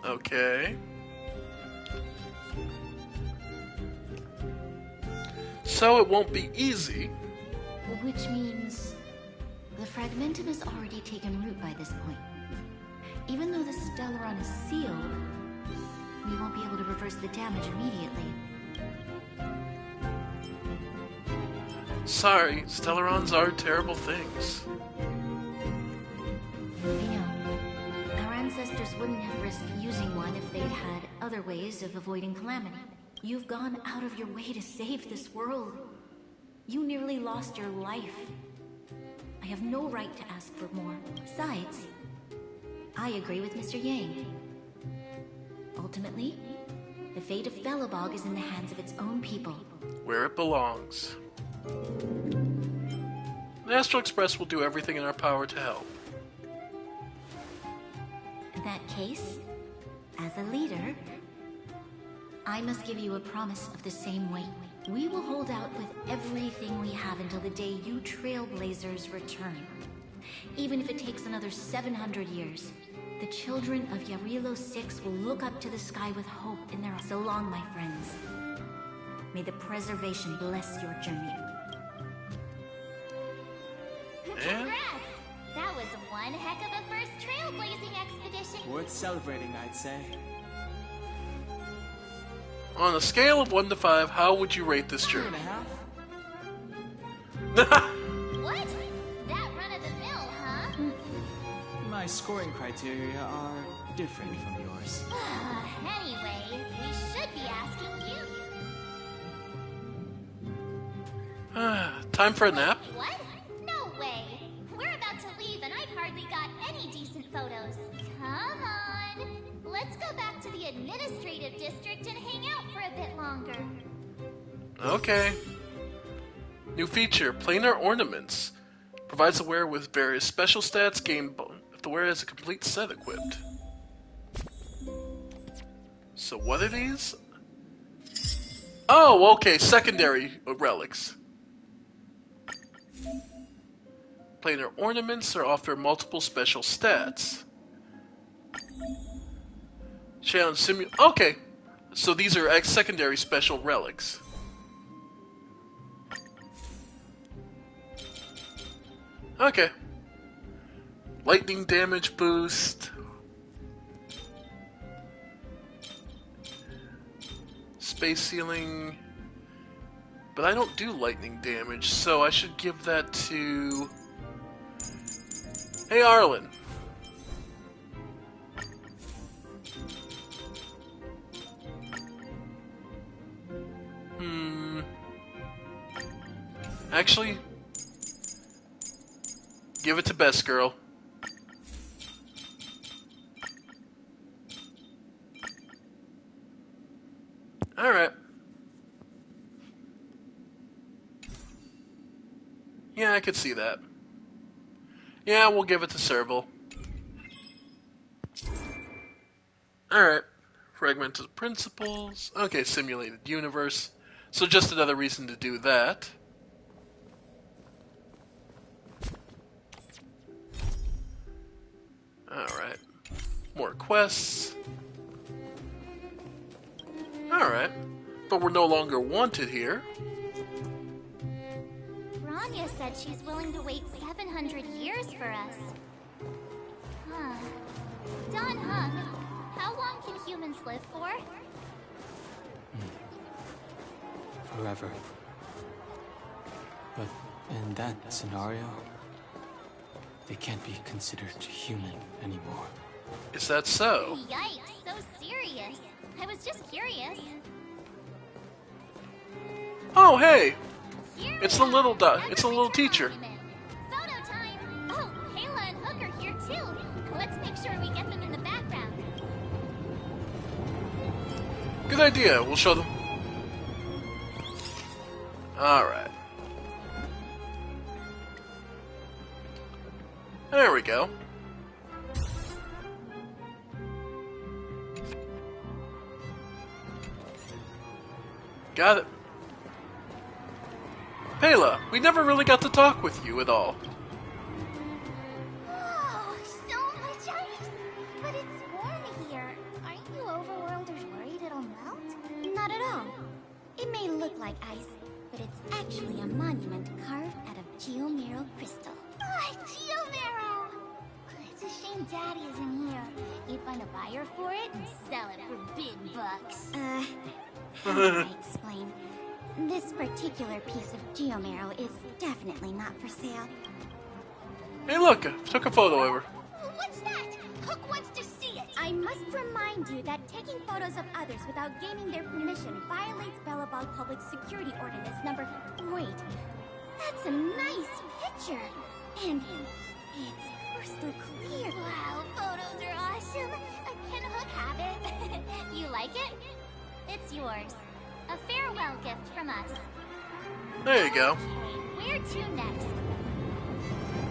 Okay. So it won't be easy. Which means the Fragmentum has already taken root by this point. Even though the Stellaron is sealed, we won't be able to reverse the damage immediately. Sorry, Stellarons are terrible things. I know. ancestors wouldn't have risked using one if they'd had other ways of avoiding calamity. You've gone out of your way to save this world. You nearly lost your life. I have no right to ask for more. Besides, I agree with Mr. Yang. Ultimately, the fate of Belobog is in the hands of its own people. Where it belongs. The Astral Express will do everything in our power to help. In that case, as a leader, I must give you a promise of the same weight. We will hold out with everything we have until the day you Trailblazers return. Even if it takes another 700 years, the children of Yarilo 6 will look up to the sky with hope in their... So long, my friends. May the preservation bless your journey. Congrats! That was one heck of a first trailblazing expedition. Worth celebrating, I'd say. On a scale of 1 to 5, how would you rate this journey? 2.5. What? That run-of-the-mill, huh? My scoring criteria are different from yours. Anyway, we should be asking you. Time for a nap? What? No way. We're about to leave and I've hardly got any decent photos. Come on. Let's go back to the administrative district and hang out for a bit longer. Okay. New feature, planar ornaments. Provides the wearer with various special stats gained if the wearer has a complete set equipped. So what are these? Oh, okay, secondary relics. Planar ornaments are offer multiple special stats. Challenge okay, so these are secondary special relics. Okay. Lightning damage boost. Space ceiling. But I don't do lightning damage, so I should give that to... Hey, Arlen. Actually, give it to Best Girl. Alright. Yeah, I could see that. Yeah, we'll give it to Serval. Alright. Fragmented principles. Okay, simulated universe. So just another reason to do that. Alright. More quests. Alright. But we're no longer wanted here. Rania said she's willing to wait 700 years for us. Huh. Don Hung, how long can humans live for? Forever. But in that scenario, they can't be considered human anymore. Is that so? Yikes, so serious. I was just curious. Oh, hey! It's the little teacher. Photo time! Oh, Kayla and Hook are here too. Let's make sure we get them in the background. Good idea. We'll show them. Alright. There we go. Got it. Pela, we never really got to talk with you at all. Oh, so much ice! But it's warm here. Aren't you overworlders worried it'll melt? Not at all. It may look like ice, but it's actually a monument carved out of geomeral crystal. Geomero! It's a shame Daddy isn't here. You'd find a buyer for it and sell it for big bucks. How do I explain? This particular piece of geomero is definitely not for sale. Hey, look, I took a photo of her. What's that? Hook wants to see I must remind you that taking photos of others without gaining their permission violates Belobog Public Security Ordinance number... Wait, that's a nice picture. And it's crystal clear. Wow, photos are awesome. Can Hook have it? You like it? It's yours. A farewell gift from us. There you go. Okay, where to next?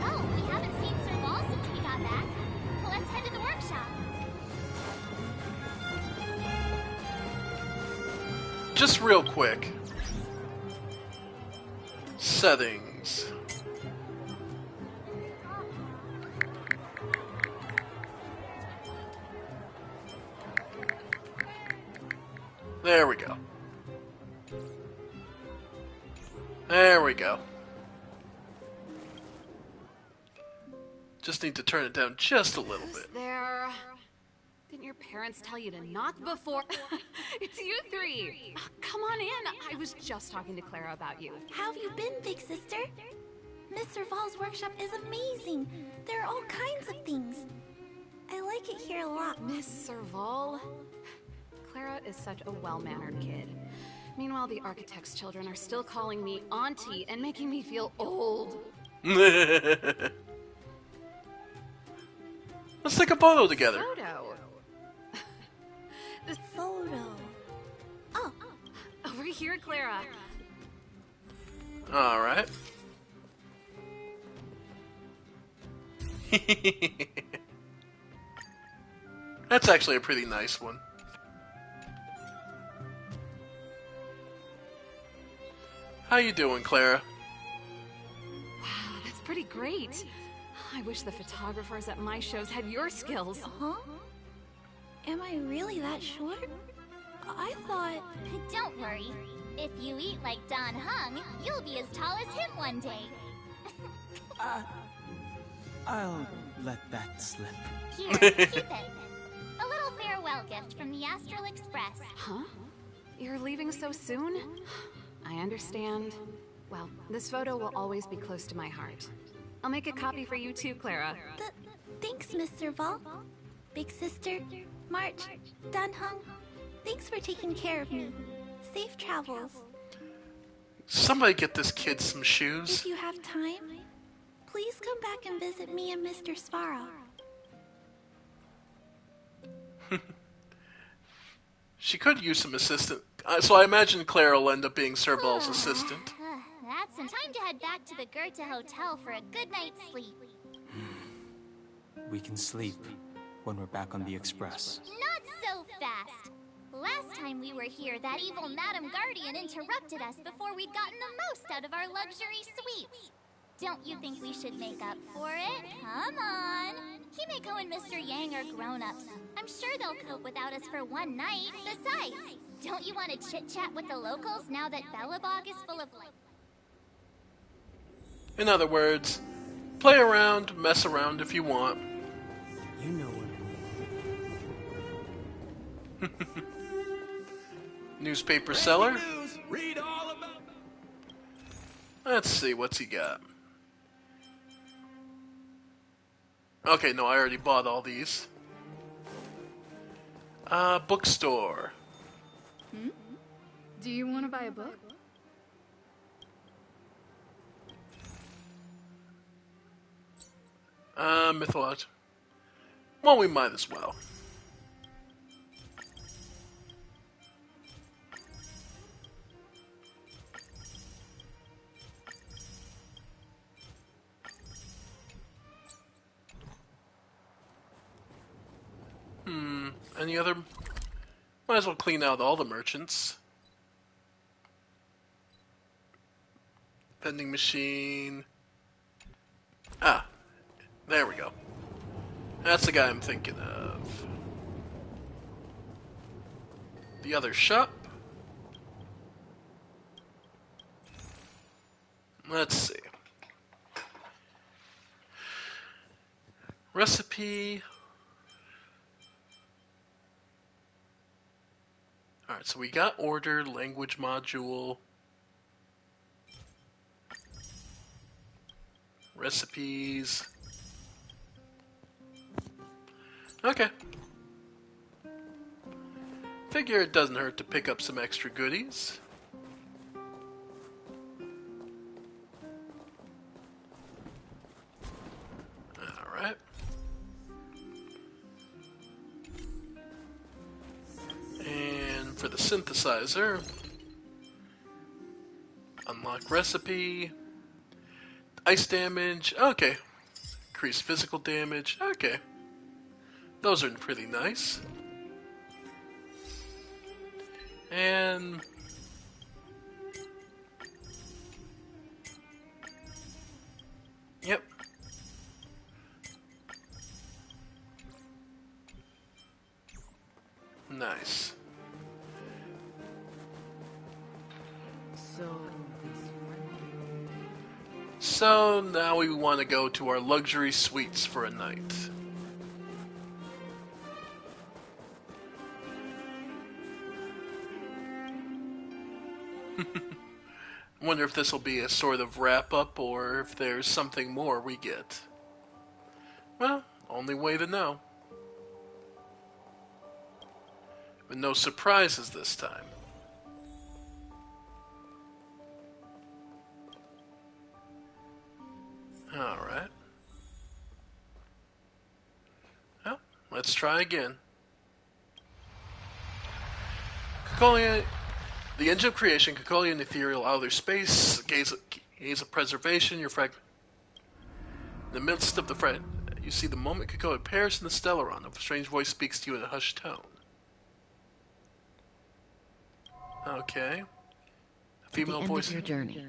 Oh, we haven't seen Sir Ball since we got back. Let's head to the workshop. Just real quick. Settings. There we go. There we go. Just need to turn it down just a little bit. There. Didn't your parents tell you to knock before? It's you three. Come on in. I was just talking to Clara about you. How have you been, big sister? Mr. Val's workshop is amazing. There are all kinds of things. I like it here a lot. Miss Serval? Clara is such a well-mannered kid. Meanwhile, the architect's children are still calling me auntie and making me feel old. Let's take a photo together. Photo? The photo. Oh. Over here, Clara. Alright. That's actually a pretty nice one. How you doing, Clara? Wow, that's pretty great. I wish the photographers at my shows had your skills. Huh? Am I really that short? I thought... Don't worry. If you eat like Don Hung, you'll be as tall as him one day. I'll let that slip. Here, keep it. A little farewell gift from the Astral Express. Huh? You're leaving so soon? I understand. Well, this photo will always be close to my heart. I'll make a copy for you too, Clara. Thanks, Mr. Val. Big sister, March, Dan Hung, thanks for taking care of me. Safe travels. Somebody get this kid some shoes. If you have time, please come back and visit me and Mr. Svara. She could use some assistant. So I imagine Clara will end up being Serval's assistant. That's in time to head back to the Goethe Hotel for a good night's sleep. We can sleep when we're back on the Express. Not so fast. Last time we were here, that evil Madam Guardian interrupted us before we'd gotten the most out of our luxury suites. Don't you think we should make up for it? Come on. Himeko and Mr. Yang are grown-ups. I'm sure they'll cope without us for one night. Besides, don't you want to chit-chat with the locals now that Belobog is full of life? In other words, play around, mess around if you want. You know what I mean. Newspaper seller. News. Read all about... Let's see, what's he got? Okay, no, I already bought all these. Bookstore. Do you want to buy a book? Mythology. Well, we might as well. Any other? Might as well clean out all the merchants. Vending machine. Ah, there we go. That's the guy I'm thinking of. The other shop. Let's see. Recipe. Alright, so we got order, language module, recipes. Okay. figure it doesn't hurt to pick up some extra goodies. Alright. And for the synthesizer, unlock recipe, ice damage, okay. Increase physical damage, okay. Those are pretty nice. And yep. Nice. So now we want to go to our luxury suites for a night. I wonder if this will be a sort of wrap-up or if there's something more we get. Well, only way to know. But no surprises this time. Alright. Well, let's try again. Cacolia, the engine of creation, Cacolia and ethereal outer space, gaze of preservation, your fragment. In the midst of the fragment, you see the moment Cacolia appears in the Stellaron, a strange voice speaks to you in a hushed tone. Okay. A female At the end voice. of your journey,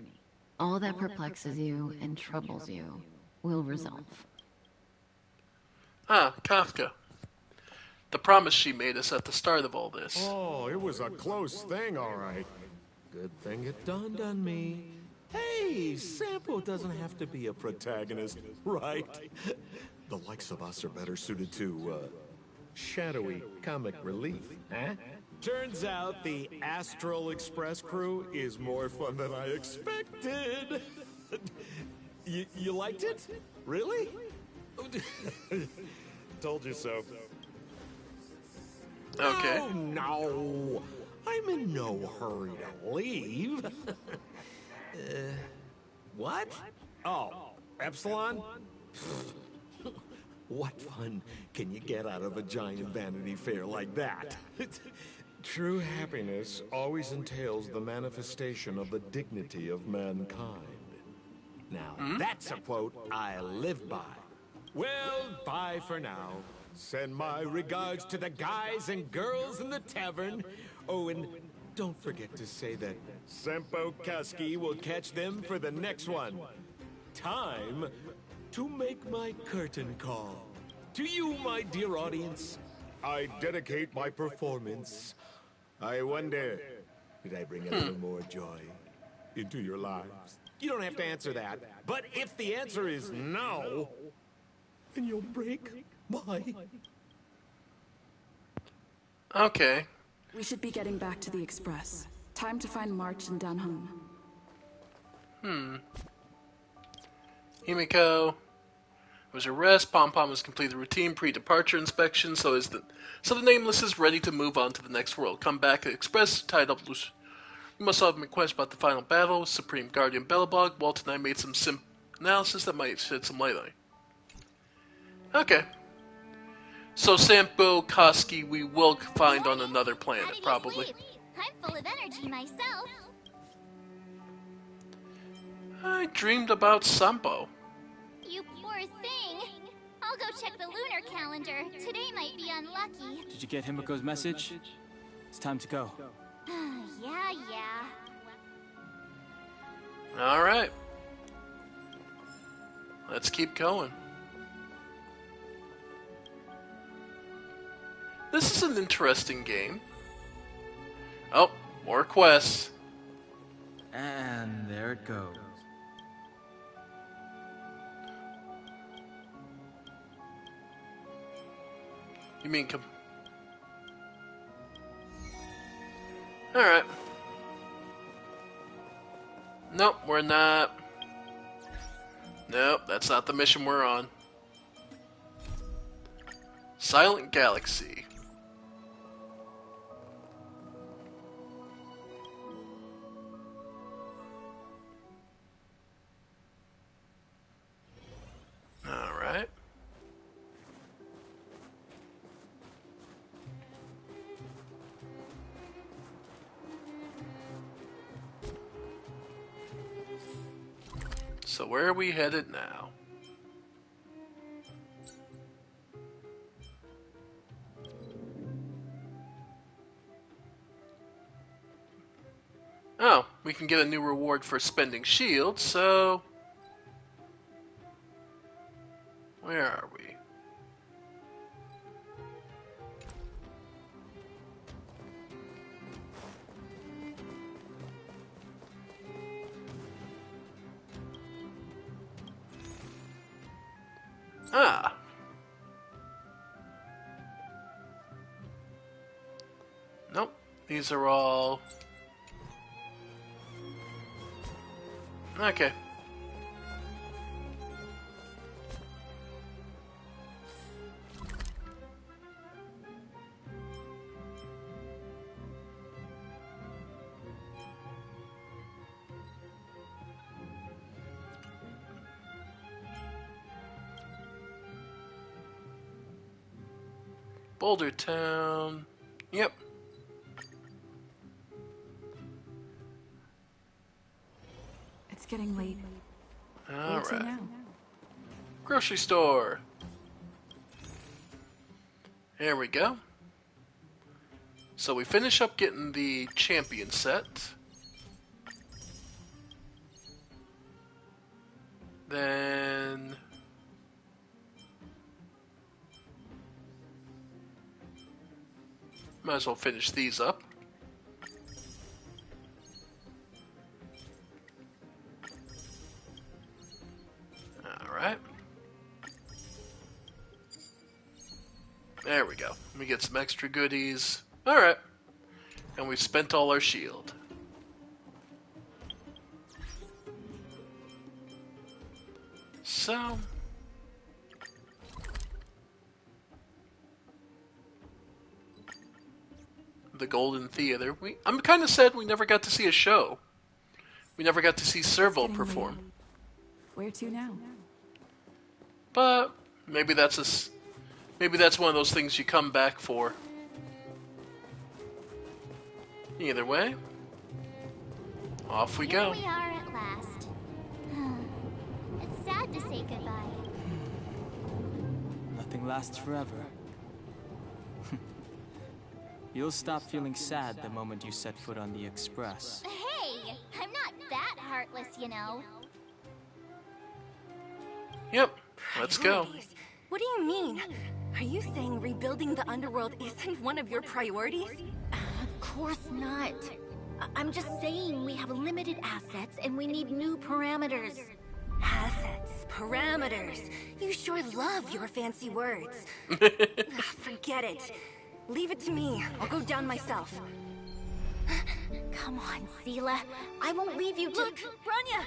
all that perplexes you and troubles you will resolve. Ah, Kafka. The promise she made us at the start of all this. Oh, it was a close thing, all right. Good thing it dawned on me. Hey, Sampo doesn't have to be a protagonist, right? The likes of us are better suited to, shadowy comic relief, huh? Turns out the Astral Express crew is more fun than I expected. You liked it? Really? Told you so. Okay. Oh, no. I'm in no hurry to leave. What? Oh, Epsilon? What fun can you get out of a giant Vanity Fair like that? True happiness always entails the manifestation of the dignity of mankind. Now, that's a quote I live by. Well, bye for now. Send my regards to the guys and girls in the tavern. Oh, and don't forget to say that Sempo Kaski will catch them for the next one. Time to make my curtain call. To you, my dear audience, I dedicate my performance. I wonder, did I bring a little more joy into your lives? You don't have to answer that. But if the answer is no, then you'll break my... Okay. We should be getting back to the Express. Time to find March and Danhun. Himiko was arrested. Pom Pom has completed routine pre-departure inspection, so the Nameless is ready to move on to the next world. Come back at Express, tied up loose. We must solve a quest about the final battle. Supreme Guardian Belobog. Walt and I made some analysis that might shed some light on it. Okay. So Sampo Koski we will find on another planet, probably. I'm full of energy myself. I dreamed about Sampo. You poor thing. I'll go check the lunar calendar. Today might be unlucky. Did you get Himiko's message? It's time to go. Yeah. Alright. Let's keep going. This is an interesting game. Oh, more quests. And there it goes. You mean Alright. Nope, we're not. Nope, that's not the mission we're on. Silent Galaxy. So where are we headed now? Oh, we can get a new reward for spending shields, so... Where are we? Ah. Nope. These are all... Okay. Boulder Town. Yep. It's getting late. All Where to right. now? Grocery store. There we go. So we finish up getting the champion set. Then... might as well finish these up. Alright. There we go. We get some extra goodies. Alright. And we've spent all our shield. So... the Golden Theater. I'm kind of sad we never got to see a show. We never got to see Servo perform. Where to now? But maybe that's maybe that's one of those things you come back for. Either way, off we go. Here we are at last. It's sad to say goodbye. Nothing lasts forever. You'll stop feeling sad the moment you set foot on the Express. Hey, I'm not that heartless, you know. Yep, let's go. Priorities? What do you mean? Are you saying rebuilding the underworld isn't one of your priorities? Of course not. I'm just saying we have limited assets and we need new parameters. Assets, parameters. You sure love your fancy words. Forget it. Leave it to me. I'll go down myself. Come on, Seela. I won't leave you to— Look, Branya!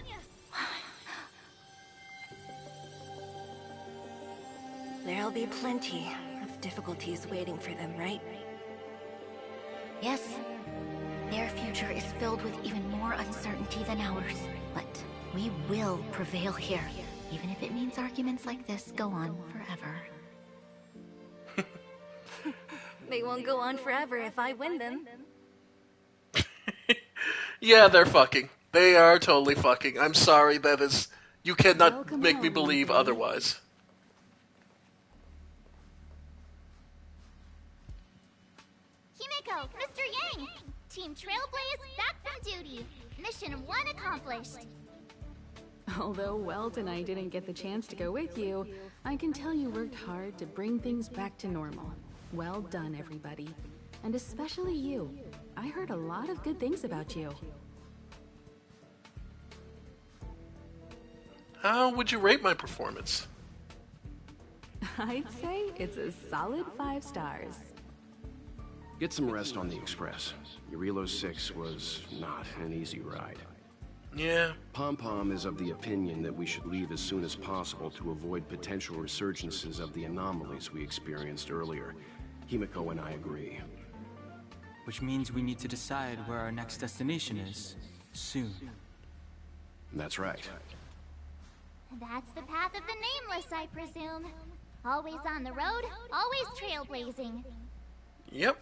There'll be plenty of difficulties waiting for them, right? Yes. Their future is filled with even more uncertainty than ours. But we will prevail here, even if it means arguments like this go on forever. They won't go on forever if I win them. Yeah, they're fucking. They are totally fucking. I'm sorry, that is... You cannot make me believe otherwise. Himeko, Mr. Yang! Team Trailblaze back from duty. Mission 1 accomplished. Although Welt and I didn't get the chance to go with you, I can tell you worked hard to bring things back to normal. Well done, everybody. And especially you. I heard a lot of good things about you. How would you rate my performance? I'd say it's a solid 5 stars. Get some rest on the Express. Eurilo 6 was not an easy ride. Yeah. Pom-Pom is of the opinion that we should leave as soon as possible to avoid potential resurgences of the anomalies we experienced earlier. Himeko and I agree. Which means we need to decide where our next destination is, soon. That's right. That's the path of the nameless, I presume. Always on the road, always trailblazing. Yep.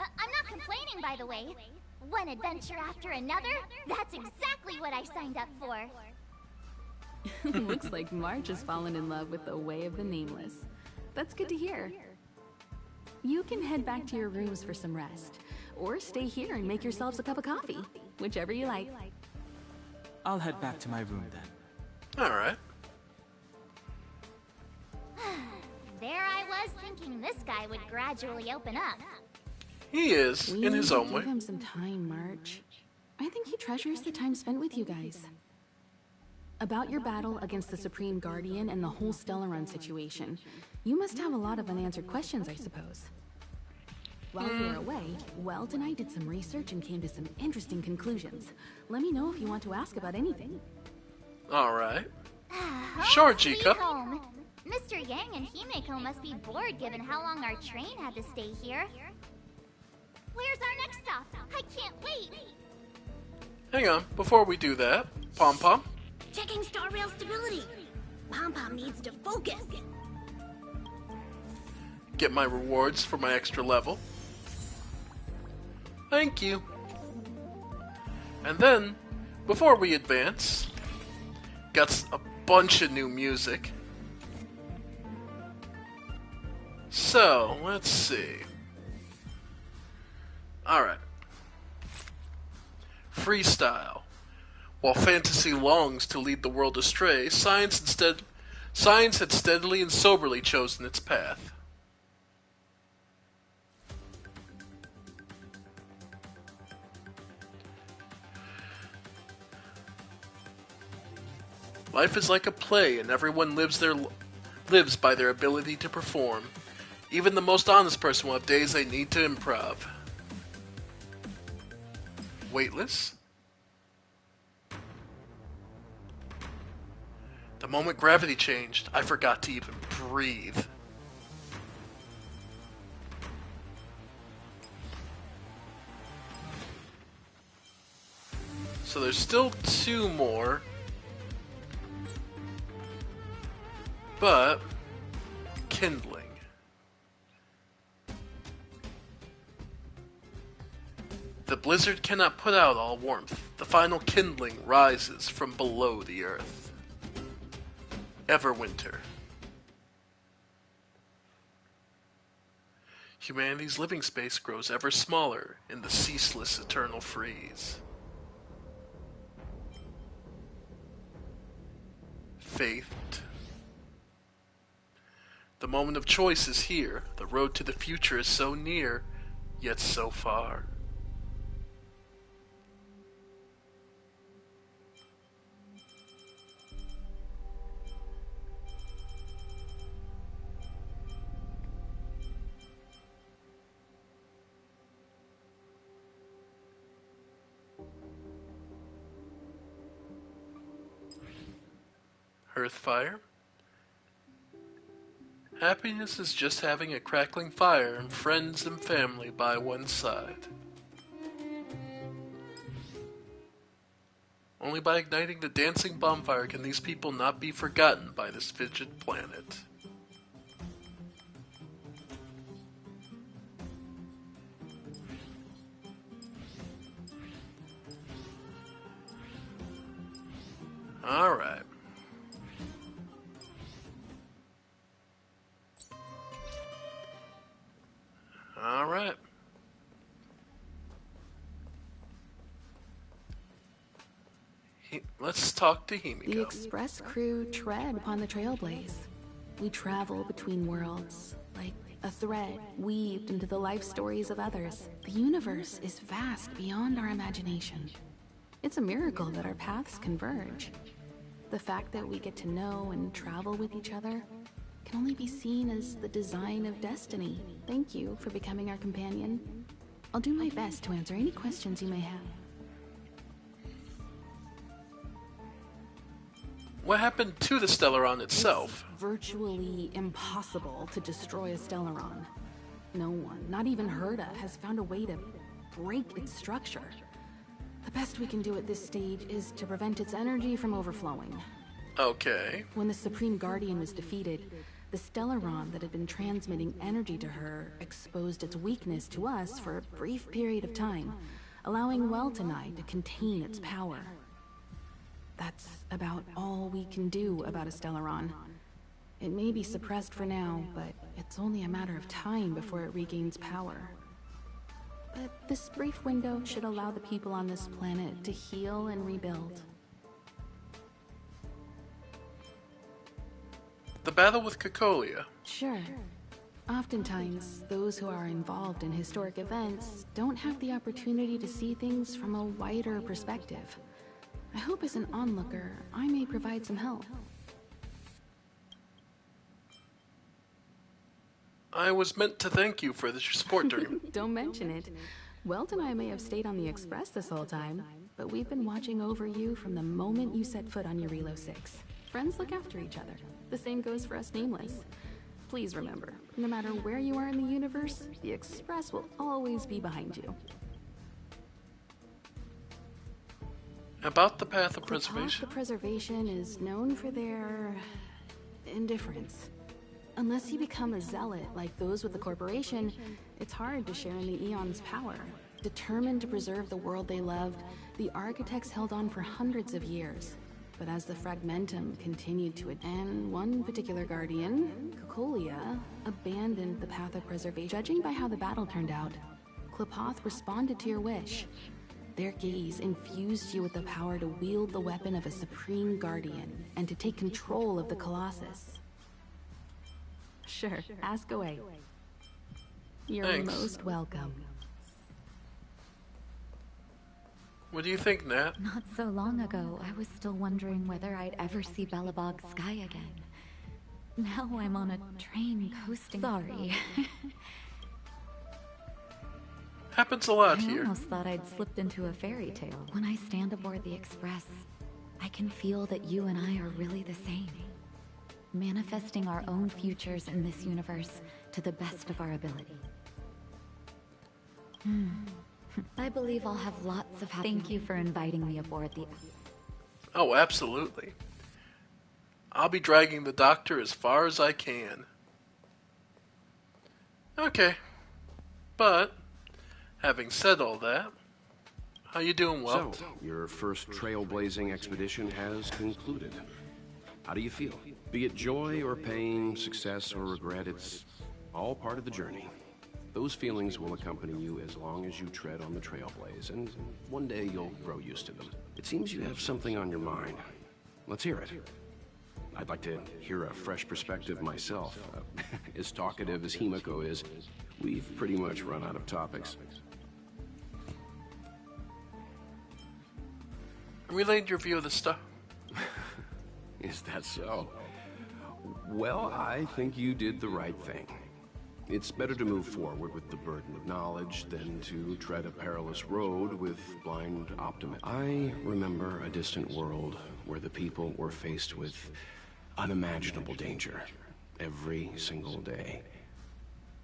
I'm not complaining, by the way. One adventure after another? That's exactly what I signed up for. Looks like March has fallen in love with the Way of the Nameless. That's good to hear. You can head back to your rooms for some rest, or stay here and make yourselves a cup of coffee, whichever you like. I'll head back to my room then. Alright. There I was thinking this guy would gradually open up. He is, in his own way. Give him some time, March. I think he treasures the time spent with you guys. About your battle against the Supreme Guardian and the whole Stellaron situation, you must have a lot of unanswered questions, I suppose. While you were away, Weld and I did some research and came to some interesting conclusions. Let me know if you want to ask about anything. Alright. Sure, G-Cup. Home. Mr. Yang and Himeko must be bored given how long our train had to stay here. Where's our next stop? I can't wait! Hang on, before we do that, Pom Pom. Checking star rail stability. Pom Pom needs to focus. Get my rewards for my extra level. Thank you. And then, before we advance, got a bunch of new music. So, let's see. Alright. Freestyle. While fantasy longs to lead the world astray, science had steadily and soberly chosen its path. Life is like a play, and everyone lives by their ability to perform. Even the most honest person will have days they need to improv. Weightless? The moment gravity changed, I forgot to even breathe. So there's still two more. But kindling. The blizzard cannot put out all warmth. The final kindling rises from below the earth. Everwinter. Humanity's living space grows ever smaller in the ceaseless eternal freeze. Faith. The moment of choice is here. The road to the future is so near, yet so far. Earthfire. Happiness is just having a crackling fire and friends and family by one's side. Only by igniting the dancing bonfire can these people not be forgotten by this fidget planet. Alright. Alright. Let's talk to Himeko. The express crew tread upon the Trailblaze. We travel between worlds, like a thread weaved into the life stories of others. The universe is vast beyond our imagination. It's a miracle that our paths converge. The fact that we get to know and travel with each other can only be seen as the design of destiny. Thank you for becoming our companion. I'll do my best to answer any questions you may have. What happened to the Stellaron itself? It's virtually impossible to destroy a Stellaron. No one, not even Herta, has found a way to break its structure. The best we can do at this stage is to prevent its energy from overflowing. Okay. When the Supreme Guardian was defeated, the Stellaron that had been transmitting energy to her exposed its weakness to us for a brief period of time. allowing Welt and I to contain its power. That's about all we can do about a Stellaron. It may be suppressed for now, but it's only a matter of time before it regains power. But this brief window should allow the people on this planet to heal and rebuild. The battle with Cocolia. Sure. Oftentimes, those who are involved in historic events don't have the opportunity to see things from a wider perspective. I hope as an onlooker, I may provide some help. I was meant to thank you for your support during... Don't mention it. Welt and I may have stayed on the Express this whole time, but we've been watching over you from the moment you set foot on your Relo 6. Friends look after each other. The same goes for us Nameless. Please remember, no matter where you are in the universe, the Express will always be behind you. About the Path of The Preservation. Path of Preservation is known for their... indifference. Unless you become a zealot like those with the corporation, it's hard to share in the Eon's power. Determined to preserve the world they loved, the architects held on for hundreds of years. But as the Fragmentum continued to and one particular guardian, Cocolia, abandoned the Path of Preservation. Judging by how the battle turned out, Qlipoth responded to your wish. Their gaze infused you with the power to wield the weapon of a Supreme Guardian and to take control of the Colossus. Sure, ask away. You're Thanks. most welcome. What do you think, Nat? Not so long ago, I was still wondering whether I'd ever see Belobog's sky again. Now I'm on a train coasting. Sorry. Happens a lot I here. almost thought I'd slipped into a fairy tale. When I stand aboard the Express, I can feel that you and I are really the same. Manifesting our own futures in this universe to the best of our ability. I believe I'll have lots of happiness. Thank you for inviting me aboard the... Oh, absolutely. I'll be dragging the doctor as far as I can. Okay. But, having said all that, how you doing, Welt? So, your first trailblazing expedition has concluded. How do you feel? Be it joy or pain, success or regret, it's all part of the journey. Those feelings will accompany you as long as you tread on the Trailblaze, and one day you'll grow used to them. It seems you have something on your mind. Let's hear it. I'd like to hear a fresh perspective myself. As talkative as Himiko is, we've pretty much run out of topics. Relayed your view of the stuff. Is that so? Well, I think you did the right thing. It's better to move forward with the burden of knowledge than to tread a perilous road with blind optimism. I remember a distant world where the people were faced with unimaginable danger every single day.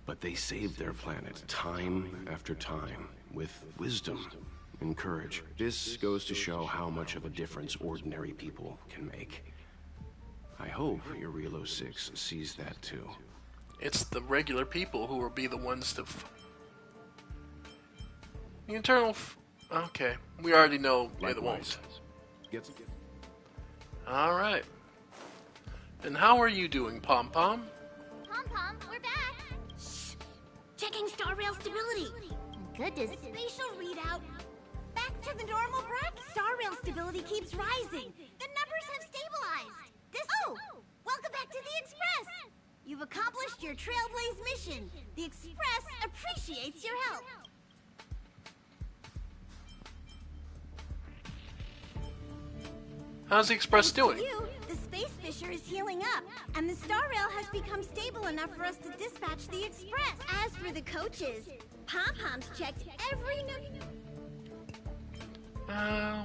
But they saved their planet time after time with wisdom and courage. This goes to show how much of a difference ordinary people can make. I hope your Relo 6 sees that too. It's the regular people who will be the ones to... The internal... Okay, we already know it won't. Alright. And how are you doing, Pom Pom? Pom-Pom, we're back! Shh! Checking star rail stability! Good to see. Spatial readout. Back to the normal bracket. Star rail stability keeps rising. The numbers have stabilized. Welcome back to the Express! You've accomplished your Trailblaze mission. The Express appreciates your help. How's the Express doing? The Space Fisher is healing up, and the Star Rail has become stable enough for us to dispatch the Express. As for the coaches, Pom-Pom's checked every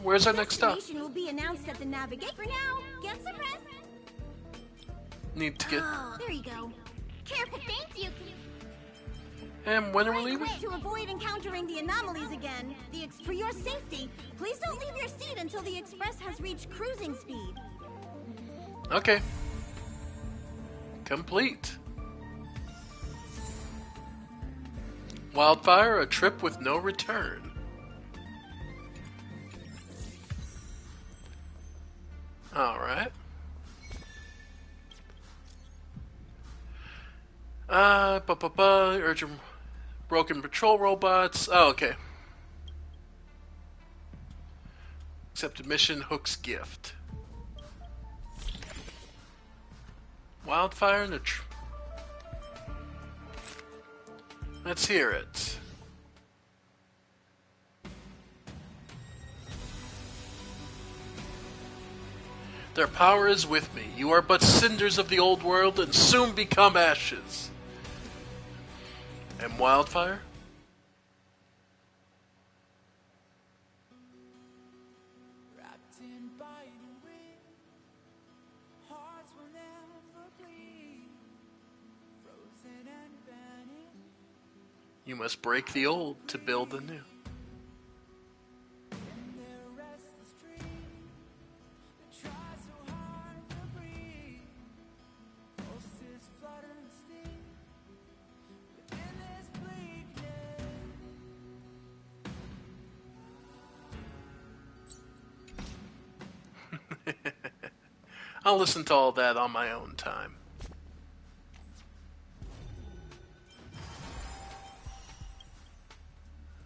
Where's our next stop? Destination will be announced at the navigate. For now, get some rest. Need to get... Oh, there you go. Careful, thank you. And when are we leaving? To avoid encountering the anomalies again, for your safety, please don't leave your seat until the Express has reached cruising speed. Okay. Complete. Wildfire, a trip with no return. Alright. Urgent broken patrol robots. Oh, okay. Accepted mission, Hook's gift. Wildfire in the Let's hear it. Their power is with me. You are but cinders of the old world and soon become ashes. And Wildfire? You must break the old to build the new. I'll listen to all that on my own time.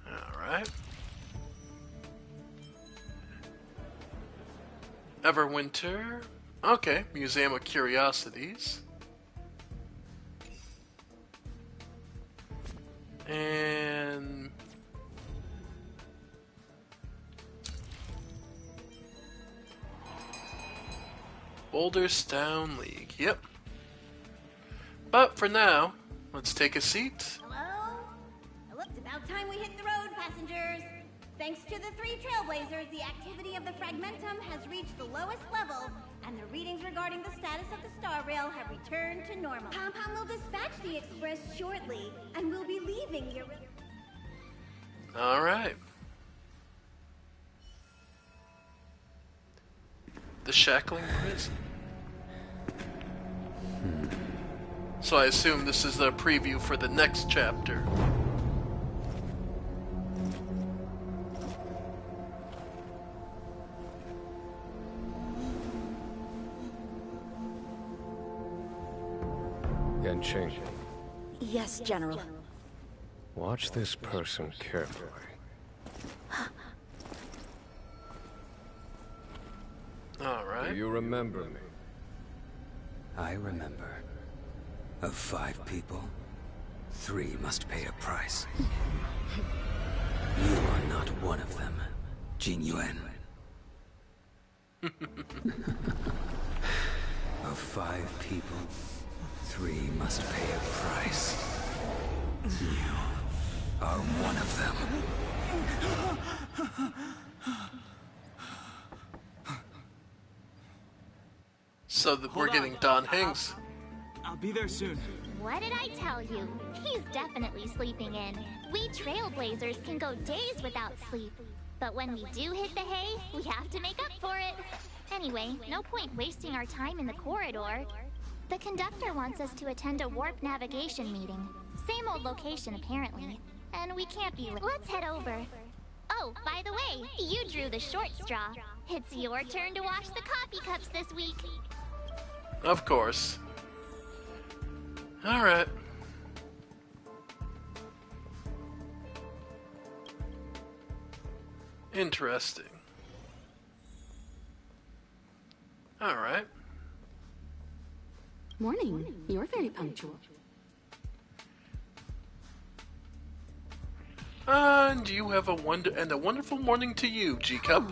Alright. Everwinter. Okay, Museum of Curiosities. And Boulderstown League. Yep. But for now, let's take a seat. Hello? Well, it's about time we hit the road, passengers. Thanks to the 3 Trailblazers, the activity of the Fragmentum has reached the lowest level, and the readings regarding the status of the Star Rail have returned to normal. Pom-Pom will dispatch the Express shortly, and we'll be leaving your... Alright. The Shackling Prison. So I assume this is the preview for the next chapter. Yanqing, Yes, General. watch this person carefully. Alright. Do you remember me? I remember. Of 5 people, 3 must pay a price. You are not one of them, Jin Yuan. Of 5 people, 3 must pay a price. You are one of them. So that we're getting Don Hanks. I'll be there soon. What did I tell you? He's definitely sleeping in. We Trailblazers can go days without sleep. But when we do hit the hay, we have to make up for it. Anyway, no point wasting our time in the corridor. The conductor wants us to attend a warp navigation meeting. Same old location, apparently. And we can't be... Let's head over. Oh, by the way, you drew the short straw. It's your turn to wash the coffee cups this week. Of course. Alright. Interesting. Alright. Morning. You're very punctual. And you have a wonderful morning to you, G-Cup.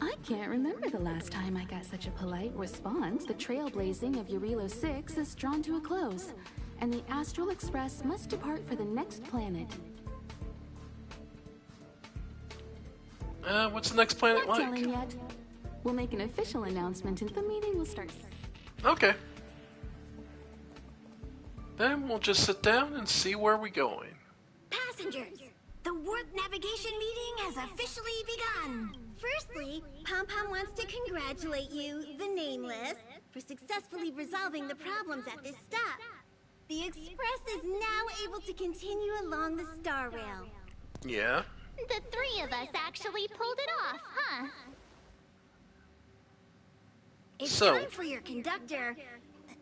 I can't remember the last time I got such a polite response. The trailblazing of Eurilo 6 is drawn to a close, and the Astral Express must depart for the next planet. What's the next planet Not like? telling yet. We'll make an official announcement and the meeting will start. Okay. Then we'll just sit down and see where we're going. Passengers, the warp navigation meeting has officially begun. Firstly, Pom-Pom wants to congratulate you, the Nameless, for successfully resolving the problems at this stop. The Express is now able to continue along the Star Rail. Yeah? The 3 of us actually pulled it off, huh? It's time for your conductor,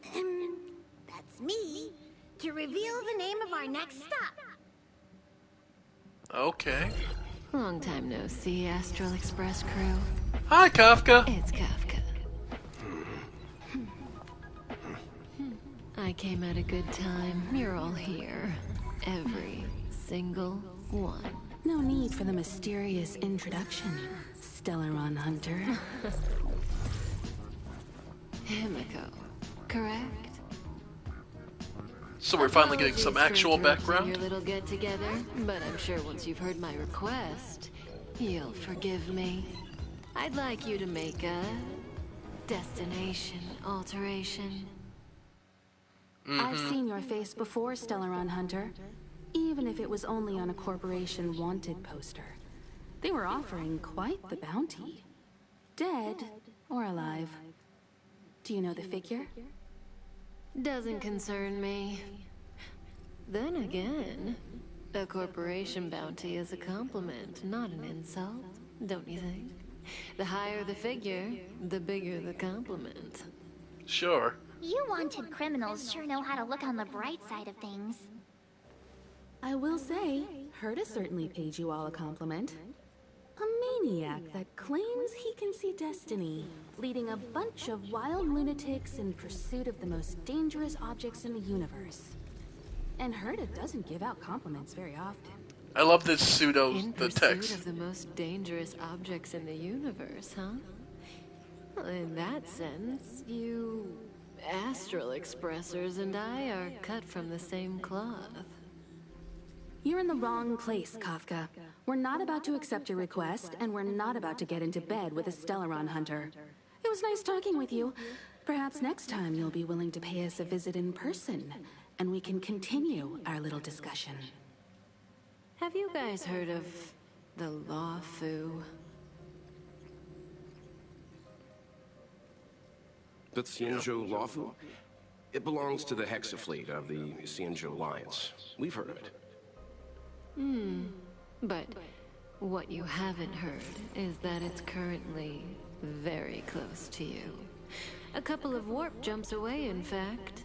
that's me, to reveal the name of our next stop. Okay. Long time no see, Astral Express crew. Hi, Kafka. It's Kafka. I came at a good time. You're all here. Every single one. No need for the mysterious introduction, Stellaron Hunter. Himiko, correct? So we're finally getting some actual background? Your little get-together, but I'm sure once you've heard my request, you'll forgive me. I'd like you to make a destination alteration. I've seen your face before, Stellaron Hunter. Even if it was only on a corporation wanted poster. They were offering quite the bounty. Dead or alive. Do you know the figure? Doesn't concern me. Then again, a corporation bounty is a compliment, not an insult, don't you think? The higher the figure, the bigger the compliment. Sure. You wanted criminals sure know how to look on the bright side of things. I will say, Herta certainly paid you all a compliment. A maniac that claims he can see destiny, leading a bunch of wild lunatics in pursuit of the most dangerous objects in the universe. And Herta doesn't give out compliments very often. I love this pseudo In the pursuit text. of the most dangerous objects in the universe, huh? Well, in that sense, you Astral Expressers and I are cut from the same cloth. You're in the wrong place, Kafka. We're not about to accept your request, and we're not about to get into bed with a Stellaron Hunter. It was nice talking with you. Perhaps next time you'll be willing to pay us a visit in person, and we can continue our little discussion. Have you guys heard of the Lawfu? The Xianzhou Lawfu? It belongs to the Hexafleet of the Xianzhou Alliance. We've heard of it. But what you haven't heard is that it's currently very close to you. A couple of warp jumps away, in fact.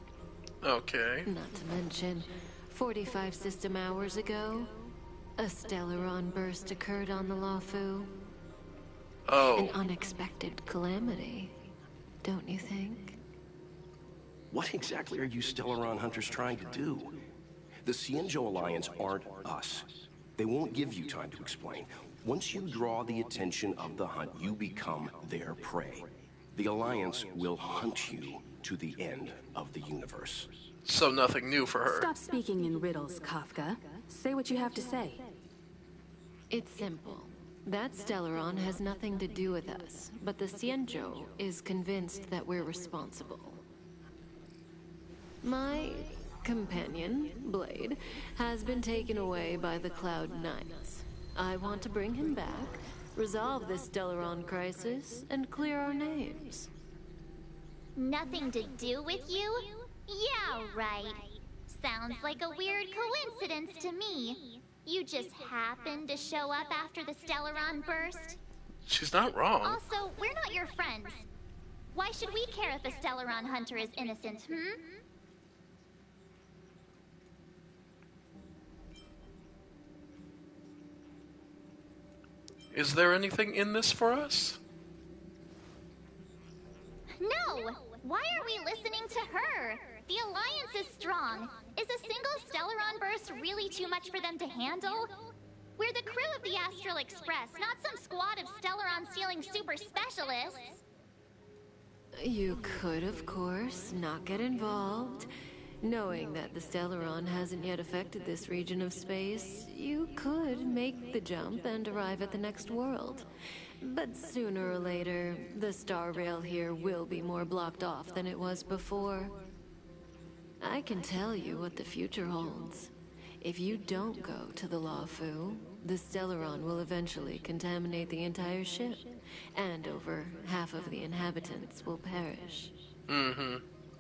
Okay. Not to mention, 45 system hours ago, a Stellaron burst occurred on the Lawfu. Oh. An unexpected calamity, don't you think? What exactly are you Stellaron Hunters trying to do? The Xianzhou Alliance aren't us. They won't give you time to explain. Once you draw the attention of the hunt, you become their prey. The Alliance will hunt you to the end of the universe. So nothing new for her. Stop speaking in riddles, Kafka. Say what you have to say. It's simple. That Stellaron has nothing to do with us, but the Xianzhou is convinced that we're responsible. My companion, Blade, has been taken away by the Cloud Knights. I want to bring him back, resolve this Stellaron crisis, and clear our names. Nothing to do with you? Yeah, right. Sounds like a weird coincidence to me. You just happened to show up after the Stellaron burst? She's not wrong. Also, we're not your friends. Why should we care if the Stellaron Hunter is innocent, Is there anything in this for us? No! Why are we listening to her? The Alliance is strong. Is a single Stellaron burst really too much for them to handle? We're the crew of the Astral Express, not some squad of Stellaron-stealing super specialists. You could, of course, not get involved. Knowing that the Stellaron hasn't yet affected this region of space, you could make the jump and arrive at the next world. But sooner or later, the star rail here will be more blocked off than it was before. I can tell you what the future holds. If you don't go to the Lawfu, the Stellaron will eventually contaminate the entire ship, and over half of the inhabitants will perish.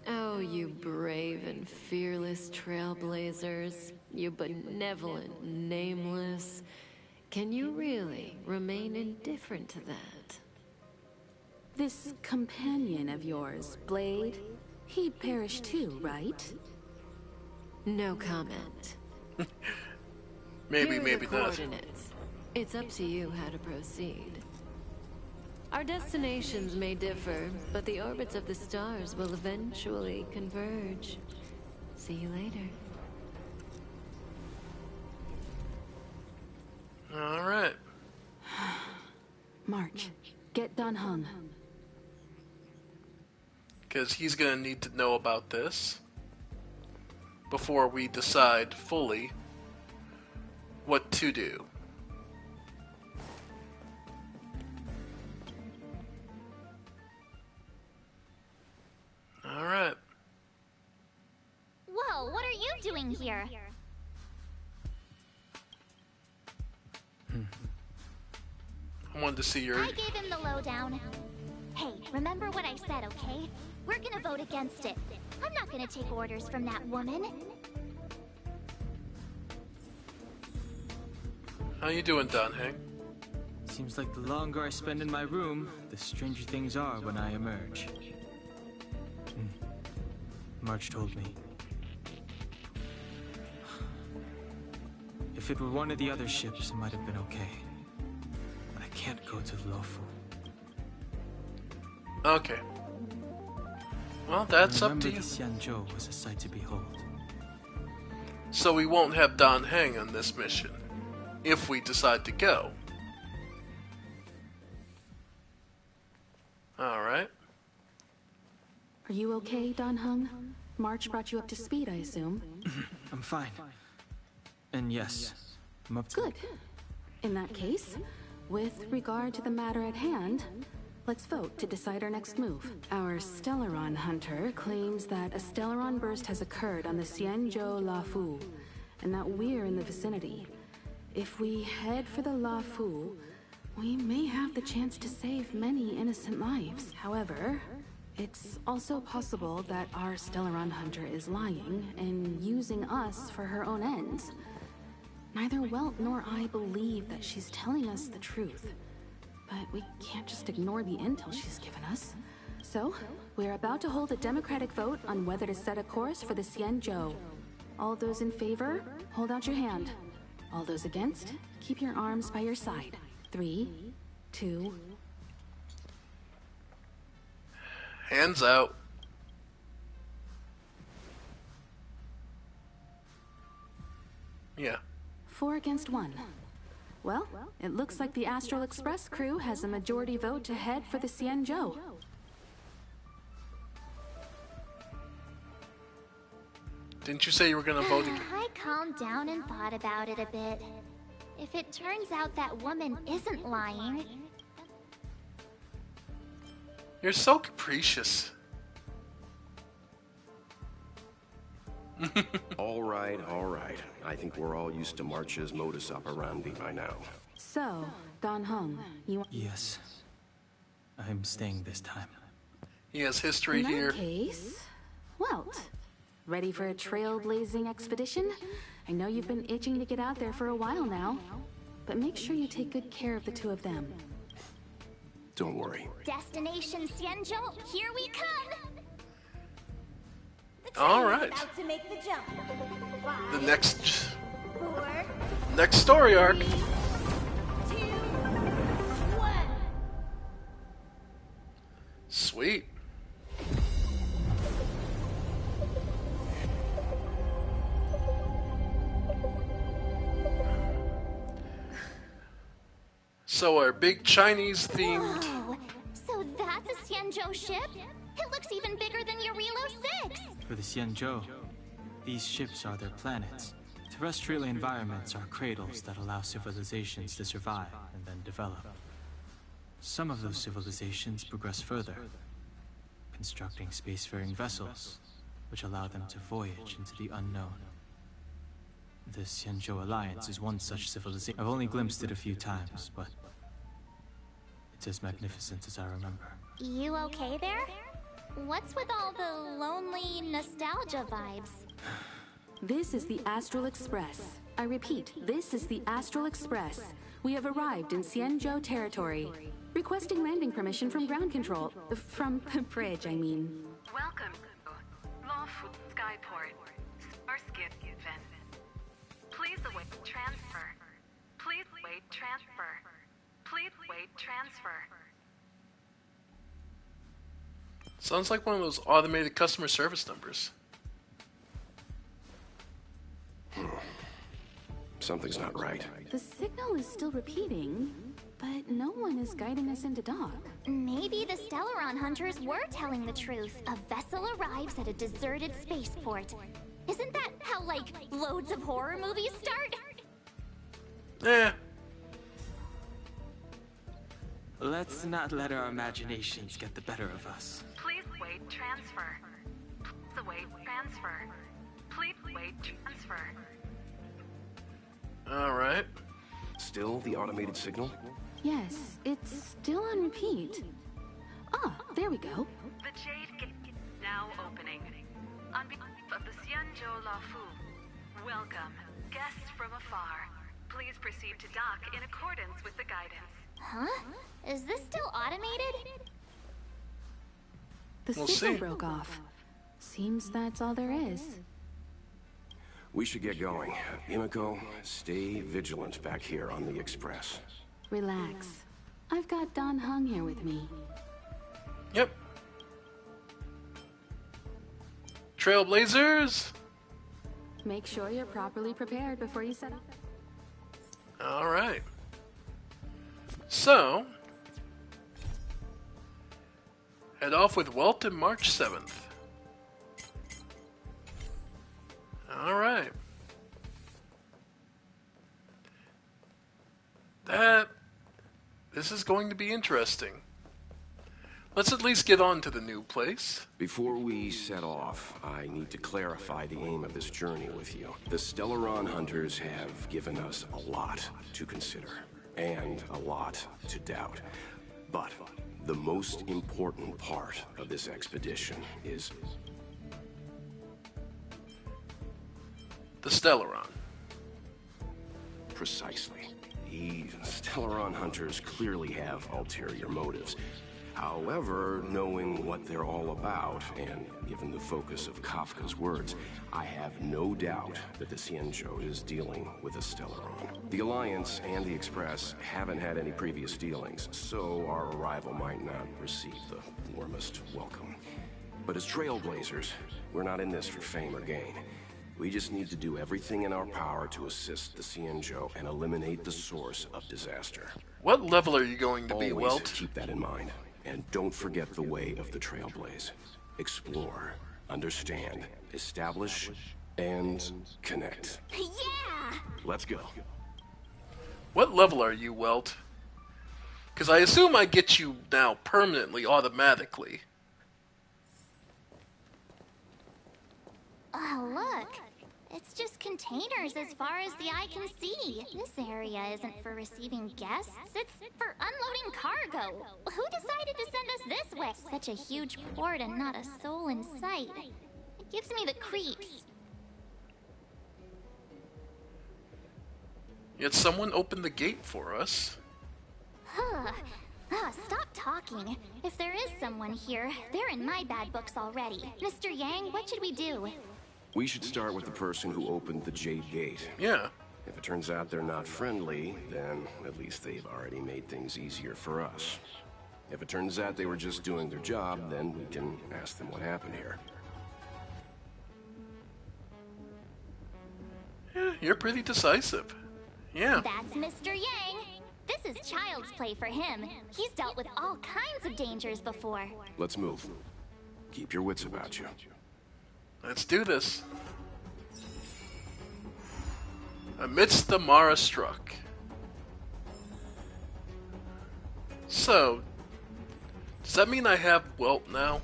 Oh, you brave and fearless trailblazers, you benevolent nameless. Can you really remain indifferent to that? This companion of yours, Blade, he'd perish too, right? No comment. Maybe, Here are maybe the not. coordinates. It's up to you how to proceed. Our destinations may differ, but the orbits of the stars will eventually converge. See you later. All right. March. Get Dan Heng. Because he's going to need to know about this before we decide fully what to do. All right. Whoa, what are you doing here? I wanted to see your... I gave him the lowdown. Hey, remember what I said, okay? We're gonna vote against it. I'm not gonna take orders from that woman. How you doing, Dan Heng? Seems like the longer I spend in my room, the stranger things are when I emerge. March told me. If it were one of the other ships, it might have been okay. But I can't go to Luofu. Okay. Well, that's up to you. The Xianzhou was a sight to behold. So we won't have Dan Heng on this mission, if we decide to go. Alright. Are you okay, Dan Heng? March brought you up to speed, I assume. I'm fine. And yes, I'm up to Good. In that case, with regard to the matter at hand, let's vote to decide our next move. Our Stellaron hunter claims that a Stellaron burst has occurred on the Xianzhou Luofu, and that we're in the vicinity. If we head for the Luofu, we may have the chance to save many innocent lives. However, it's also possible that our Stellaron hunter is lying and using us for her own ends. Neither Welt nor I believe that she's telling us the truth. But we can't just ignore the intel she's given us. So, we're about to hold a democratic vote on whether to set a course for the Xianzhou. All those in favor, hold out your hand. All those against, keep your arms by your side. 3, 2... Hands out. Yeah. 4 against 1. Well, it looks like the Astral Express crew has a majority vote to head for the Xianzhou. Didn't you say you were gonna vote again? I calmed down and thought about it a bit. If it turns out that woman isn't lying... You're so capricious. All right. I think we're all used to March's modus operandi by now. So, Dan Heng, you... Yes. I'm staying this time. He has history In here. that case, Welt, ready for a trailblazing expedition? I know you've been itching to get out there for a while now, but make sure you take good care of the two of them. Don't worry. Destination Xianzhou, here we come! All right. About to make the jump. The 5, next 4, next story arc. 2, 1. Sweet. So our big Chinese themed. Whoa, so that's a Xianzhou ship? It looks even bigger than Eurilo 6! For the Xianzhou, these ships are their planets. Terrestrial environments are cradles that allow civilizations to survive and then develop. Some of those civilizations progress further, constructing spacefaring vessels, which allow them to voyage into the unknown. The Xianzhou Alliance is one such civilization. I've only glimpsed it a few times, but it's as magnificent as I remember. You okay there? What's with all the lonely nostalgia vibes? This is the Astral Express. I repeat, this is the Astral Express. We have arrived in Xianzhou territory. Requesting landing permission from ground control. From the bridge, I mean. Welcome to Lawful Skyport. Starscape event. Please await transfer. Please wait transfer. Please wait transfer. Sounds like one of those automated customer service numbers. Something's not right. The signal is still repeating, but no one is guiding us into dock. Maybe the Stellaron hunters were telling the truth. A vessel arrives at a deserted spaceport. Isn't that how, like, loads of horror movies start? Eh. Let's not let our imaginations get the better of us. Please wait transfer. Please await transfer. Please wait transfer. Alright. Still the automated signal? Yes, it's still on repeat. Ah, there we go. The Jade Gate is now opening. On behalf of the Xianzhou Lafu, welcome, guests from afar. Please proceed to dock in accordance with the guidance. Huh? Is this still automated? The We'll signal see. broke off. Seems that's all there is. We should get going. Imiko, stay vigilant back here on the Express. Relax. I've got Don Hung here with me. Yep. Trailblazers! Make sure you're properly prepared before you set up. Alright. So, head off with Welton March 7th. Alright. This is going to be interesting. Let's at least get on to the new place. Before we set off, I need to clarify the aim of this journey with you. The Stellaron hunters have given us a lot to consider, and a lot to doubt. But the most important part of this expedition is the Stellaron. Precisely. The Stellaron hunters clearly have ulterior motives. However, knowing what they're all about, and given the focus of Kafka's words, I have no doubt that the Xianzhou is dealing with a Stellaron. The Alliance and the Express haven't had any previous dealings, so our arrival might not receive the warmest welcome. But as Trailblazers, we're not in this for fame or gain. We just need to do everything in our power to assist the Xianzhou and eliminate the source of disaster. What level are you going to be, Always Welt? keep that in mind. And don't forget the way of the Trailblaze. Explore, understand, establish, and connect. Yeah! Let's go. What level are you, Welt? Because I assume I get you now permanently, automatically. Oh, look. It's just containers as far as the eye can see. This area isn't for receiving guests. It's for unloading cargo. Who decided to send us this way? Such a huge port and not a soul in sight. It gives me the creeps. Yet someone opened the gate for us. Huh. Stop talking. If there is someone here, they're in my bad books already. Mr. Yang, what should we do? We should start with the person who opened the Jade Gate. Yeah. If it turns out they're not friendly, then at least they've already made things easier for us. If it turns out they were just doing their job, then we can ask them what happened here. Yeah, you're pretty decisive. Yeah. That's Mr. Yang. This is child's play for him. He's dealt with all kinds of dangers before. Let's move. Keep your wits about you. Let's do this. Amidst the Mara struck. So, does that mean I have Welt now?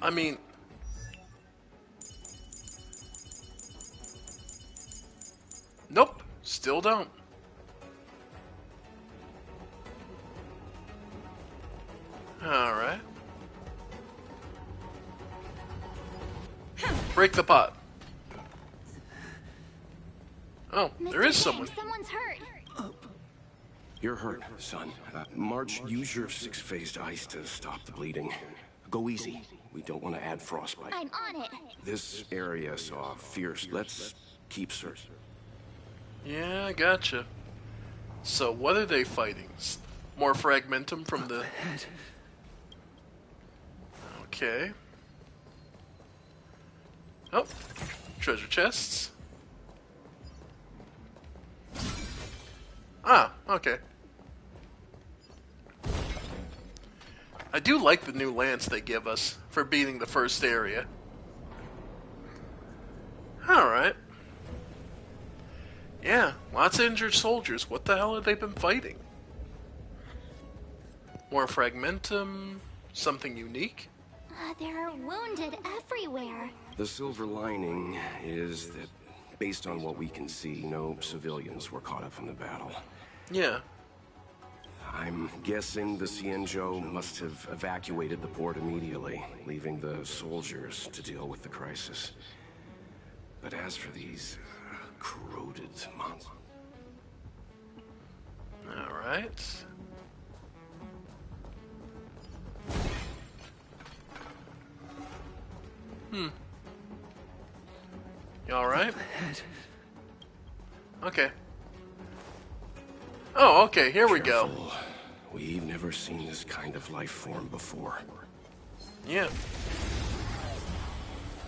I mean, nope, still don't. Alright. Break the pot. Oh, there is someone. Someone's hurt. You're hurt, son. March, use your six-phased ice to stop the bleeding. Go easy. We don't want to add frostbite. I'm on it. This area saw fierce. Let's keep search. Yeah, I gotcha. So, what are they fighting? More fragmentum from the... Okay. Oh, treasure chests. Ah, okay. I do like the new lance they give us for beating the first area. Alright. Yeah, lots of injured soldiers. What the hell have they been fighting? More fragmentum? Something unique? There are wounded everywhere. The silver lining is that, based on what we can see, no civilians were caught up in the battle. Yeah. I'm guessing the Xianzhou must have evacuated the port immediately, leaving the soldiers to deal with the crisis. But as for these corroded monsters... Alright. You alright? Okay. Oh, okay, here we go. We've never seen this kind of life form before. Yeah.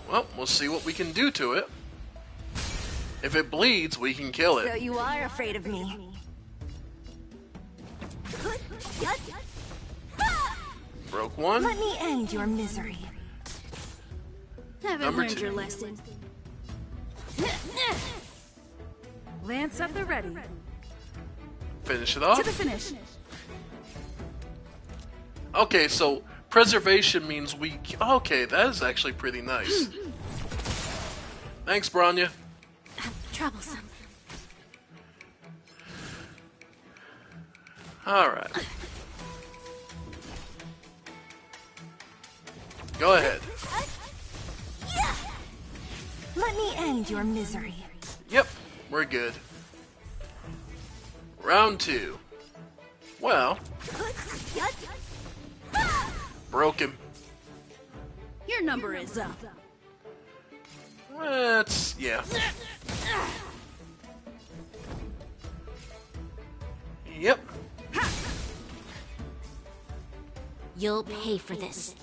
Well, we'll see what we can do to it. If it bleeds, we can kill it. So you are afraid of me. Broke one. Let me end your misery. Haven't Number learned 2. your lesson. Lance at the ready. Finish it off. To the finish. Okay, so preservation means we... Okay, that is actually pretty nice. Thanks, Bronya. Troublesome. Alright. Go ahead. Let me end your misery. Yep, we're good. Round 2. Well, broke him. Your number is up. Let's... yeah. Yep. You'll pay for this.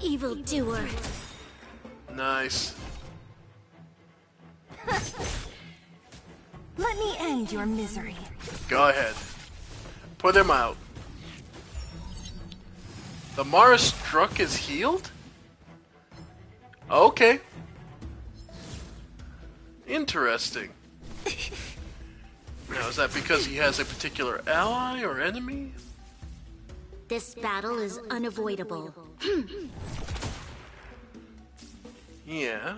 Evildoer. Nice. Let me end your misery. Go ahead. Put him out. The Mara struck is healed? Okay. Interesting. Now, is that because he has a particular ally or enemy? This battle is unavoidable. Yeah.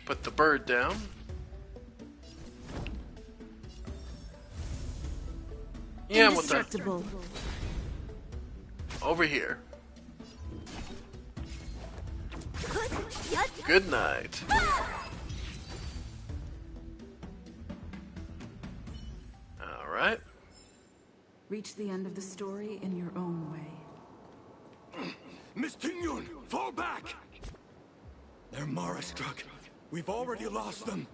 Put the bird down. Yeah, what the... Indestructible. Over here. Good night. Alright. Reach the end of the story in your own way. Miss Tingyun, fall back! They're Mara struck. We've already lost them.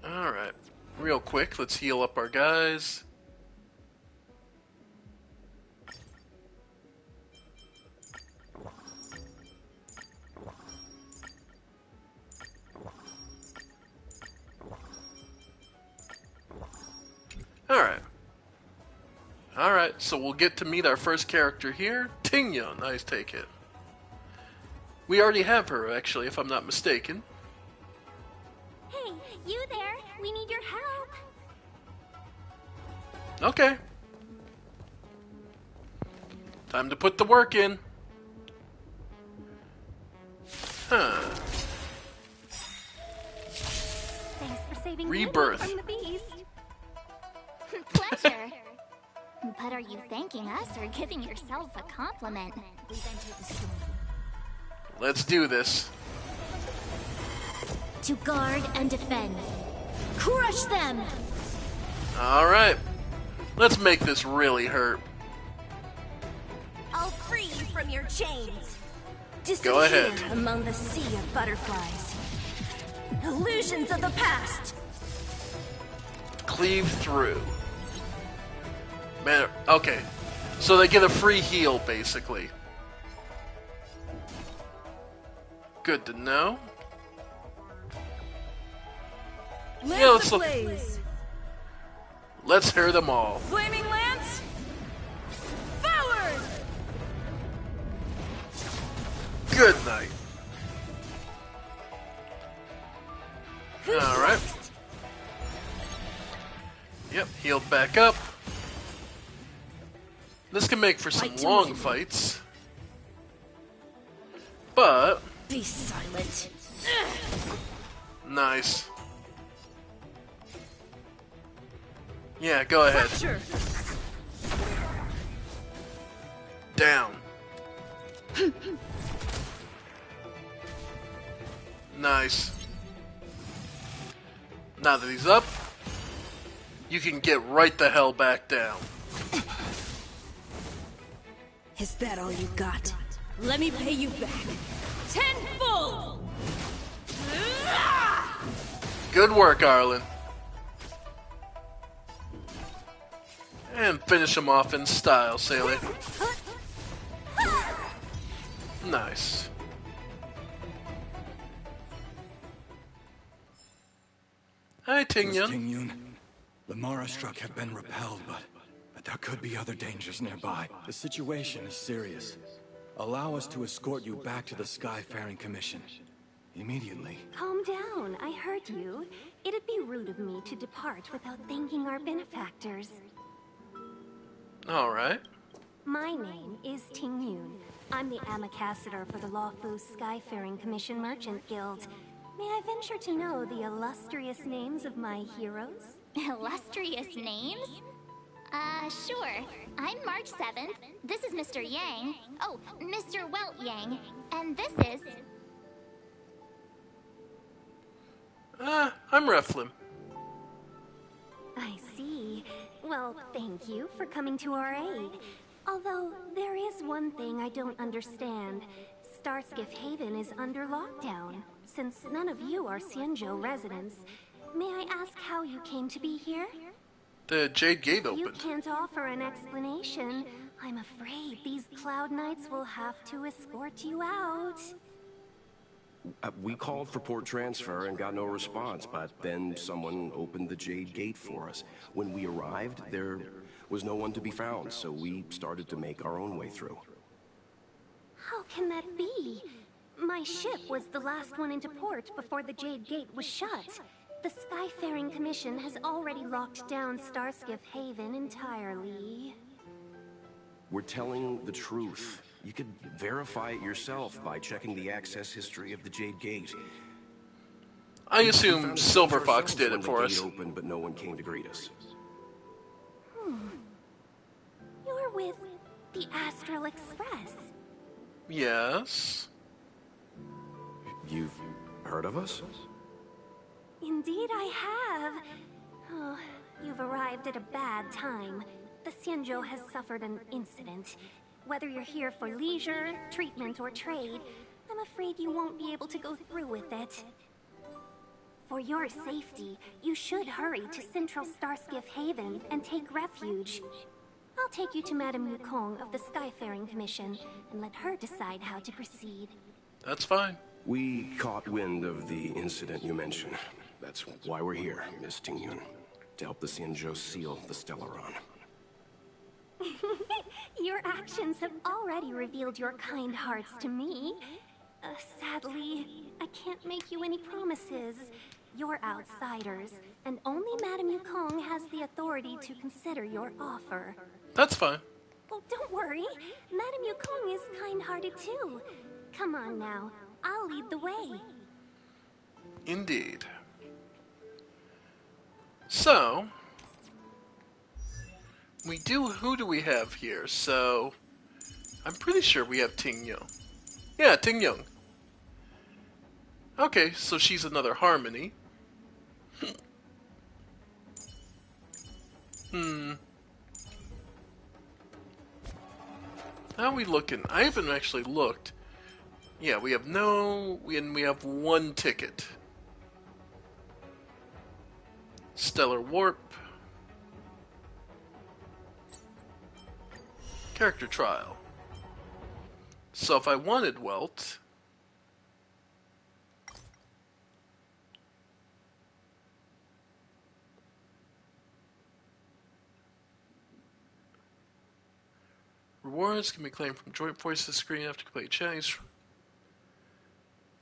Alright. Real quick, let's heal up our guys. Alright. Alright, so we'll get to meet our first character here. Tingyun, nice take it. We already have her, actually, if I'm not mistaken. Hey, you there? We need your help. Okay. Time to put the work in. Huh. Thanks for saving Rebirth. Ruby from the beast. Pleasure. But are you thanking us or giving yourself a compliment? We've entered the storm. Let's do this. To guard and defend. Crush them! Alright. Let's make this really hurt. I'll free you from your chains. Go ahead. Disappear among the sea of butterflies. Illusions of the past. Cleave through. Man, okay. So they get a free heal, basically. Good to know. Lance ablaze! Let's hear them all. Flaming lance! Forward! Good night. Alright. Yep, healed back up. This can make for some long fights. But... Be silent. Nice. Yeah, go ahead. Fracture. Down. Nice. Now that he's up, you can get right the hell back down. Is that all you got? Let me pay you back. Tenfold! Good work, Arlen. And finish him off in style, Sailor. Nice. Hi, Ting-Yun. Ting-Yun, the Mara struck have been repelled, but there could be other dangers nearby. The situation is serious. Allow us to escort you back to the Skyfaring Commission. Immediately. Calm down, I heard you. It'd be rude of me to depart without thanking our benefactors. Alright. My name is Ting Yun. I'm the ambassador for the Lawfu Skyfaring Commission Merchant Guild. May I venture to know the illustrious names of my heroes? Illustrious names? Sure. I'm March 7th. This is Mr. Yang. Oh, Mr. Welt Yang. And this is... I'm Reflim. I see. Well, thank you for coming to our aid. Although, there is one thing I don't understand. Starskiff Haven is under lockdown. Since none of you are Xianzhou residents, may I ask how you came to be here? The Jade Gate If you opened. can't offer an explanation, I'm afraid these Cloud Knights will have to escort you out. We called for port transfer and got no response, but then someone opened the Jade Gate for us. When we arrived, there was no one to be found, so we started to make our own way through. How can that be? My ship was the last one into port before the Jade Gate was shut. The Skyfaring Commission has already locked down Starskiff Haven entirely. We're telling the truth. You could verify it yourself by checking the access history of the Jade Gate. I assume Silver Fox did it for us. The gate opened, but no one came to greet us. You're with the Astral Express. Yes. You've heard of us? Indeed I have. Oh, you've arrived at a bad time. The Xianzhou has suffered an incident. Whether you're here for leisure, treatment, or trade, I'm afraid you won't be able to go through with it. For your safety, you should hurry to Central Starskiff Haven and take refuge. I'll take you to Madame Yukong of the Skyfaring Commission and let her decide how to proceed. That's fine. We caught wind of the incident you mentioned. That's why we're here, Miss Ting-Yun. To help the Xianzhou seal the Stellaron. Your actions have already revealed your kind hearts to me. Sadly, I can't make you any promises. You're outsiders, and only Madame Yukong has the authority to consider your offer. That's fine. Oh, don't worry. Madame Yukong is kind-hearted too. Come on now, I'll lead the way. Indeed. So, who do we have here? So, I'm pretty sure we have Ting Yun. Yeah, Ting Yun. Okay, so she's another Harmony. How are we looking? I haven't actually looked. Yeah, we have we have one ticket. Stellar Warp. Character Trial. So if I wanted Welt... Rewards can be claimed from Joint Voices screen after complete challenge.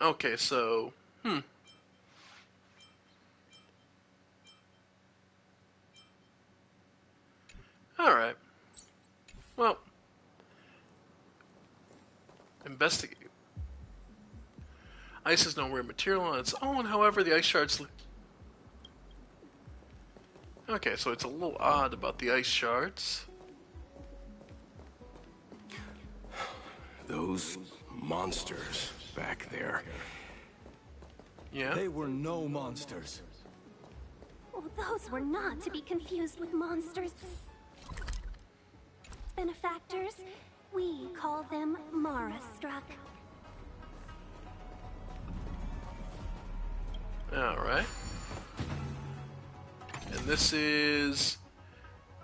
Okay, so... Alright. Well... Investigate. Ice is no rare material on its own, however, the ice shards... Okay, so it's a little odd about the ice shards. Those monsters back there. Yeah? They were no monsters. Oh, those were not to be confused with monsters. Benefactors, we call them Mara-struck. Alright. And this is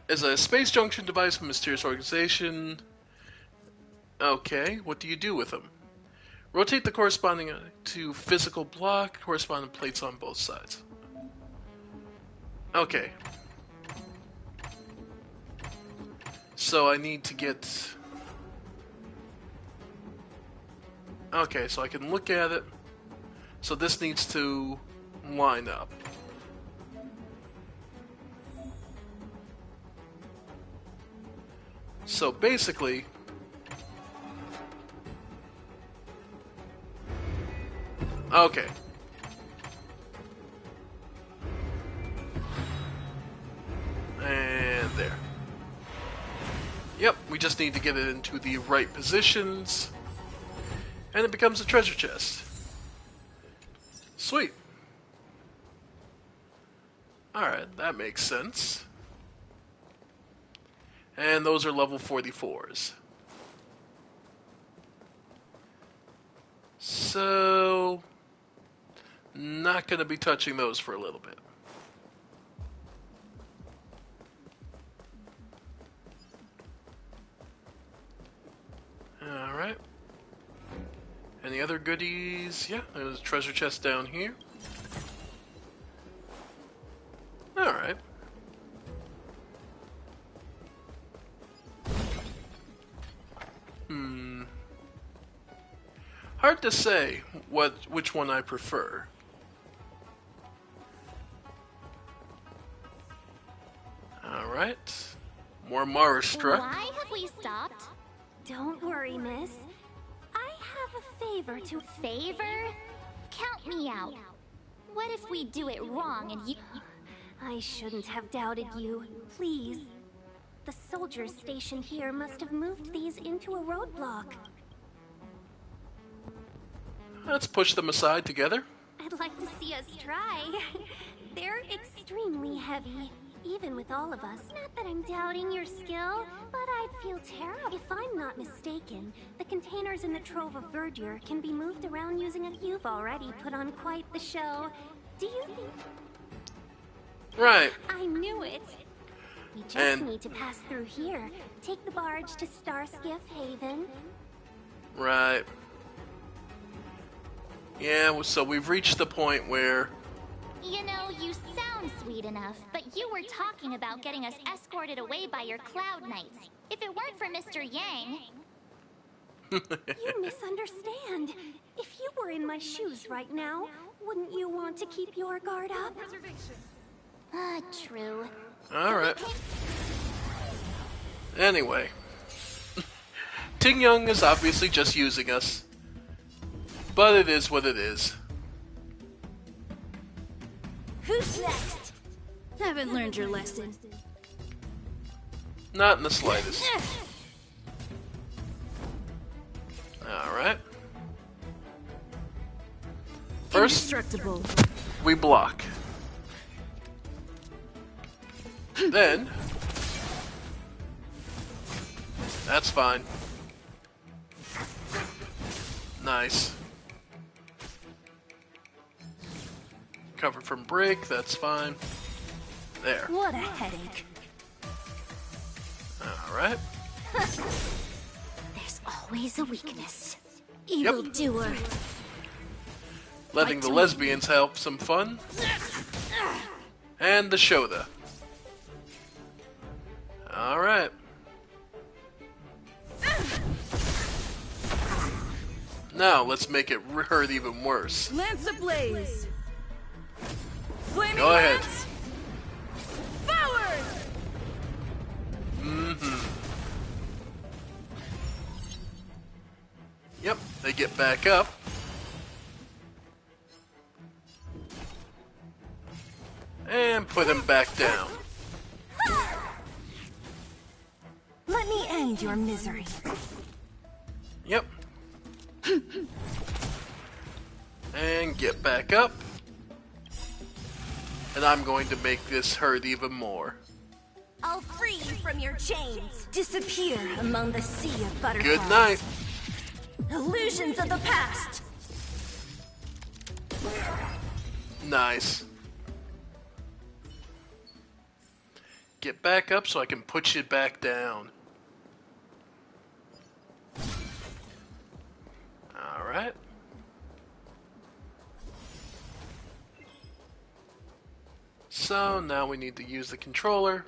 a space junction device from a mysterious organization. Okay, what do you do with them? Rotate the corresponding to physical block, corresponding plates on both sides. Okay. So I need to get... Okay, so I can look at it. So this needs to line up. So basically... Okay. And there. Yep, we just need to get it into the right positions. And it becomes a treasure chest. Sweet. Alright, that makes sense. And those are level 44s. So... not going to be touching those for a little bit. Alright. Any other goodies? Yeah, there's a treasure chest down here. Alright. Hard to say which one I prefer. Alright. More Mara-struck. Why have we stopped? Don't worry, miss. I have a favor to... Favor? Count me out. What if we do it wrong and you... I shouldn't have doubted you. Please. The soldiers stationed here must have moved these into a roadblock. Let's push them aside together. I'd like to see us try. They're extremely heavy, even with all of us. Not that I'm doubting your skill, but I'd feel terrible. If I'm not mistaken, the containers in the Trove of Verdure can be moved around using a... You've already put on quite the show. Do you think... Right. I knew it. We just need to pass through here. Take the barge to Starskiff Haven. Right. Yeah, so we've reached the point where... You know, you sound sweet enough, but you were talking about getting us escorted away by your Cloud Knights. If it weren't for Mr. Yang... You misunderstand. If you were in my shoes right now, wouldn't you want to keep your guard up? True. Alright. Anyway. Ting Young is obviously just using us. But it is what it is. Who's next? Haven't learned your lesson. Not in the slightest. Alright. First, Indestructible. we block. Then, that's fine. Nice. Covered from break, that's fine. There. What a headache. Alright. There's always a weakness. Evildoer. Letting the lesbians have some fun. And the Shoda. Alright. Now, let's make it hurt even worse. Lance ablaze. Flaming Go ahead. lance. Forward. Yep, they get back up. And put him back down. Let me end your misery. Yep. And get back up. And I'm going to make this hurt even more. I'll free you from your chains. Disappear among the sea of butterflies. Good night. Illusions of the past. Nice. Get back up so I can put you back down. Alright. So now we need to use the controller.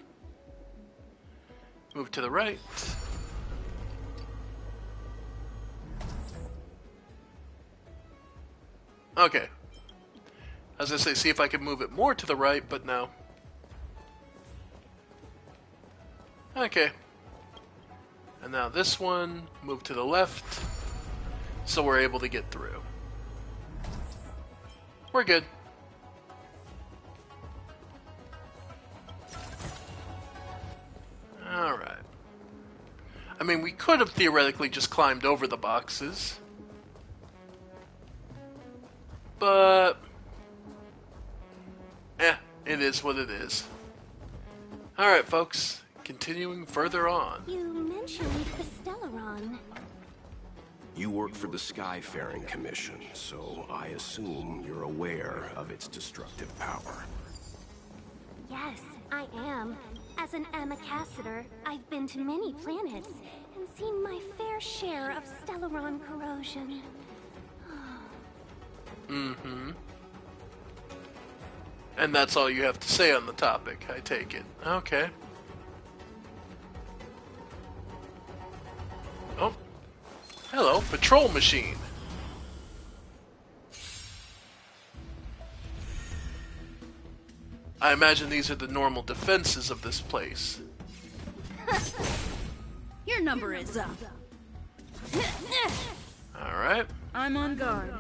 Move to the right. Okay. As I say, see if I can move it more to the right, but no. Okay. And now this one, move to the left, so we're able to get through. We're good. Alright. I mean, we could have theoretically just climbed over the boxes. But... it is what it is. Alright, folks. Continuing further on. You mentioned the Stellaron. You work for the Skyfaring Commission, so I assume you're aware of its destructive power. Yes, I am. As an Amicassator, I've been to many planets and seen my fair share of Stellaron corrosion. Mm-hmm. And that's all you have to say on the topic, I take it. Okay. Oh. Hello, patrol machine. I imagine these are the normal defenses of this place. Your number is up. Alright. I'm on guard.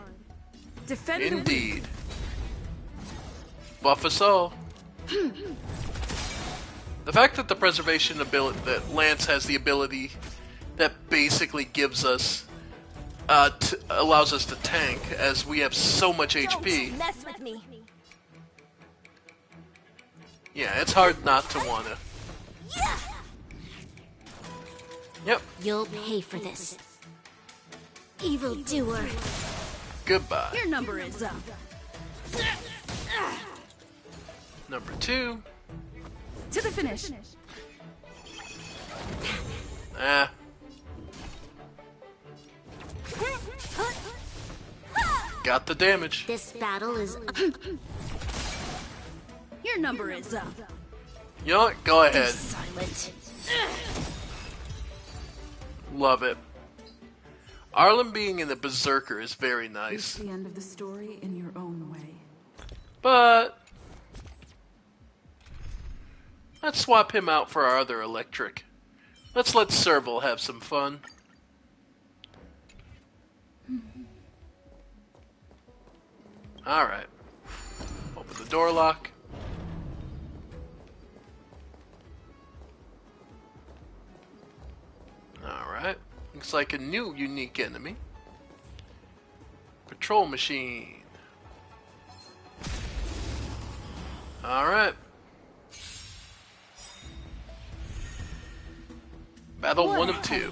Defend Indeed. Buff us all. The fact that the preservation ability, that Lance has the ability that basically gives us, allows us to tank, as we have so much HP. Don't mess with me. Yeah, it's hard not to wanna. Yep. You'll pay for this. Evildoer. Goodbye. Your number is up. Number 2. To the finish. Got the damage. This battle is... Your number is up. You know what? Go ahead. Silent. Love it. Arlen being in the Berserker is very nice. Reach the end of the story in your own way. But... let's swap him out for our other electric. Let's let Serval have some fun. Alright. Open the door lock. Alright. Looks like a new unique enemy. Patrol machine. Alright. Battle What 1 a of 2.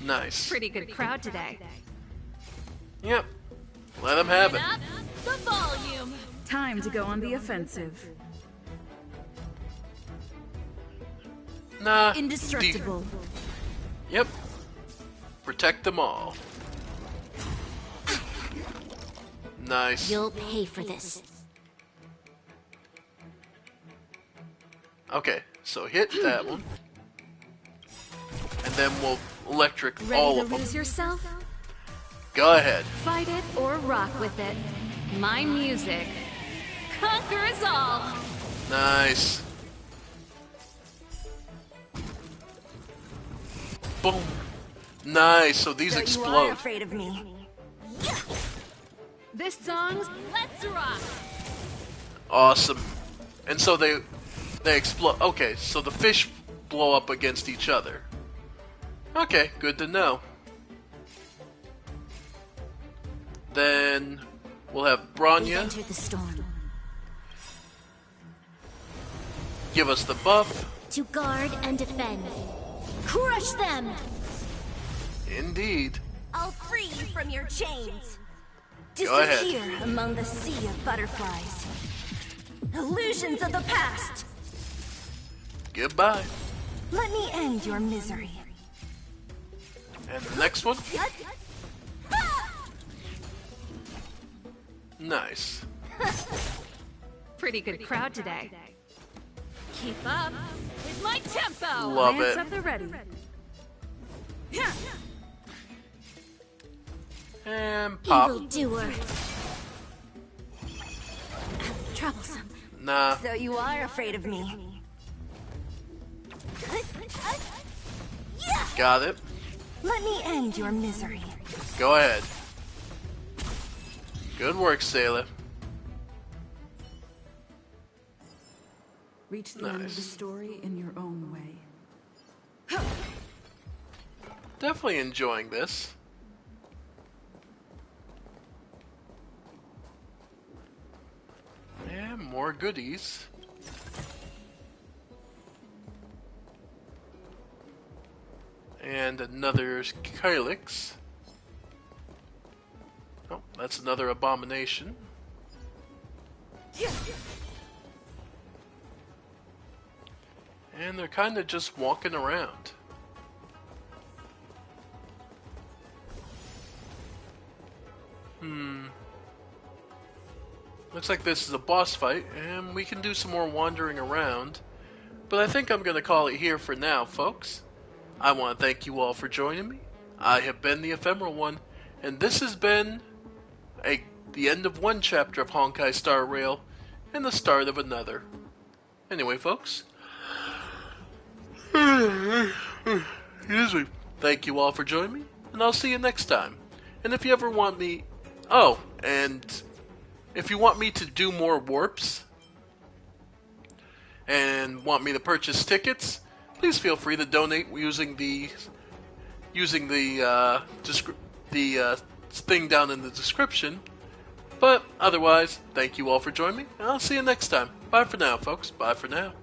Nice. Pretty good crowd today. Yep. Let them have it. The volume. Time to go on the offensive. Nah. Indestructible. Yep. Protect them all. Nice. You'll pay for this. Okay, so hit that one. And then we'll electric Ready all to of them. lose yourself? Go ahead. Fight it or rock with it. My music conquers all. Nice. Boom. Nice, so these So you are explode. afraid of me. This song's Let's Rock. Awesome. And so they explode. Okay, so the fish blow up against each other. Okay, good to know. Then we'll have We've Bronya entered the storm. give us the buff. To guard and defend. Crush them! Indeed. I'll free you from your chains. Go ahead. Disappear among the sea of butterflies. Illusions of the past. Goodbye. Let me end your misery. And the next one. Nice. Pretty good crowd today. Keep up with my tempo. Love Lance it. at the ready. And pop. Evildoer. Troublesome. Nah. So you are afraid of me. Got it. Let me end your misery. Go ahead. Good work, Sailor. Reach the end of the Nice. story in your own way. Definitely enjoying this. And more goodies. And another Kylix. Oh, that's another abomination. And they're kind of just walking around. Looks like this is a boss fight, and we can do some more wandering around. But I think I'm going to call it here for now, folks. I want to thank you all for joining me. I have been the Ephemeral One, and this has been the end of one chapter of Honkai Star Rail and the start of another. Anyway, folks. Excuse me. Thank you all for joining me, and I'll see you next time. And if you ever want me... Oh, and if you want me to do more warps and want me to purchase tickets, please feel free to donate using the thing down in the description. But otherwise, thank you all for joining me, and I'll see you next time. Bye for now, folks. Bye for now.